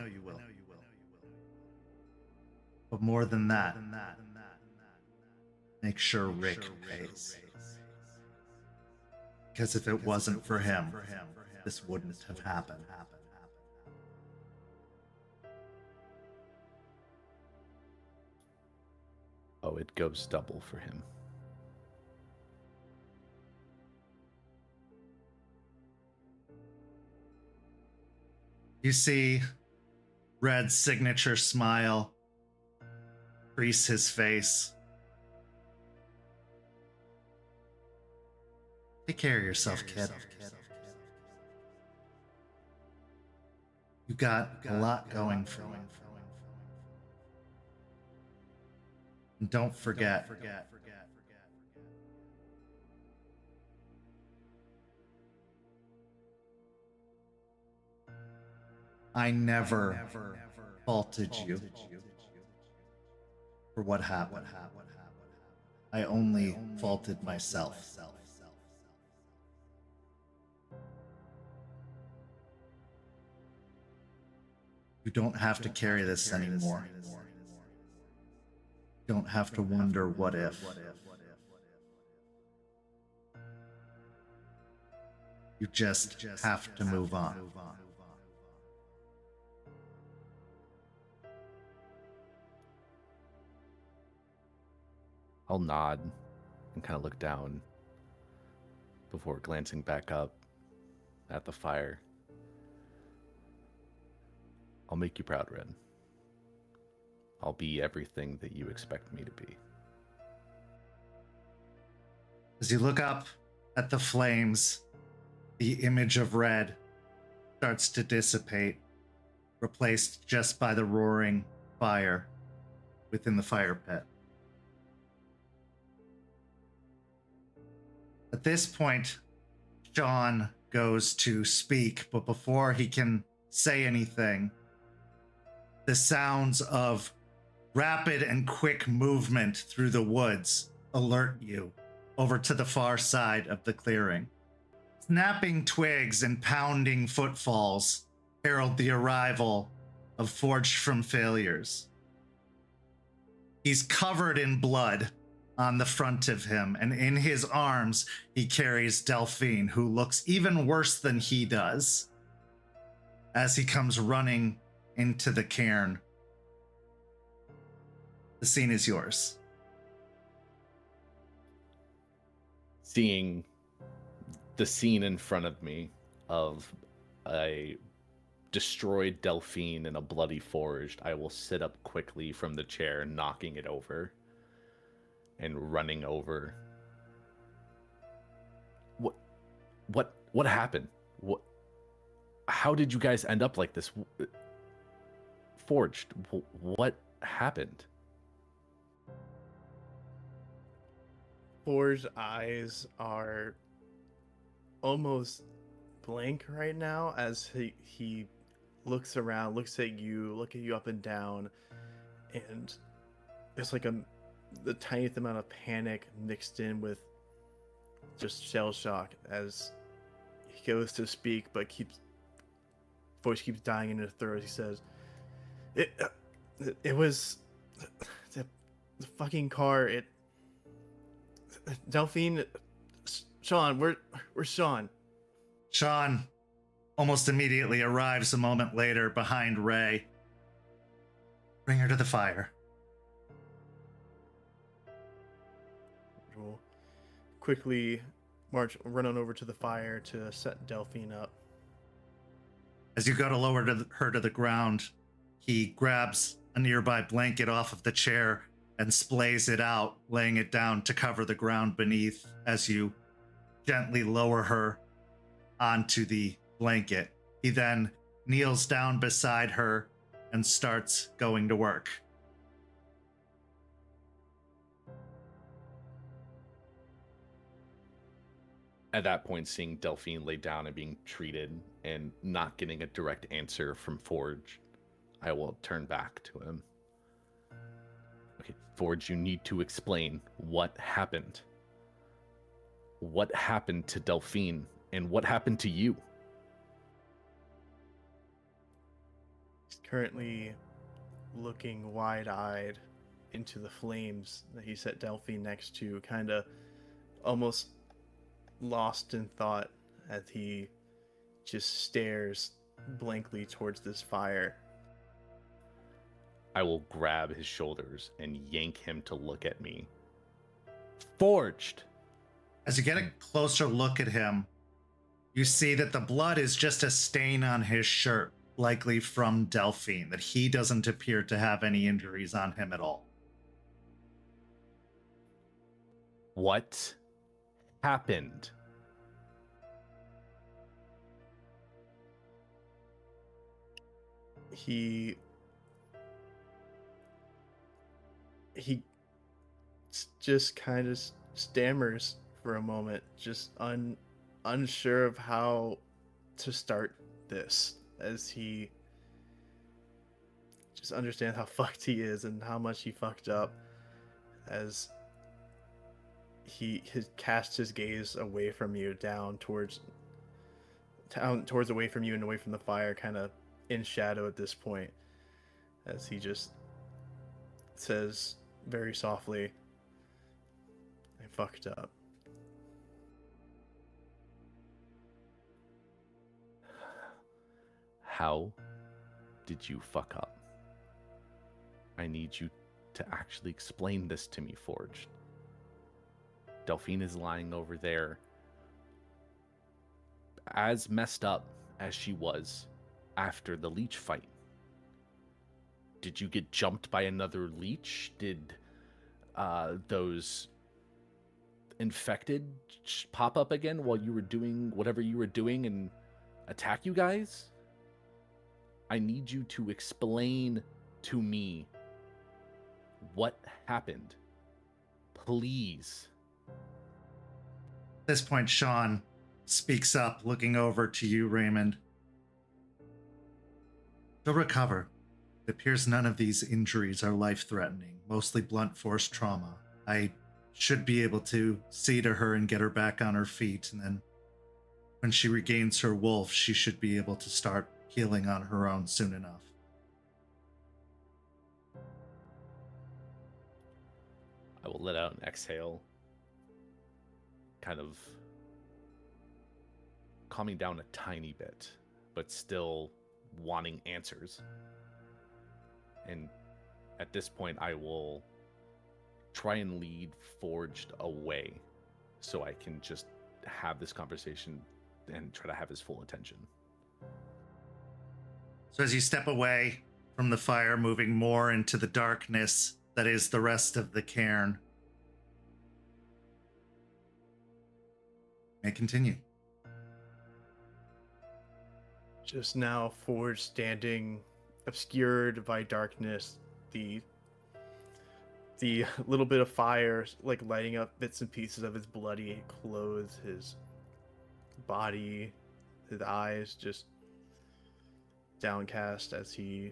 But more than that, make sure Rick pays. Because if it wasn't for him, this wouldn't have happened. Oh, it goes double for him. You see Red's signature smile crease his face. Take care of yourself, kid. You got a lot going for you. And don't forget, I never faulted you for what happened. I only faulted myself. You don't have to carry this anymore. You don't have to wonder what if. You just have to move on. I'll nod and kind of look down before glancing back up at the fire. I'll make you proud, Red. I'll be everything that you expect me to be. As you look up at the flames, the image of Red starts to dissipate, replaced just by the roaring fire within the fire pit. At At this point, Shawn goes to speak, but before he can say anything, the sounds of rapid and quick movement through the woods alert you over to the far side of the clearing. Snapping twigs and pounding footfalls herald the arrival of Forged from Failures. He's covered in blood on the front of him, and in his arms he carries Delphine, who looks even worse than he does, as he comes running into the cairn. The scene is yours. Seeing the scene in front of me of a destroyed Delphine and a bloody Forged, I will sit up quickly from the chair, knocking it over and running over. What happened? How did you guys end up like this? Forged, what happened? Forge's eyes are almost blank right now as he looks around, looks at you up and down, and it's like the tiniest amount of panic mixed in with just shell shock as he goes to speak, but voice keeps dying in his throat. He says, "It was the fucking car. Delphine, Shawn, where's Shawn?" Shawn almost immediately arrives a moment later behind Ray. Bring her to the fire. We'll quickly run on over to the fire to set Delphine up. As you go to lower her to the ground, he grabs a nearby blanket off of the chair and splays it out, laying it down to cover the ground beneath as you gently lower her onto the blanket. He then kneels down beside her and starts going to work. At that point, seeing Delphine lay down and being treated and not getting a direct answer from Forge, I will turn back to him. Okay, Forge, you need to explain what happened. What happened to Delphine, and what happened to you? He's currently looking wide-eyed into the flames that he set Delphine next to, kind of almost lost in thought as he just stares blankly towards this fire. I will grab his shoulders and yank him to look at me. Forged! As you get a closer look at him, you see that the blood is just a stain on his shirt, likely from Delphine, that he doesn't appear to have any injuries on him at all. What happened? He just kind of stammers for a moment, just unsure of how to start this, as he just understands how fucked he is and how much he fucked up, as he casts his gaze away from you, towards away from you and away from the fire, kind of in shadow at this point, as he just says very softly, "I fucked up." How did you fuck up? I need you to actually explain this to me, Forged. Delphine is lying over there, as messed up as she was after the leech fight. Did you get jumped by another leech? Did those infected pop up again while you were doing whatever you were doing and attack you guys? I need you to explain to me what happened. Please. this point, Shawn speaks up, looking over to you, Raymond. She'll recover. It appears none of these injuries are life-threatening, mostly blunt force trauma. I should be able to see to her and get her back on her feet, and then when she regains her wolf, she should be able to start healing on her own soon enough. I will let out an exhale, kind of calming down a tiny bit, but still wanting answers. And at this point, I will try and lead Forged away so I can just have this conversation and try to have his full attention. So as you step away from the fire, moving more into the darkness that is the rest of the cairn, may continue. Just now, Forge standing obscured by darkness, the little bit of fire like lighting up bits and pieces of his bloody clothes, his body, his eyes just downcast as he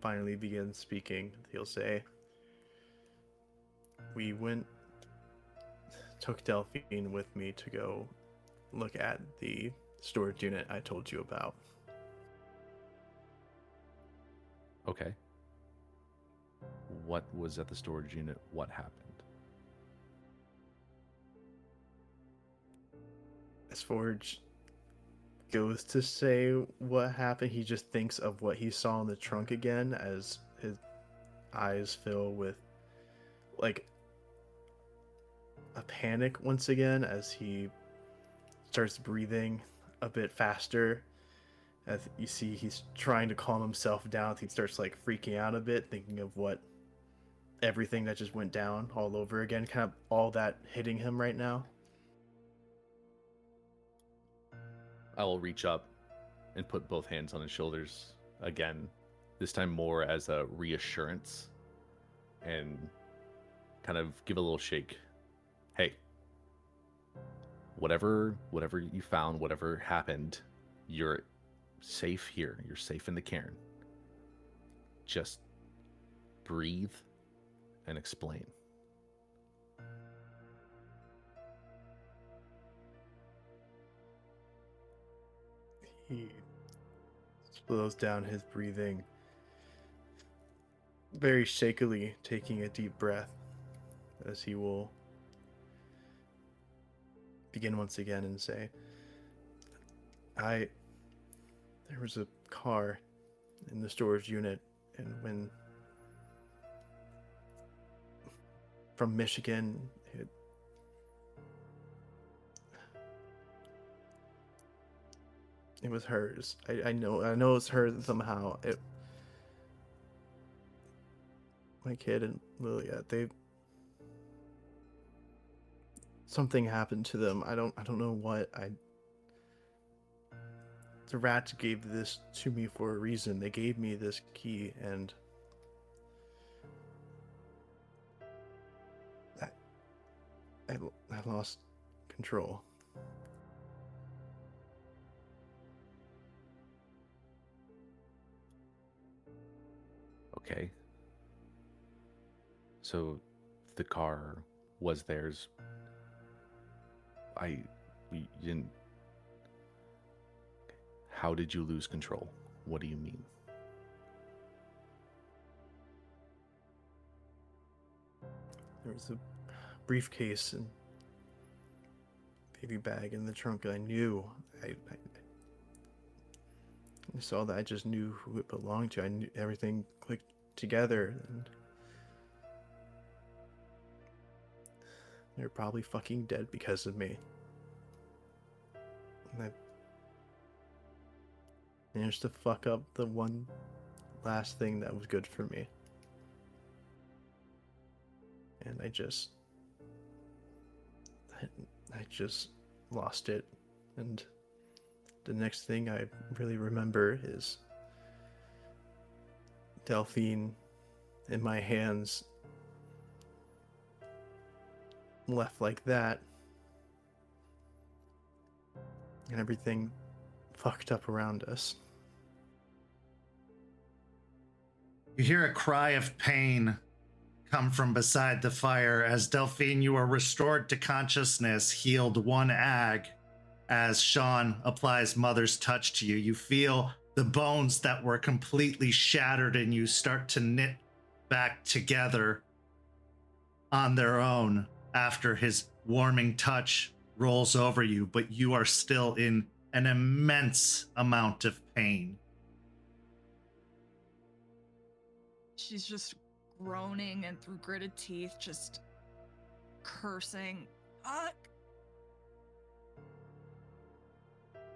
finally begins speaking. He'll say, "We took Delphine with me to go look at the storage unit I told you about." Okay. What was at the storage unit? What happened? As Forge goes to say what happened, he just thinks of what he saw in the trunk again as his eyes fill with like a panic once again as he starts breathing a bit faster. As you see, he's trying to calm himself down. He starts like freaking out a bit, thinking of everything that just went down all over again, kind of all that hitting him right now. I will reach up and put both hands on his shoulders again, this time more as a reassurance, and kind of give a little shake. Hey, whatever you found, whatever happened, you're safe here. You're safe in the cairn. Just breathe and explain. He slows down his breathing, very shakily, taking a deep breath as he will begin once again and say, there was a car in the storage unit, and when from Michigan, it was hers. I know it's hers somehow. My kid and Lilia, something happened to them. I don't know what. The rats gave this to me for a reason. They gave me this key, and I lost control. Okay. So the car was theirs. You didn't. How did you lose control? What do you mean? There was a briefcase and baby bag in the trunk. I knew. I saw that. I just knew who it belonged to. I knew everything clicked together, and they're probably fucking dead because of me. And I managed to fuck up the one last thing that was good for me. And I just lost it. And the next thing I really remember is Delphine in my hands, left like that, and everything fucked up around us. You hear a cry of pain come from beside the fire as Delphine, you are restored to consciousness, healed 1 ag. As Shawn applies Mother's Touch to you, you feel the bones that were completely shattered in you start to knit back together on their own after his warming touch rolls over you, but you are still in an immense amount of pain. She's just groaning and through gritted teeth, just cursing. Fuck.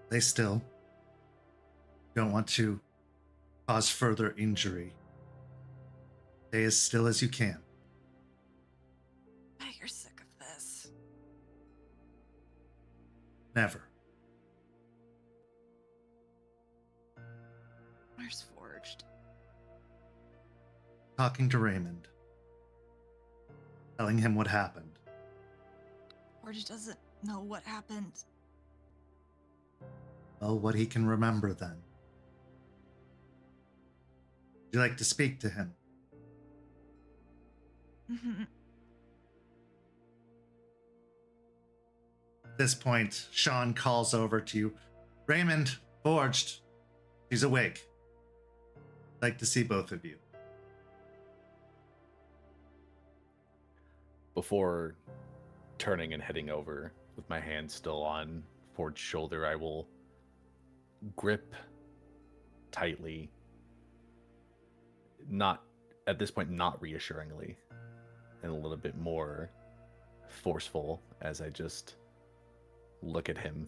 They still don't want to cause further injury. Stay as still as you can. Bet you're sick of this. Never. Where's Forged? Talking to Raymond. Telling him what happened. Forged doesn't know what happened. Well, what he can remember then. Would you like to speak to him? Mm-hmm. At this point, Shawn calls over to you. Raymond, Forged, she's awake. I'd like to see both of you. Before turning and heading over, with my hand still on Ford's shoulder, I will grip tightly, not at this point, not reassuringly, and a little bit more forceful as I just look at him.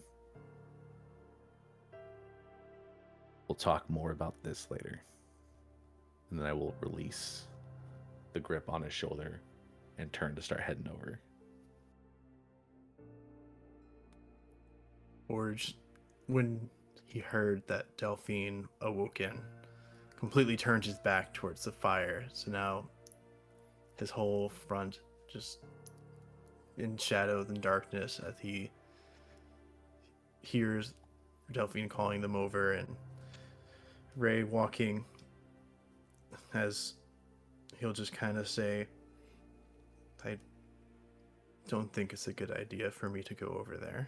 We'll talk more about this later. And then I will release the grip on his shoulder and turn to start heading over. Forge, when he heard that Delphine awoken, completely turned his back towards the fire. So now his whole front just in shadow and darkness as he hears Delphine calling them over and Ray walking, as he'll just kind of say, I don't think it's a good idea for me to go over there.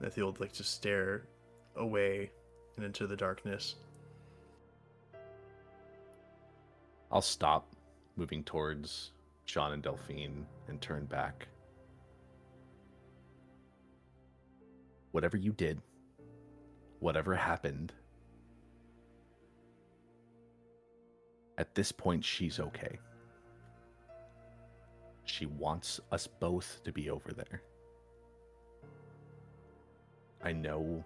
That he'll like just stare away and into the darkness. I'll stop moving towards Shawn and Delphine and turn back. Whatever you did, whatever happened, at this point, she's okay. She wants us both to be over there. I know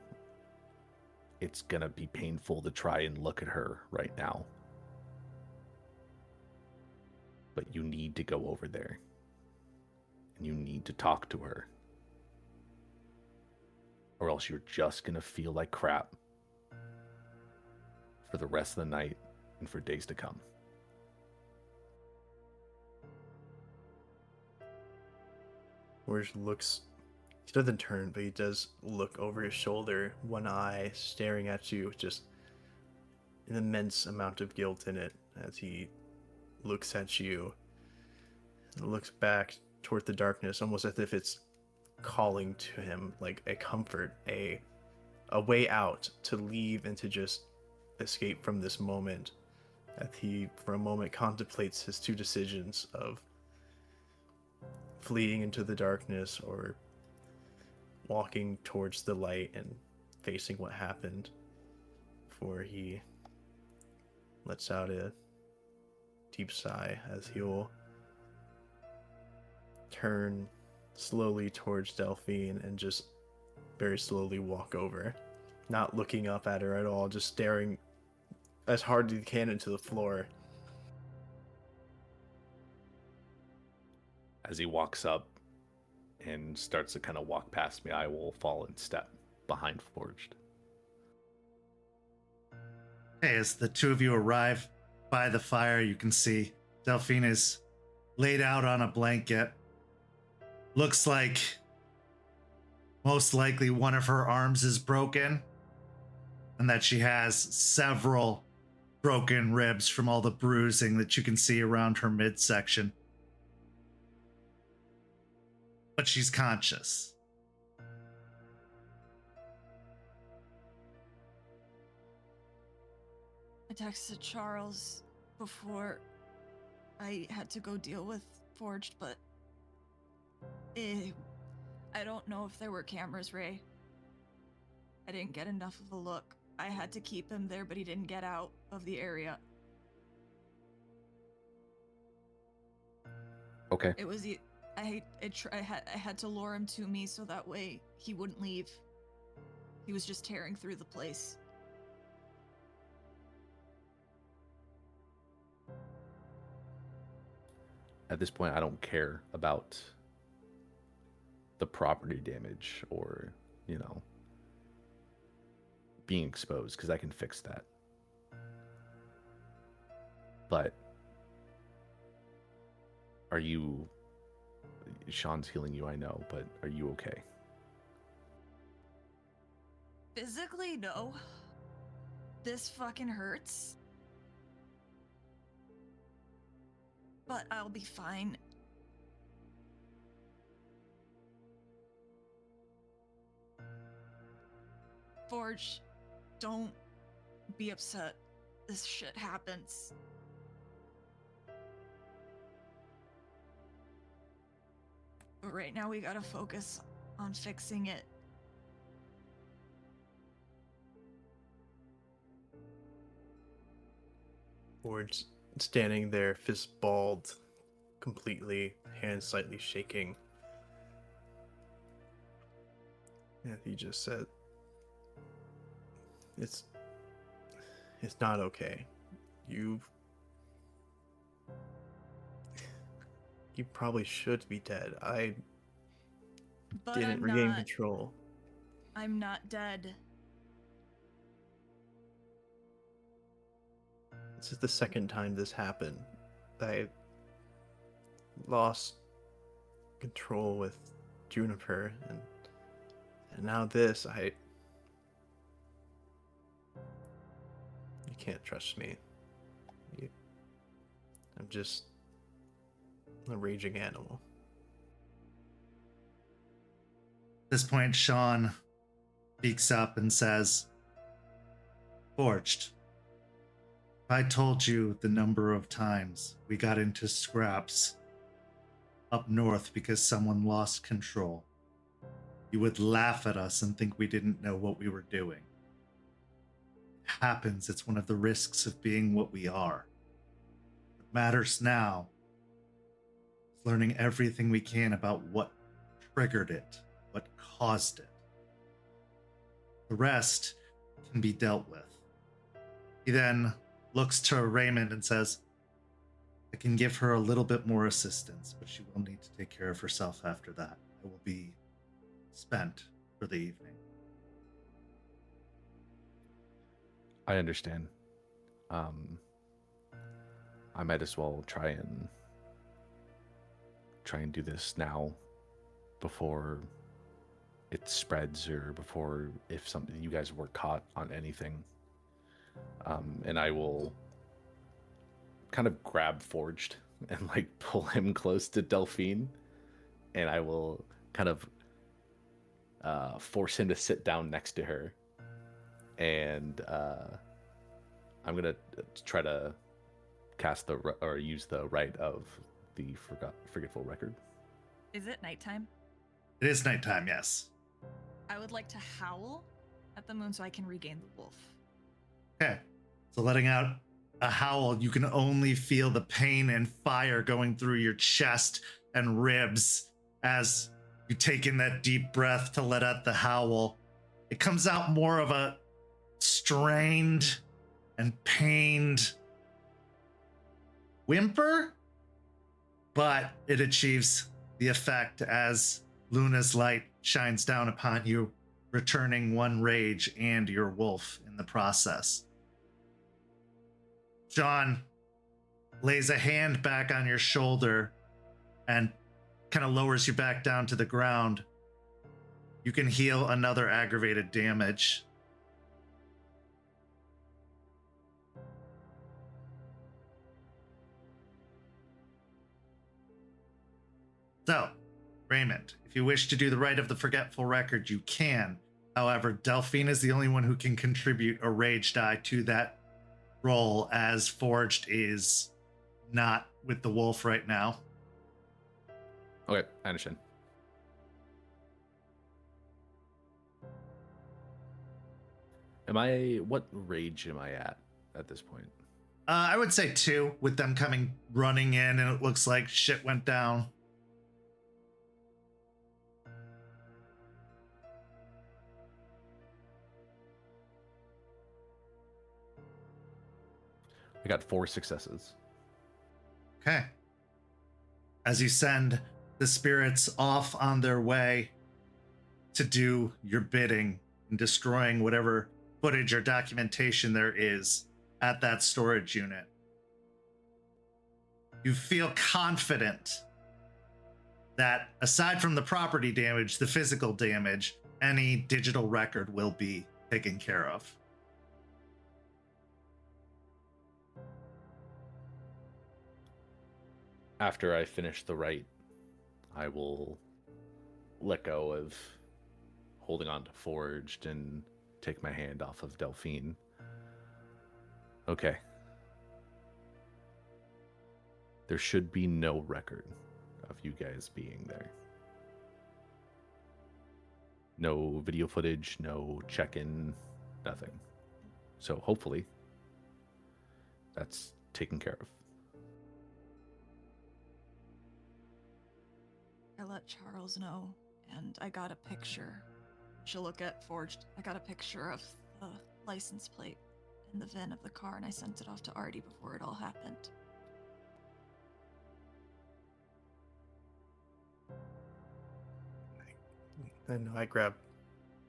it's gonna be painful to try and look at her right now. But you need to go over there. And you need to talk to her. Or else you're just gonna feel like crap for the rest of the night and for days to come. Forge looks, he doesn't turn, but he does look over his shoulder, one eye staring at you, just an immense amount of guilt in it as he looks at you and looks back toward the darkness, almost as if it's calling to him, like a comfort, a way out to leave and to just escape from this moment. As he, for a moment, contemplates his two decisions of fleeing into the darkness or walking towards the light and facing what happened, before he lets out a deep sigh as he'll turn slowly towards Delphine and just very slowly walk over, not looking up at her at all, just staring as hard as he can into the floor. As he walks up and starts to kind of walk past me, I will fall in step behind Forged. Hey, as the two of you arrive by the fire, you can see Delphine is laid out on a blanket. Looks like most likely one of her arms is broken, and that she has several broken ribs from all the bruising that you can see around her midsection. But she's conscious. I texted Charles before I had to go deal with Forged, but I don't know if there were cameras, Ray. I didn't get enough of a look. I had to keep him there, but he didn't get out of the area. Okay. It was I had to lure him to me so that way he wouldn't leave. He was just tearing through the place. At this point, I don't care about the property damage or, you know, being exposed, because I can fix that. But are you... Shawn's healing you, I know, but are you okay? Physically, no. This fucking hurts. But I'll be fine. Forge, don't be upset. This shit happens. But right now we gotta focus on fixing it. Forge standing there, fist balled, completely, hands slightly shaking. And he just said, It's not okay. You probably should be dead. I But didn't I'm regain not. control. I'm not dead. This is the second time this happened. I lost control with Juniper, and now this. You can't trust me. I'm just a raging animal. At this point, Shawn speaks up and says, Forged, if I told you the number of times we got into scraps up north because someone lost control, you would laugh at us and think we didn't know what we were doing. It happens. It's one of the risks of being what we are. What matters now is learning everything we can about what triggered it, what caused it. The rest can be dealt with. He then looks to Raymond and says, I can give her a little bit more assistance, but she will need to take care of herself after that. I will be spent for the evening. I understand. I might as well try and do this now before it spreads, or before, if something, you guys were caught on anything. And I will kind of grab Forged and like pull him close to Delphine, and I will kind of force him to sit down next to her, and I'm gonna try to cast use the rite of the forgetful record. Is it nighttime? It is nighttime, yes. I would like to howl at the moon so I can regain the wolf. Okay, so letting out a howl, you can only feel the pain and fire going through your chest and ribs as you take in that deep breath to let out the howl. It comes out more of a strained and pained whimper, but it achieves the effect as Luna's light shines down upon you, returning one rage and your wolf in the process. Shawn lays a hand back on your shoulder and kind of lowers you back down to the ground. You can heal another aggravated damage. So, Raymond, if you wish to do the Rite of the Forgetful Record, you can. However, Delphine is the only one who can contribute a rage die to that roll, as Forged is not with the wolf right now. Okay, I understand. What rage am I at this point? I would say 2, with them coming running in, and it looks like shit went down. I got 4 successes. Okay. As you send the spirits off on their way to do your bidding and destroying whatever footage or documentation there is at that storage unit, you feel confident that aside from the property damage, the physical damage, any digital record will be taken care of. After I finish the rite, I will let go of holding on to Forged and take my hand off of Delphine. Okay. There should be no record of you guys being there. No video footage, no check-in, nothing. So hopefully that's taken care of. I let Charles know, and I got a picture. She'll look at Forged. I got a picture of the license plate in the VIN of the car, and I sent it off to Artie before it all happened. I know I grabbed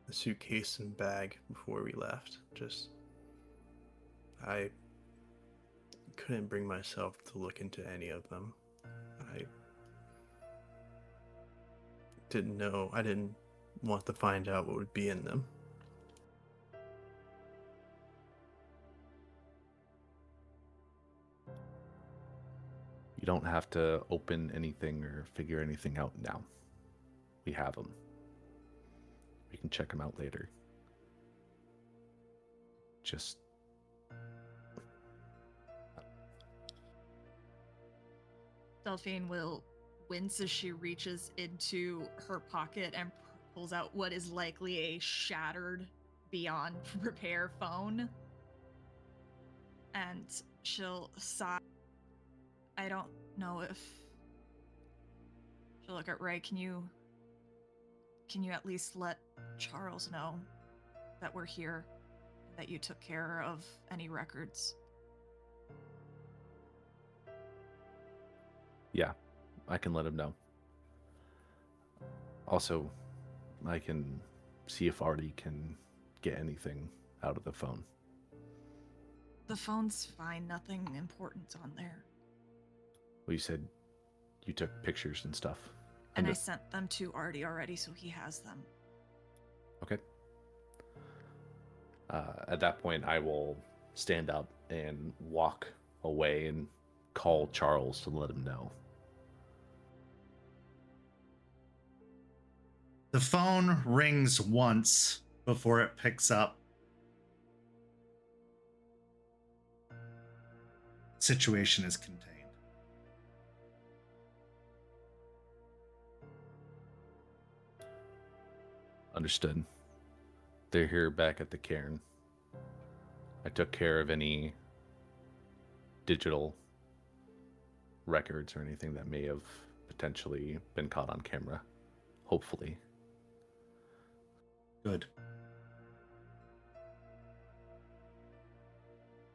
the suitcase and bag before we left. I couldn't bring myself to look into any of them. I didn't want to find out what would be in them. You don't have to open anything or figure anything out now. We have them. We can check them out later. Just... Delphine will wince as she reaches into her pocket and pulls out what is likely a shattered, beyond repair phone. And she'll sigh. I don't know if... She'll look at Ray. Can you at least let Charles know that we're here, that you took care of any records? Yeah, I can let him know. Also, I can see if Artie can get anything out of the phone. The phone's fine. Nothing important on there. Well, you said you took pictures and stuff. And I sent them to Artie already, so he has them. Okay. At that point, I will stand up and walk away and call Charles to let him know. The phone rings once before it picks up. Situation is contained. Understood. They're here back at the cairn. I took care of any digital records or anything that may have potentially been caught on camera. Hopefully. Good.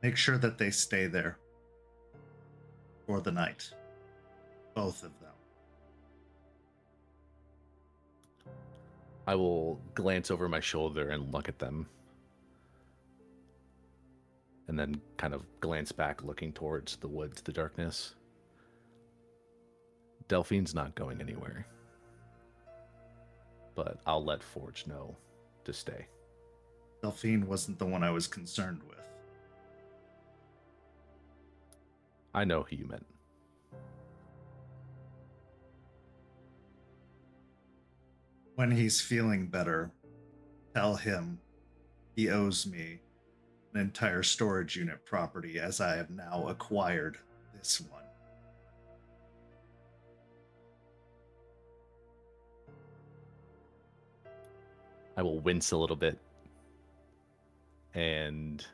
Make sure that they stay there for the night. Both of them. I will glance over my shoulder and look at them. And then kind of glance back, looking towards the woods, the darkness. Delphine's not going anywhere. but I'll let Forge know to stay. Delphine wasn't the one I was concerned with. I know who you meant. When he's feeling better, tell him he owes me an entire storage unit property, as I have now acquired this one. I will wince a little bit, and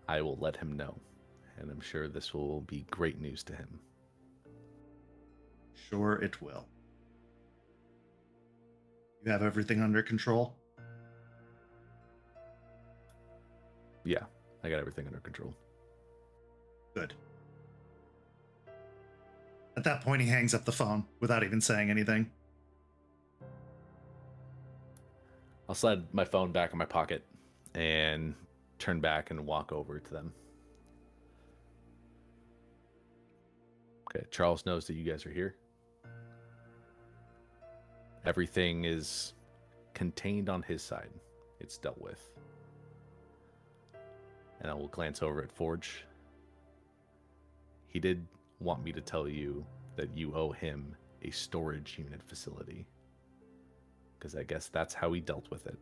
I will let him know. And I'm sure this will be great news to him. Sure it will. You have everything under control? Yeah, I got everything under control. Good. At that point, he hangs up the phone without even saying anything. I'll slide my phone back in my pocket and turn back and walk over to them. Okay, Charles knows that you guys are here. Everything is contained on his side. It's dealt with. And I will glance over at Forge. He did want me to tell you that you owe him a storage unit facility, because I guess that's how he dealt with it.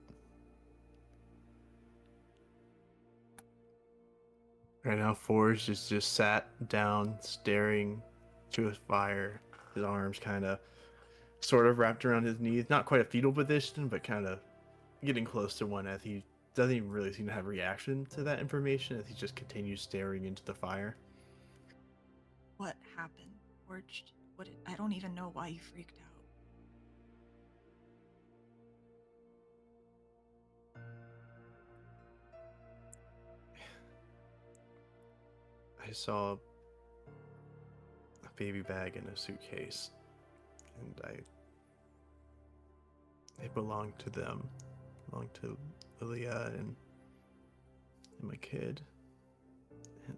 Right now, Forge is just sat down, staring to his fire. His arms kind of, sort of wrapped around his knees. Not quite a fetal position, but kind of getting close to one, as he doesn't even really seem to have a reaction to that information, as he just continues staring into the fire. What happened, Forged? I don't even know why you freaked out. I saw a baby bag in a suitcase, and it belonged to them. It belonged to Lilia and my kid. And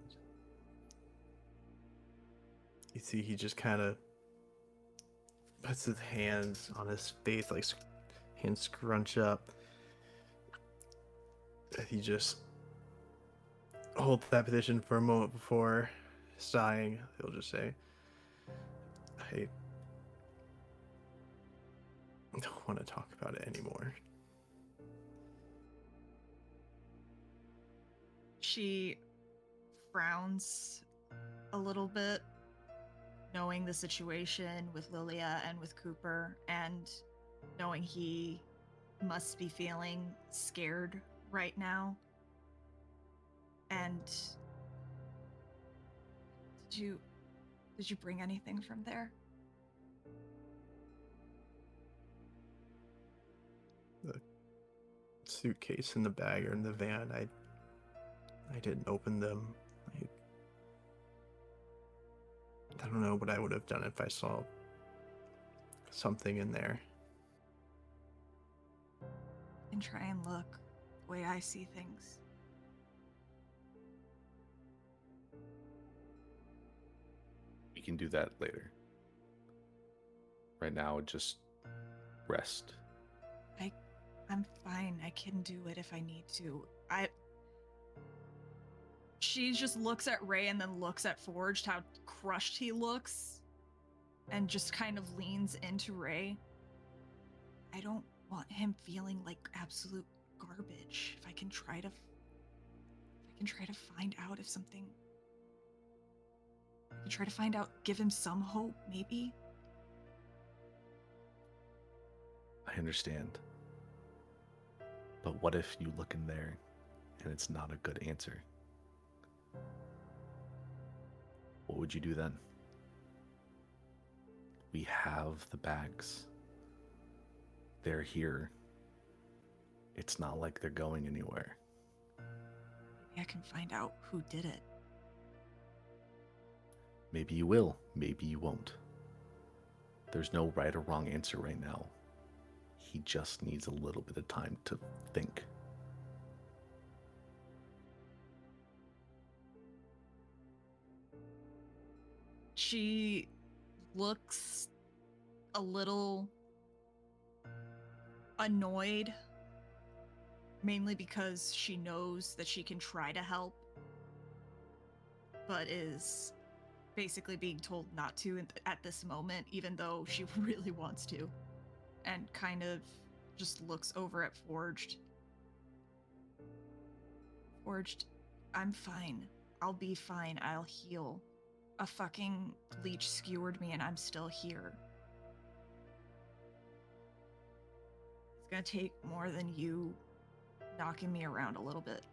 you see, he just kind of puts his hands on his face, like hands scrunch up. He just holds that position for a moment before sighing. He'll just say, I don't want to talk about it anymore. She frowns a little bit, knowing the situation with Lilia and with Cooper, and knowing he must be feeling scared right now. And Did you bring anything from there? The suitcase and the bag are in the van. I didn't open them. I don't know what I would have done if I saw something in there. And try and look the way I see things. We can do that later. Right now, just rest. I'm fine. I can do it if I need to. She just looks at Ray and then looks at Forged, how crushed he looks, and just kind of leans into Ray. I don't want him feeling like absolute garbage. If I can try to find out if something. I can try to find out, give him some hope, maybe. I understand. But what if you look in there and it's not a good answer? What would you do then? We have the bags. They're here. It's not like they're going anywhere. Maybe I can find out who did it. Maybe you will, maybe you won't. There's no right or wrong answer right now. He just needs a little bit of time to think. She looks a little annoyed, mainly because she knows that she can try to help, but is basically being told not to at this moment, even though she really wants to, and kind of just looks over at Forged. Forged, I'm fine. I'll be fine. I'll heal. A fucking leech skewered me and I'm still here. It's gonna take more than you knocking me around a little bit.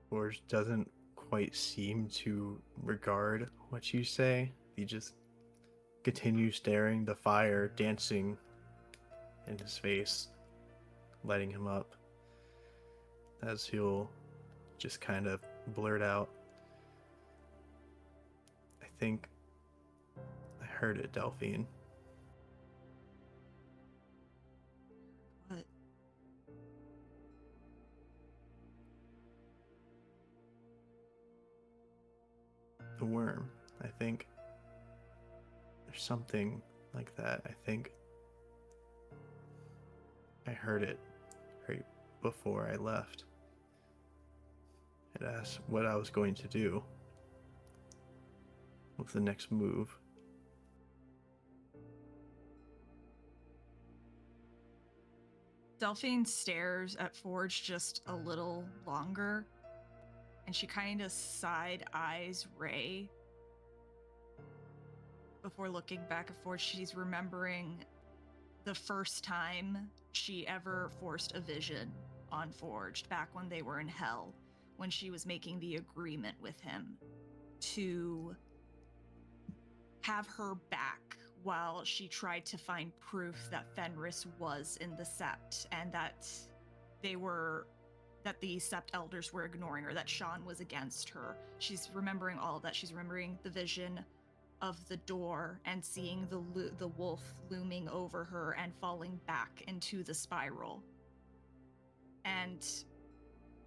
Forge doesn't quite seem to regard what you say. He just continues staring, the fire dancing in his face, lighting him up, as he'll just kind of blurt out, I think I heard it, Delphine. What? The worm, I think. There's something like that. I think I heard it right before I left. It asked what I was going to do with the next move. Delphine stares at Forge just a little longer, and she kind of side-eyes Ray before looking back at Forge. She's remembering the first time she ever forced a vision on Forged, back when they were in Hell, when she was making the agreement with him to have her back while she tried to find proof that Fenris was in the Sept and that the Sept elders were ignoring her, that Shawn was against her. She's remembering all of that. She's remembering the vision of the door and seeing the wolf looming over her and falling back into the spiral. And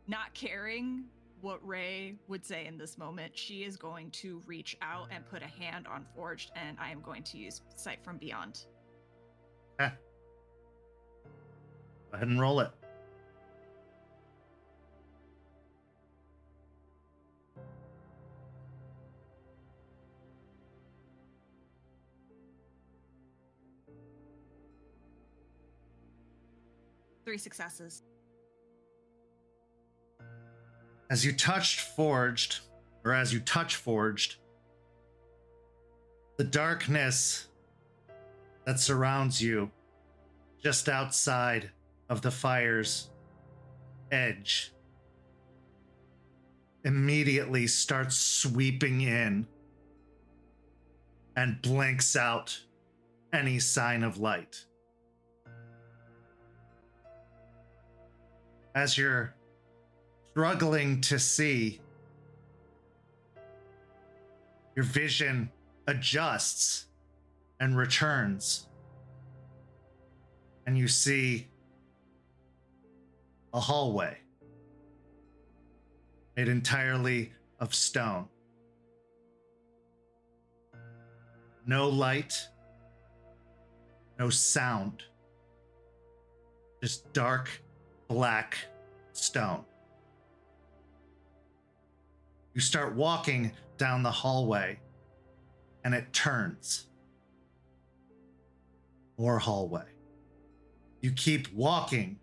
not caring what Ray would say in this moment, she is going to reach out and put a hand on Forged, and I am going to use Sight from Beyond. Okay. Go ahead and roll it. Three successes. As you touch Forged, the darkness that surrounds you just outside of the fire's edge immediately starts sweeping in and blinks out any sign of light. As you're struggling to see, your vision adjusts and returns, and you see a hallway made entirely of stone. No light, no sound, just dark black stone. You start walking down the hallway, and it turns. More hallway. You keep walking,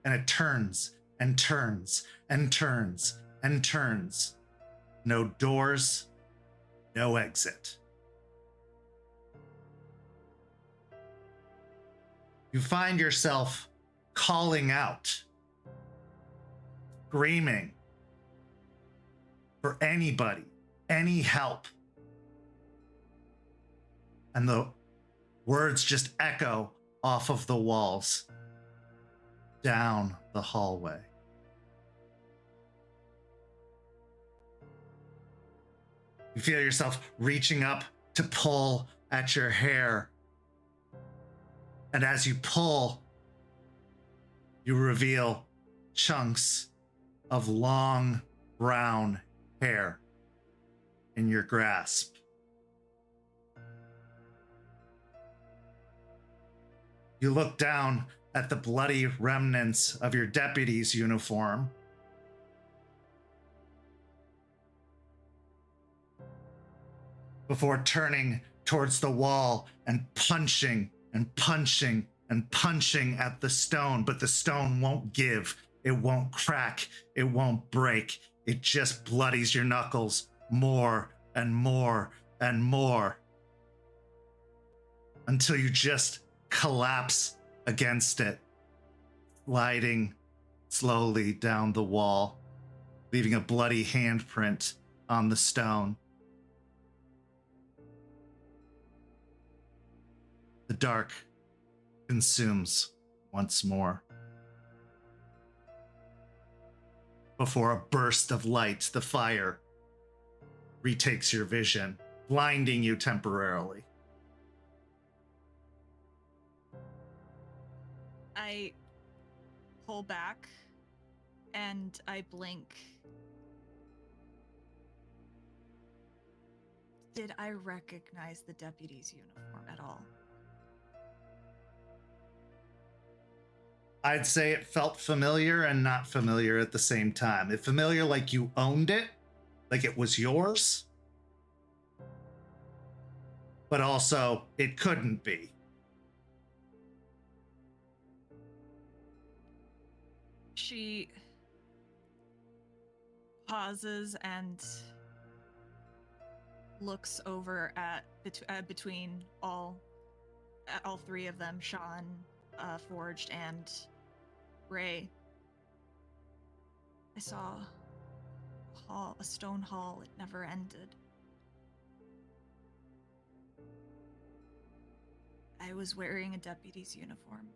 and it turns and turns and turns and turns. No doors, no exit. You find yourself calling out, screaming for anybody, any help. And the words just echo off of the walls down the hallway. You feel yourself reaching up to pull at your hair. And as you pull, you reveal chunks of long brown hair in your grasp. You look down at the bloody remnants of your deputy's uniform. Before turning towards the wall and punching and punching and punching at the stone, but the stone won't give. It won't crack. It won't break. It just bloodies your knuckles more and more and more until you just collapse against it, sliding slowly down the wall, leaving a bloody handprint on the stone. The dark consumes once more. Before a burst of light, the fire retakes your vision, blinding you temporarily. I pull back and I blink. Did I recognize the deputy's uniform at all? I'd say it felt familiar and not familiar at the same time. It familiar like you owned it, like it was yours, but also it couldn't be. She pauses and looks over at between all three of them, Shawn, Forged, and Ray. I saw a stone hall. It never ended. I was wearing a deputy's uniform.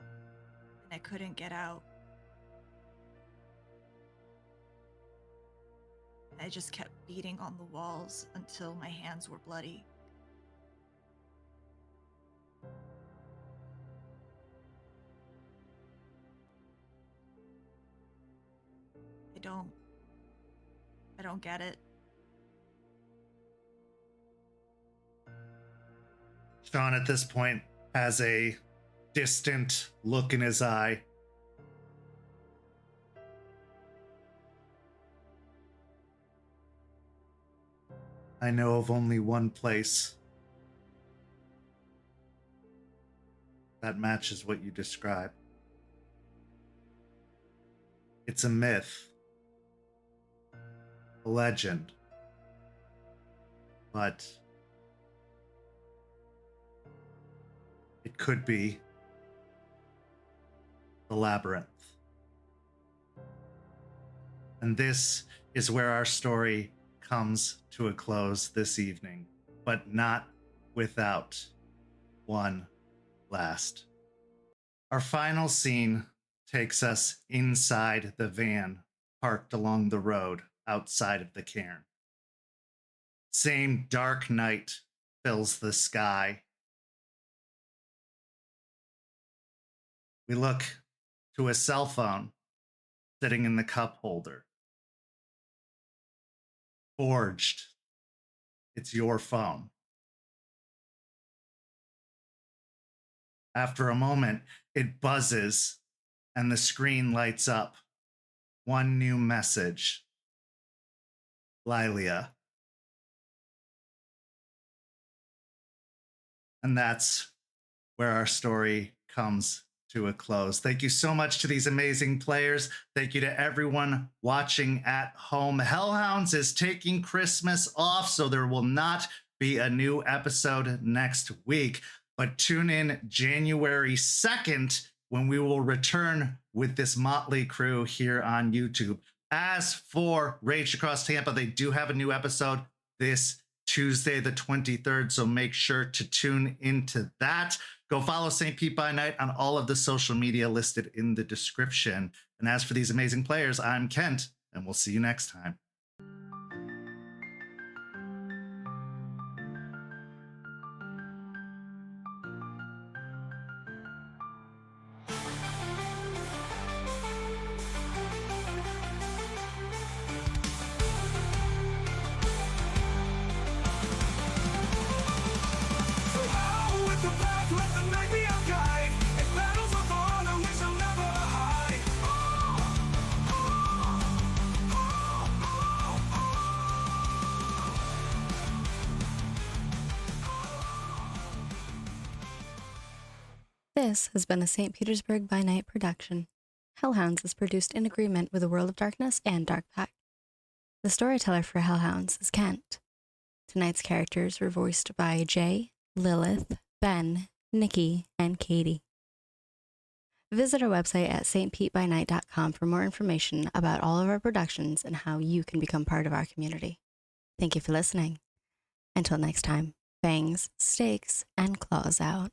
And I couldn't get out. I just kept beating on the walls until my hands were bloody. I don't get it. Shawn at this point has a distant look in his eye. I know of only one place that matches what you describe. It's a myth, a legend, but it could be the labyrinth. And this is where our story comes to a close this evening, but not without one last. Our final scene takes us inside the van parked along the road outside of the cairn. Same dark night fills the sky. We look to a cell phone sitting in the cup holder. Forged, it's your phone. After a moment, it buzzes and the screen lights up. One new message. Lilia. And that's where our story comes to a close. Thank you so much to these amazing players. Thank you to everyone watching at home. Hellhounds is taking Christmas off, so there will not be a new episode next week. But tune in January 2nd when we will return with this motley crew here on YouTube. As for Rage Across Tampa, they do have a new episode this Tuesday, the 23rd, so make sure to tune into that. Go follow St. Pete by Night on all of the social media listed in the description. And as for these amazing players, I'm Kent, and we'll see you next time. This has been a St. Petersburg by Night production. Hellhounds is produced in agreement with the World of Darkness and Dark Pact. The storyteller for Hellhounds is Kent. Tonight's characters were voiced by Jay, Lilith, Ben, Nikki, and Katie. Visit our website at stpetbynight.com for more information about all of our productions and how you can become part of our community. Thank you for listening. Until next time, fangs, stakes, and claws out.